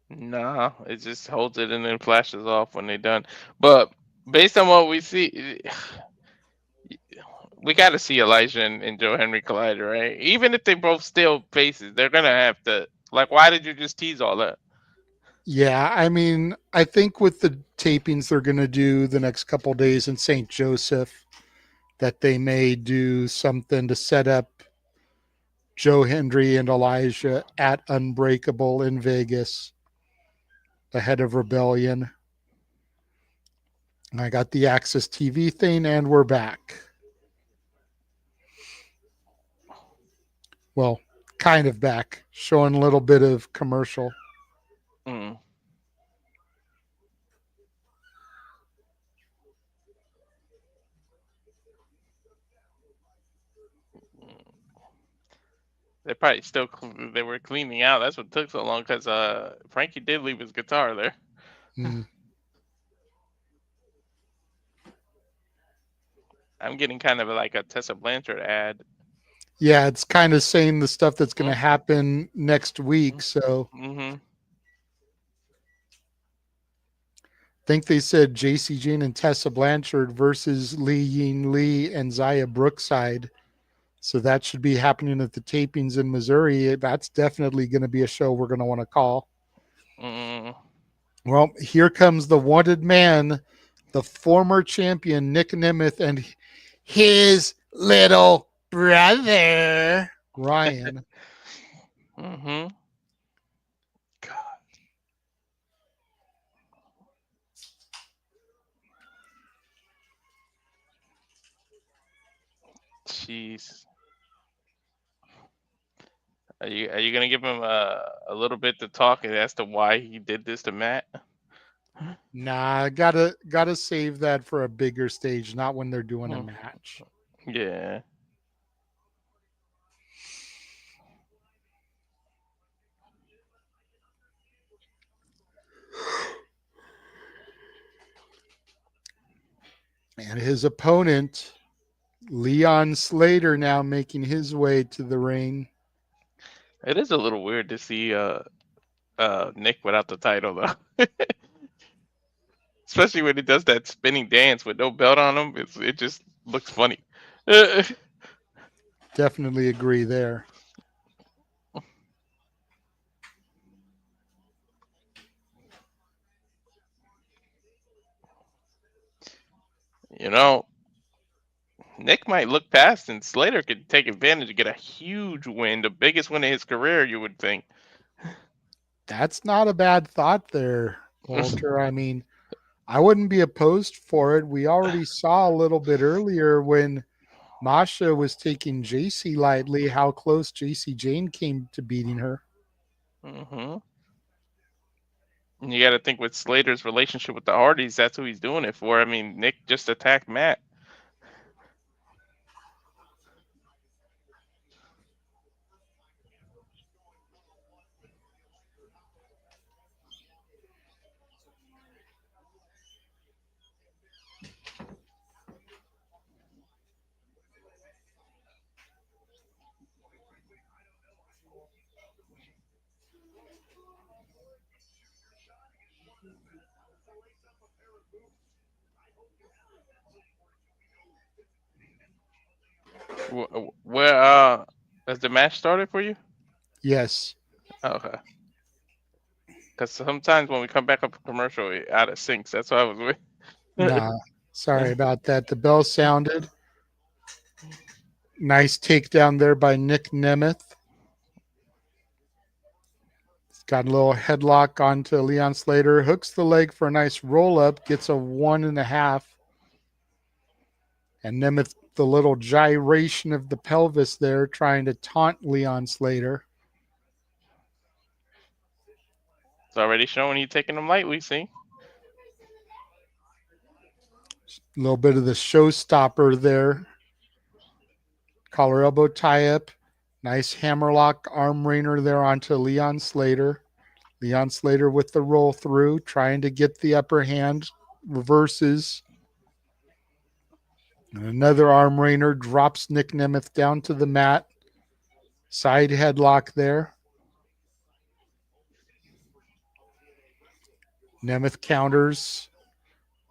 Nah, it just holds it and then flashes off when they're done. But based on what we see, we got to see Elijah and Joe Hendry collide, right? Even if they both still faces, they're gonna have to. Like, why did you just tease all that? Yeah, I mean, I think with the tapings they're going to do the next couple days in St. Joseph, that they may do something to set up Joe Hendry and Elijah at Unbreakable in Vegas ahead of Rebellion. I got the Access TV thing, and we're back. Well, kind of back, showing a little bit of commercial. Mm. They probably they were cleaning out. That's what took so long because Frankie did leave his guitar there. Mm. I'm getting kind of like a Tessa Blanchard ad. Yeah, it's kind of saying the stuff that's going to happen next week. So I think they said Jacy, Jayne, and Tessa Blanchard versus Li Ying Lee and Zaya Brookside. So that should be happening at the tapings in Missouri. That's definitely going to be a show we're going to want to call. Well, here comes the wanted man, the former champion, Nick Nemeth, and his little brother, Ryan. God. Jeez. Are you gonna give him a little bit to talk as to why he did this to Matt? Nah, gotta save that for a bigger stage, not when they're doing a Hmm. match. Yeah. And his opponent, Leon Slater, now making his way to the ring. It is a little weird to see Nick without the title though. Especially when he does that spinning dance with no belt on him. It just looks funny. Definitely agree there. You know, Nick might look past and Slater could take advantage to get a huge win, the biggest win of his career, you would think. That's not a bad thought there, Walter. I mean, I wouldn't be opposed for it. We already saw a little bit earlier when Masha was taking Jacy lightly, how close Jayne came to beating her. Mm-hmm. And you got to think with Slater's relationship with the Hardys, that's who he's doing it for. I mean, Nick just attacked Matt. Where has the match started for you? Yes. Okay. Because sometimes when we come back up a commercial, it out of syncs. That's why I was with. Nah, sorry about that. The bell sounded. Nice takedown there by Nick Nemeth. Got a little headlock onto Leon Slater. Hooks the leg for a nice roll up. Gets a 1.5. And Nemeth, the little gyration of the pelvis there, trying to taunt Leon Slater. It's already showing you taking them lightly, see? A little bit of the showstopper there. Collar elbow tie up. Nice hammerlock arm rainer there onto Leon Slater. Leon Slater with the roll through, trying to get the upper hand. Reverses. And another arm rainer drops Nick Nemeth down to the mat. Side headlock there. Nemeth counters.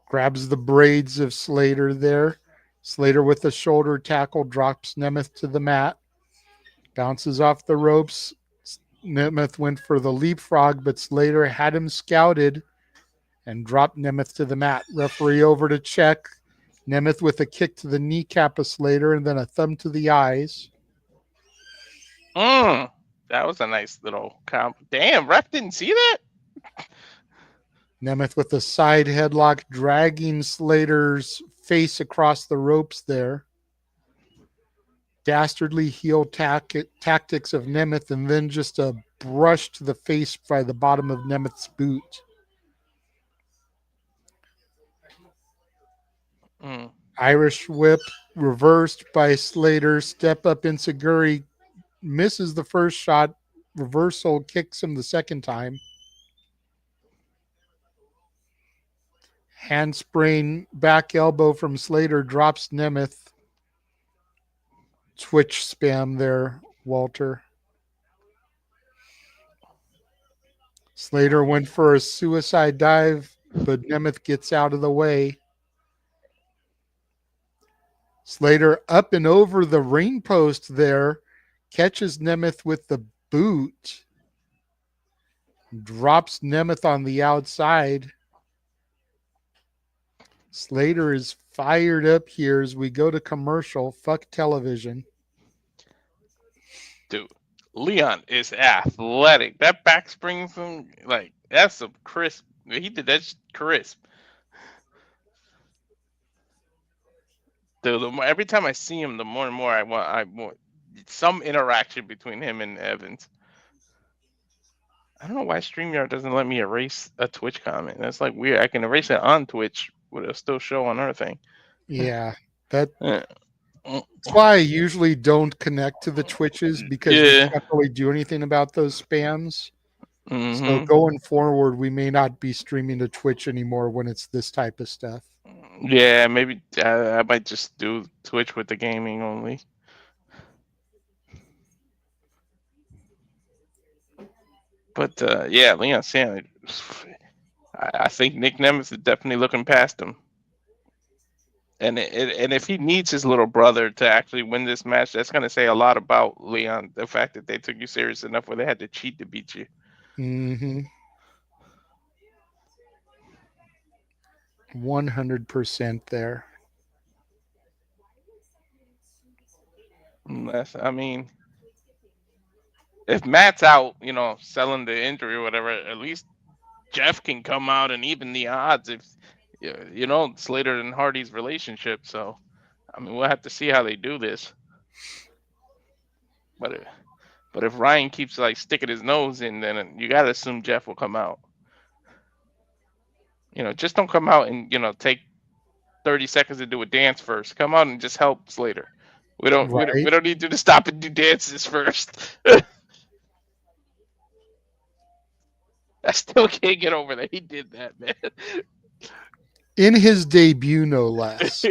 Grabs the braids of Slater there. Slater with the shoulder tackle drops Nemeth to the mat. Bounces off the ropes. Nemeth went for the leapfrog, but Slater had him scouted and dropped Nemeth to the mat. Referee over to check. Nemeth with a kick to the kneecap of Slater and then a thumb to the eyes. That was a nice little comp. Damn, ref didn't see that? Nemeth with a side headlock, dragging Slater's face across the ropes there. Dastardly heel tactics of Nemeth, and then just a brush to the face by the bottom of Nemeth's boot. Irish whip reversed by Slater. Step up Inseguri misses the first shot. Reversal kicks him the second time. Handspring back elbow from Slater drops Nemeth. Twitch spam there, Walter. Slater went for a suicide dive, but Nemeth gets out of the way. Slater up and over the ring post there, catches Nemeth with the boot, drops Nemeth on the outside. Slater is fired up here as we go to commercial. Fuck television. Dude, Leon is athletic. That back spring from, like, that's some crisp. He did that crisp. Every time I see him, the more and more I want some interaction between him and Evans. I don't know why StreamYard doesn't let me erase a Twitch comment. That's like weird. I can erase it on Twitch, but it'll still show on our thing. Yeah, that's Uh, mm, why I usually don't connect to the Twitches, because we Yeah. can't really do anything about those spams. So hmm going forward, we may not be streaming to Twitch anymore when it's this type of stuff. Yeah, maybe I might just do Twitch with the gaming only. But yeah, Leon Sandler. I think Nick Nemeth is definitely looking past him. And if he needs his little brother to actually win this match, that's going to say a lot about Leon. The fact that they took you serious enough where they had to cheat to beat you. Mm-hmm. 100% there. I mean, if Matt's out, selling the injury or whatever, at least Jeff can come out and even the odds if Slater and Hardy's relationship. So, I mean, we'll have to see how they do this. But if Ryan keeps like sticking his nose in, then you gotta assume Jeff will come out. Just don't come out and take 30 seconds to do a dance first. Come out and just help Slater. We don't Right. we don't need you to stop and do dances first. I still can't get over that he did that, man. In his debut, no less.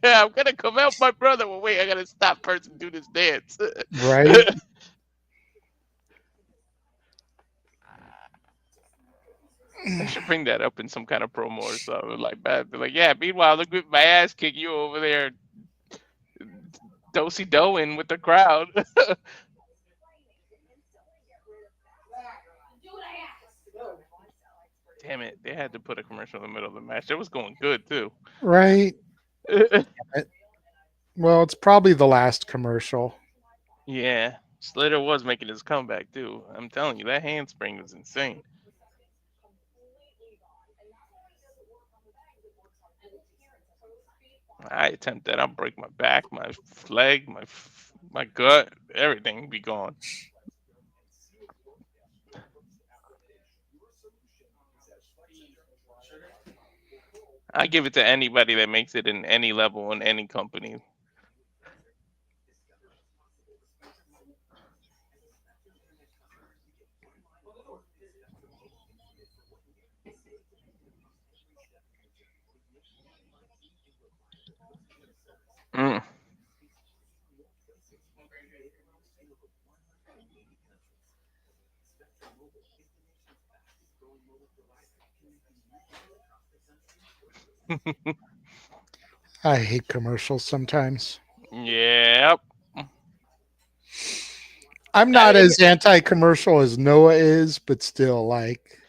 I'm gonna come help my brother. Well, wait, I gotta stop first and do this dance. Right? I should bring that up in some kind of promo or something like that. Be like, yeah. Meanwhile, look at my ass kick you over there, dosey doing with the crowd. Damn it! They had to put a commercial in the middle of the match. It was going good too. Right. Well, it's probably the last commercial. Yeah, Slater was making his comeback too. I'm telling you, that handspring was insane. I attempt that, I'll break my back, my leg, my gut, everything be gone. I give it to anybody that makes it in any level in any company. Mm. I hate commercials sometimes. Yep. I'm not as anti-commercial as Noah is, but still, like,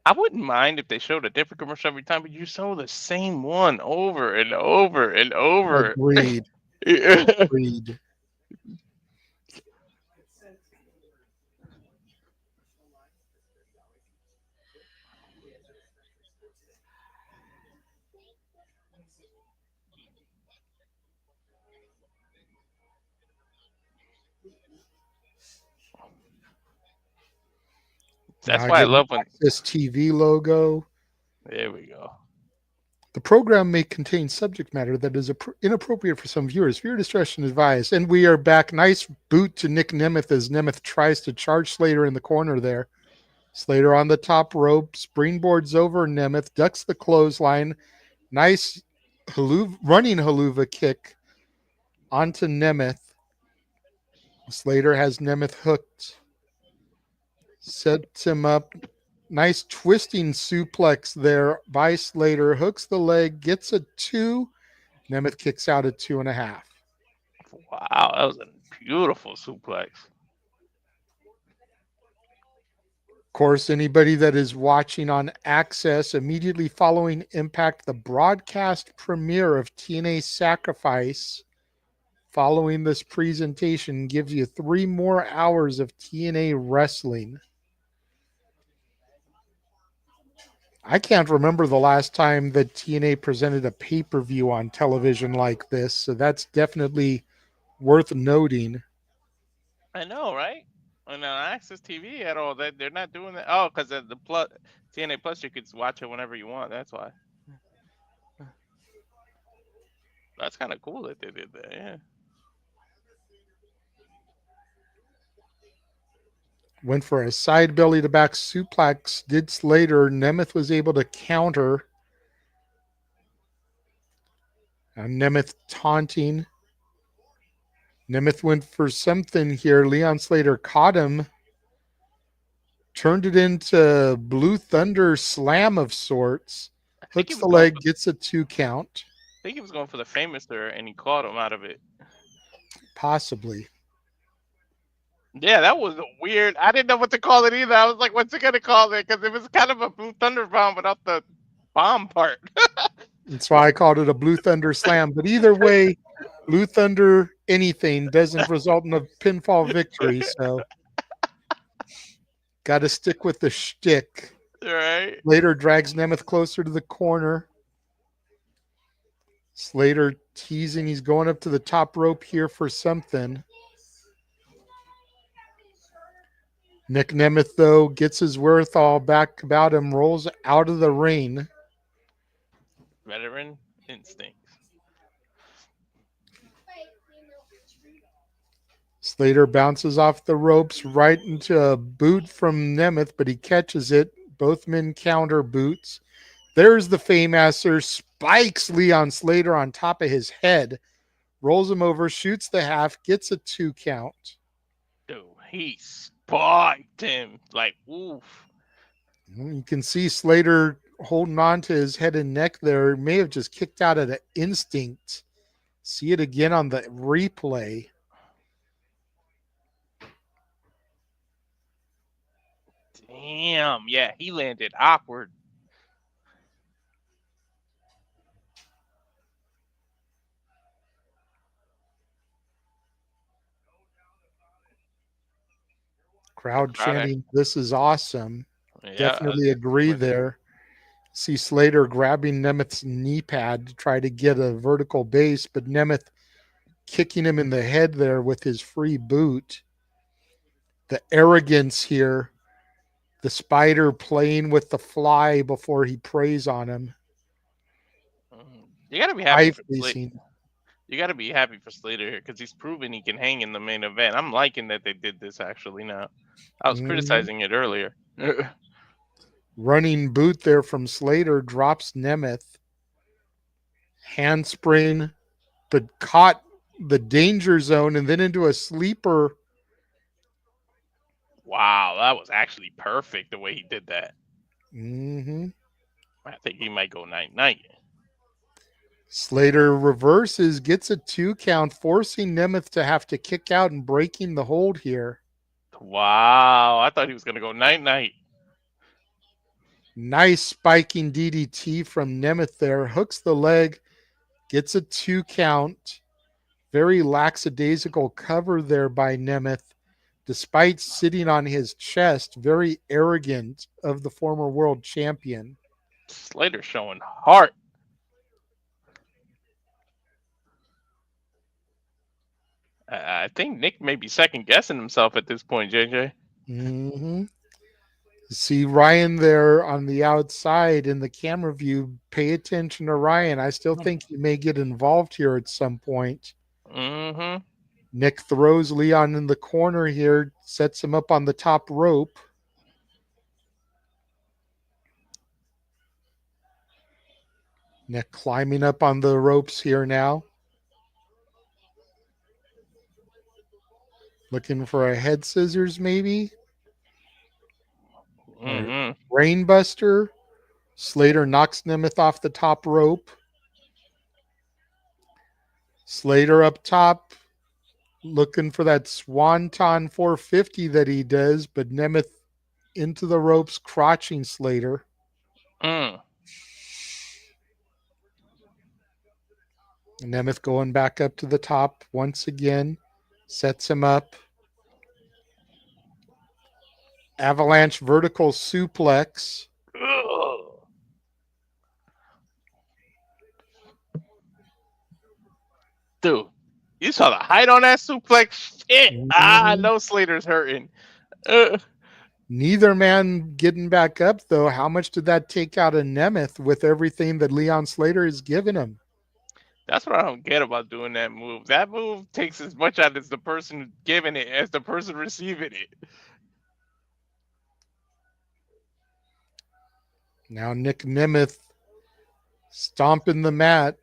I wouldn't mind if they showed a different commercial every time, but you show the same one over and over and over. agreed. Agreed. That's Now why I get love when. this TV logo. There we go. The program may contain subject matter that is inappropriate for some viewers. Viewer discretion advised. And we are back. Nice boot to Nick Nemeth as Nemeth tries to charge Slater in the corner there. Slater on the top rope, springboards over Nemeth, ducks the clothesline. Nice running haluva kick onto Nemeth. Slater has Nemeth hooked. Sets him up. Nice twisting suplex there by Slater. Hooks the leg, gets a 2. Nemeth kicks out at 2.5. Wow, that was a beautiful suplex. Of course, anybody that is watching on Access immediately following Impact, the broadcast premiere of TNA Sacrifice, following this presentation, gives you 3 more hours of TNA wrestling. I can't remember the last time that TNA presented a pay-per-view on television like this, so that's definitely worth noting. I know, right? And on Access TV at all, they're not doing that. Oh, because the plus TNA Plus, you could watch it whenever you want. That's why. That's kind of cool that they did that. Yeah. Went for a side belly to back suplex, did Slater. Nemeth was able to counter. And Nemeth taunting. Nemeth went for something here. Leon Slater caught him. Turned it into Blue Thunder slam of sorts. Hooks the leg, gets a 2 count. I think he was going for the famous there, and he caught him out of it. Possibly. Yeah, that was weird. I didn't know what to call it either. I was like, what's he going to call it? Because it was kind of a Blue Thunder bomb without the bomb part. That's why I called it a Blue Thunder slam. But either way, Blue Thunder anything doesn't result in a pinfall victory. So got to stick with the shtick. Right. Slater drags Nemeth closer to the corner. Slater teasing. He's going up to the top rope here for something. Nick Nemeth, though, gets his worth all back about him, rolls out of the ring. Veteran instincts. Slater bounces off the ropes right into a boot from Nemeth, but he catches it. Both men counter boots. There's the Fame-Asser, spikes Leon Slater on top of his head, rolls him over, shoots the half, gets a 2 count. Dude, he spiked him. Like, oof. You can see Slater holding on to his head and neck there. May have just kicked out at an instinct. See it again on the replay. Damn. Yeah, he landed awkward. Crowd chanting, "This is awesome." Yeah, Definitely agree there. See Slater grabbing Nemeth's knee pad to try to get a vertical base, but Nemeth kicking him in the head there with his free boot. The arrogance here. The spider playing with the fly before he preys on him. You got to be happy for Slater. You got to be happy for Slater here because he's proven he can hang in the main event. I'm liking that they did this actually now. I was criticizing it earlier. Running boot there from Slater, drops Nemeth. Handspring, but caught the danger zone and then into a sleeper. Wow, that was actually perfect the way he did that. Mm-hmm. I think he might go night-night. Slater reverses, gets a 2 count, forcing Nemeth to have to kick out and breaking the hold here. Wow, I thought he was going to go night-night. Nice spiking DDT from Nemeth there. Hooks the leg, gets a 2 count. Very lackadaisical cover there by Nemeth. Despite sitting on his chest, very arrogant of the former world champion. Slater showing heart. I think Nick may be second guessing himself at this point, JJ. Mm-hmm. See Ryan there on the outside in the camera view. Pay attention to Ryan. I still think he may get involved here at some point. Mm-hmm. Nick throws Leon in the corner here, sets him up on the top rope. Nick climbing up on the ropes here now. Looking for a head scissors, maybe? Mm-hmm. Brainbuster. Slater knocks Nemeth off the top rope. Slater up top. Looking for that Swanton 450 that he does, but Nemeth into the ropes, crotching Slater. Nemeth going back up to the top once again. Sets him up. Avalanche vertical suplex. Dude, you saw the height on that suplex? Shit. I Mhm. know Slater's hurting. Uh, Neither man getting back up, though. How much did that take out of Nemeth with everything that Leon Slater has given him? that's what I don't get about doing that move. That move takes as much out as the person giving it as the person receiving it. Now Nick Nemeth stomping the mat,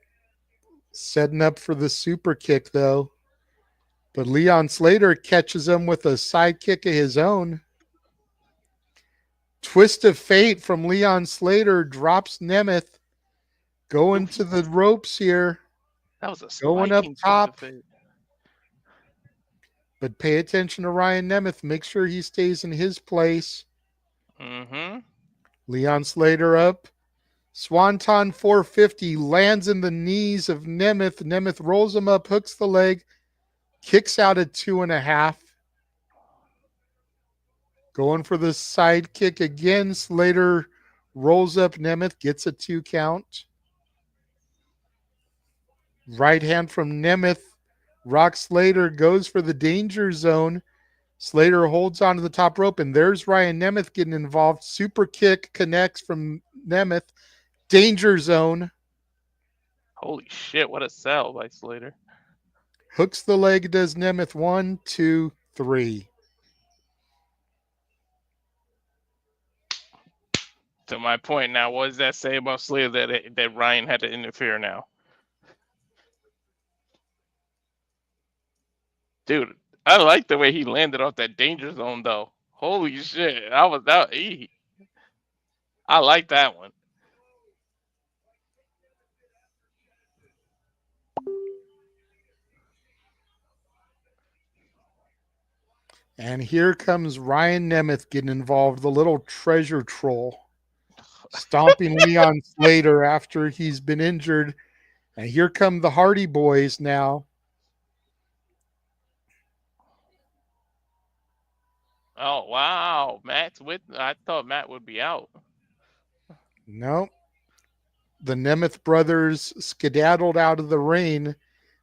setting up for the super kick, though. But Leon Slater catches him with a side kick of his own. Twist of fate from Leon Slater drops Nemeth. Going to the ropes here. That was a Going up spiking twist top. of fate. But pay attention to Ryan Nemeth. Make sure he stays in his place. Mm-hmm. Leon Slater up. Swanton 450 lands in the knees of Nemeth. Nemeth rolls him up, hooks the leg, kicks out at 2.5. Going for the side kick again. Slater rolls up Nemeth, gets a 2 count. Right hand from Nemeth. Rock Slater goes for the danger zone. Slater holds onto the top rope, and there's Ryan Nemeth getting involved. Super kick connects from Nemeth. Danger zone. Holy shit, what a sell by Slater. Hooks the leg, does Nemeth. 1, 2, 3. To my point now, what does that say about Slater that Ryan had to interfere now? Dude, I like the way he landed off that danger zone, though. Holy shit, I like that one. And here comes Ryan Nemeth getting involved, the little treasure troll. Stomping Leon Slater after he's been injured. And here come the Hardy Boys now. Oh, wow. I thought Matt would be out. Nope. The Nemeth brothers skedaddled out of the ring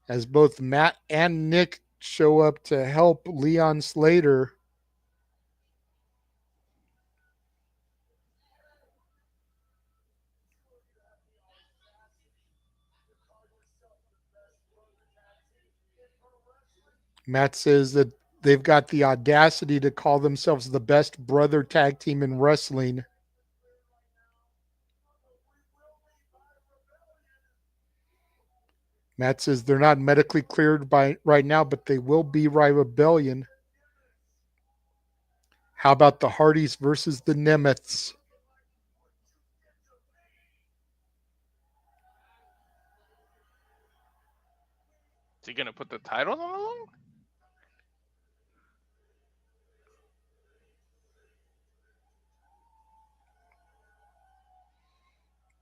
as both Matt and Nick show up to help Leon Slater. Matt says that they've got the audacity to call themselves the best brother tag team in wrestling. Matt says they're not medically cleared by right now, but they will be by Rebellion. How about the Hardys versus the Nemeths? Is he going to put the titles on the line?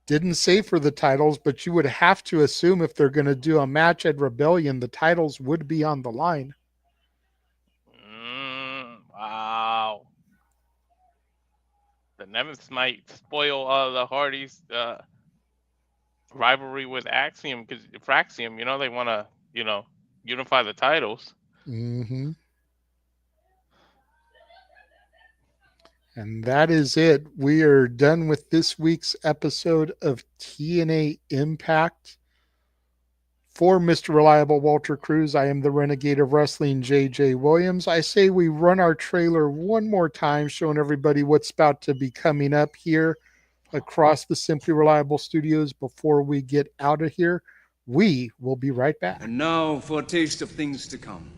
Didn't say for the titles, but you would have to assume if they're going to do a match at Rebellion, the titles would be on the line. Wow. The Nemeths might spoil the Hardys' rivalry with Axiom, because Fraxium, they want to, unify the titles. Mm-hmm. And that is it. We are done with this week's episode of TNA Impact. For Mr. Reliable Walter Cruz, I am the Renegade of Wrestling, J.J. Williams. I say we run our trailer one more time, showing everybody what's about to be coming up here across the Simply Reliable studios before we get out of here. We will be right back. And now for a taste of things to come.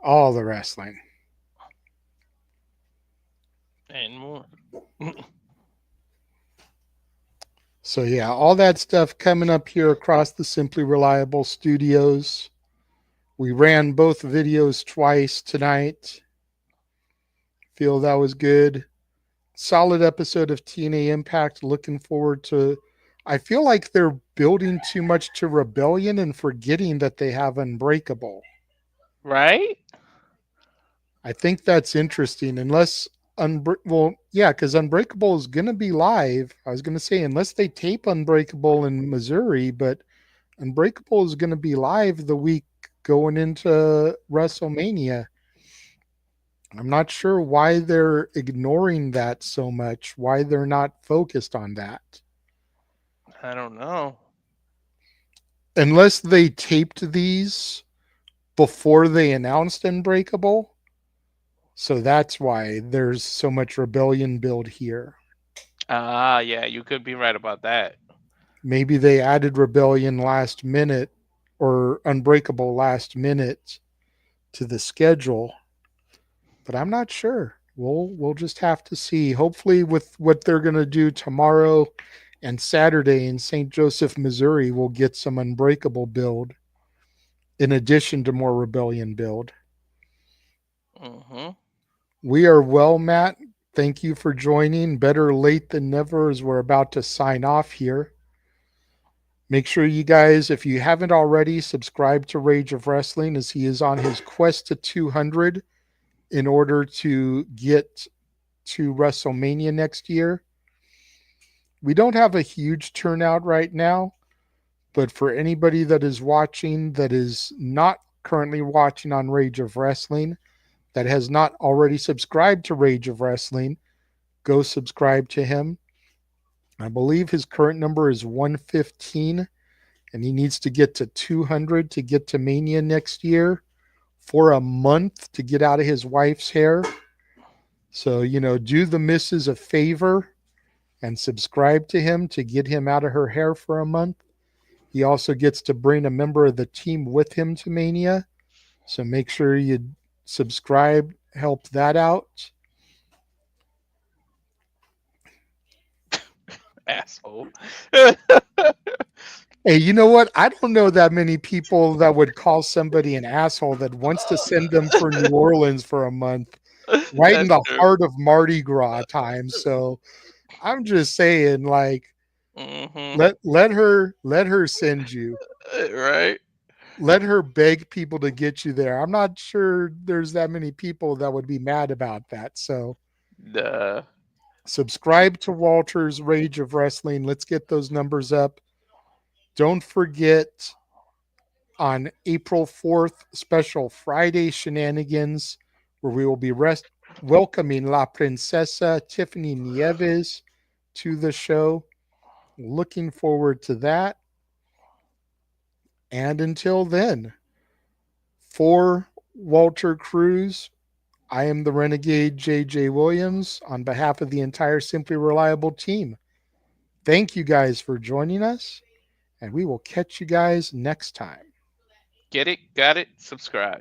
All the wrestling. And more. So yeah, all that stuff coming up here across the Simply Reliable studios. We ran both videos twice tonight. Feel that was good. Solid episode of TNA Impact. Looking forward to. I feel like they're building too much to Rebellion and forgetting that they have Unbreakable. Right? I think that's interesting. Unless because Unbreakable is going to be live. I was going to say unless they tape Unbreakable in Missouri, but Unbreakable is going to be live the week going into WrestleMania. I'm not sure why they're ignoring that so much, why they're not focused on that. I don't know. Unless they taped these before they announced Unbreakable. So that's why there's so much Rebellion build here. Yeah, you could be right about that. Maybe they added Rebellion last minute or Unbreakable last minute to the schedule, but I'm not sure. We'll just have to see. Hopefully, with what they're going to do tomorrow and Saturday in St. Joseph, Missouri, we'll get some Unbreakable build in addition to more Rebellion build. Mm-hmm. We are well, Matt. Thank you for joining. Better late than never as we're about to sign off here. Make sure you guys, if you haven't already, subscribe to Rage of Wrestling as he is on his quest to 200 in order to get to WrestleMania next year. We don't have a huge turnout right now, but for anybody that is watching that is not currently watching on Rage of Wrestling, that has not already subscribed to Rage of Wrestling, go subscribe to him. I believe his current number is 115, and he needs to get to 200 to get to Mania next year for a month to get out of his wife's hair. So, do the missus a favor and subscribe to him to get him out of her hair for a month. He also gets to bring a member of the team with him to Mania. So make sure you subscribe, help that out. Asshole. Hey, you know what? I don't know that many people that would call somebody an asshole that wants to send them for New Orleans for a month, right in the heart of Mardi Gras time. So I'm just saying, like, let her send you. Right? Let her beg people to get you there. I'm not sure there's that many people that would be mad about that. So subscribe to Walter's Rage of Wrestling. Let's get those numbers up. Don't forget on April 4th, special Friday shenanigans, where we will be welcoming La Princesa Tiffany Nieves to the show. Looking forward to that. And until then, for Walter Cruz, I am the Renegade J.J. Williams on behalf of the entire Simply Reliable team. Thank you guys for joining us, and we will catch you guys next time. Get it, got it, subscribe.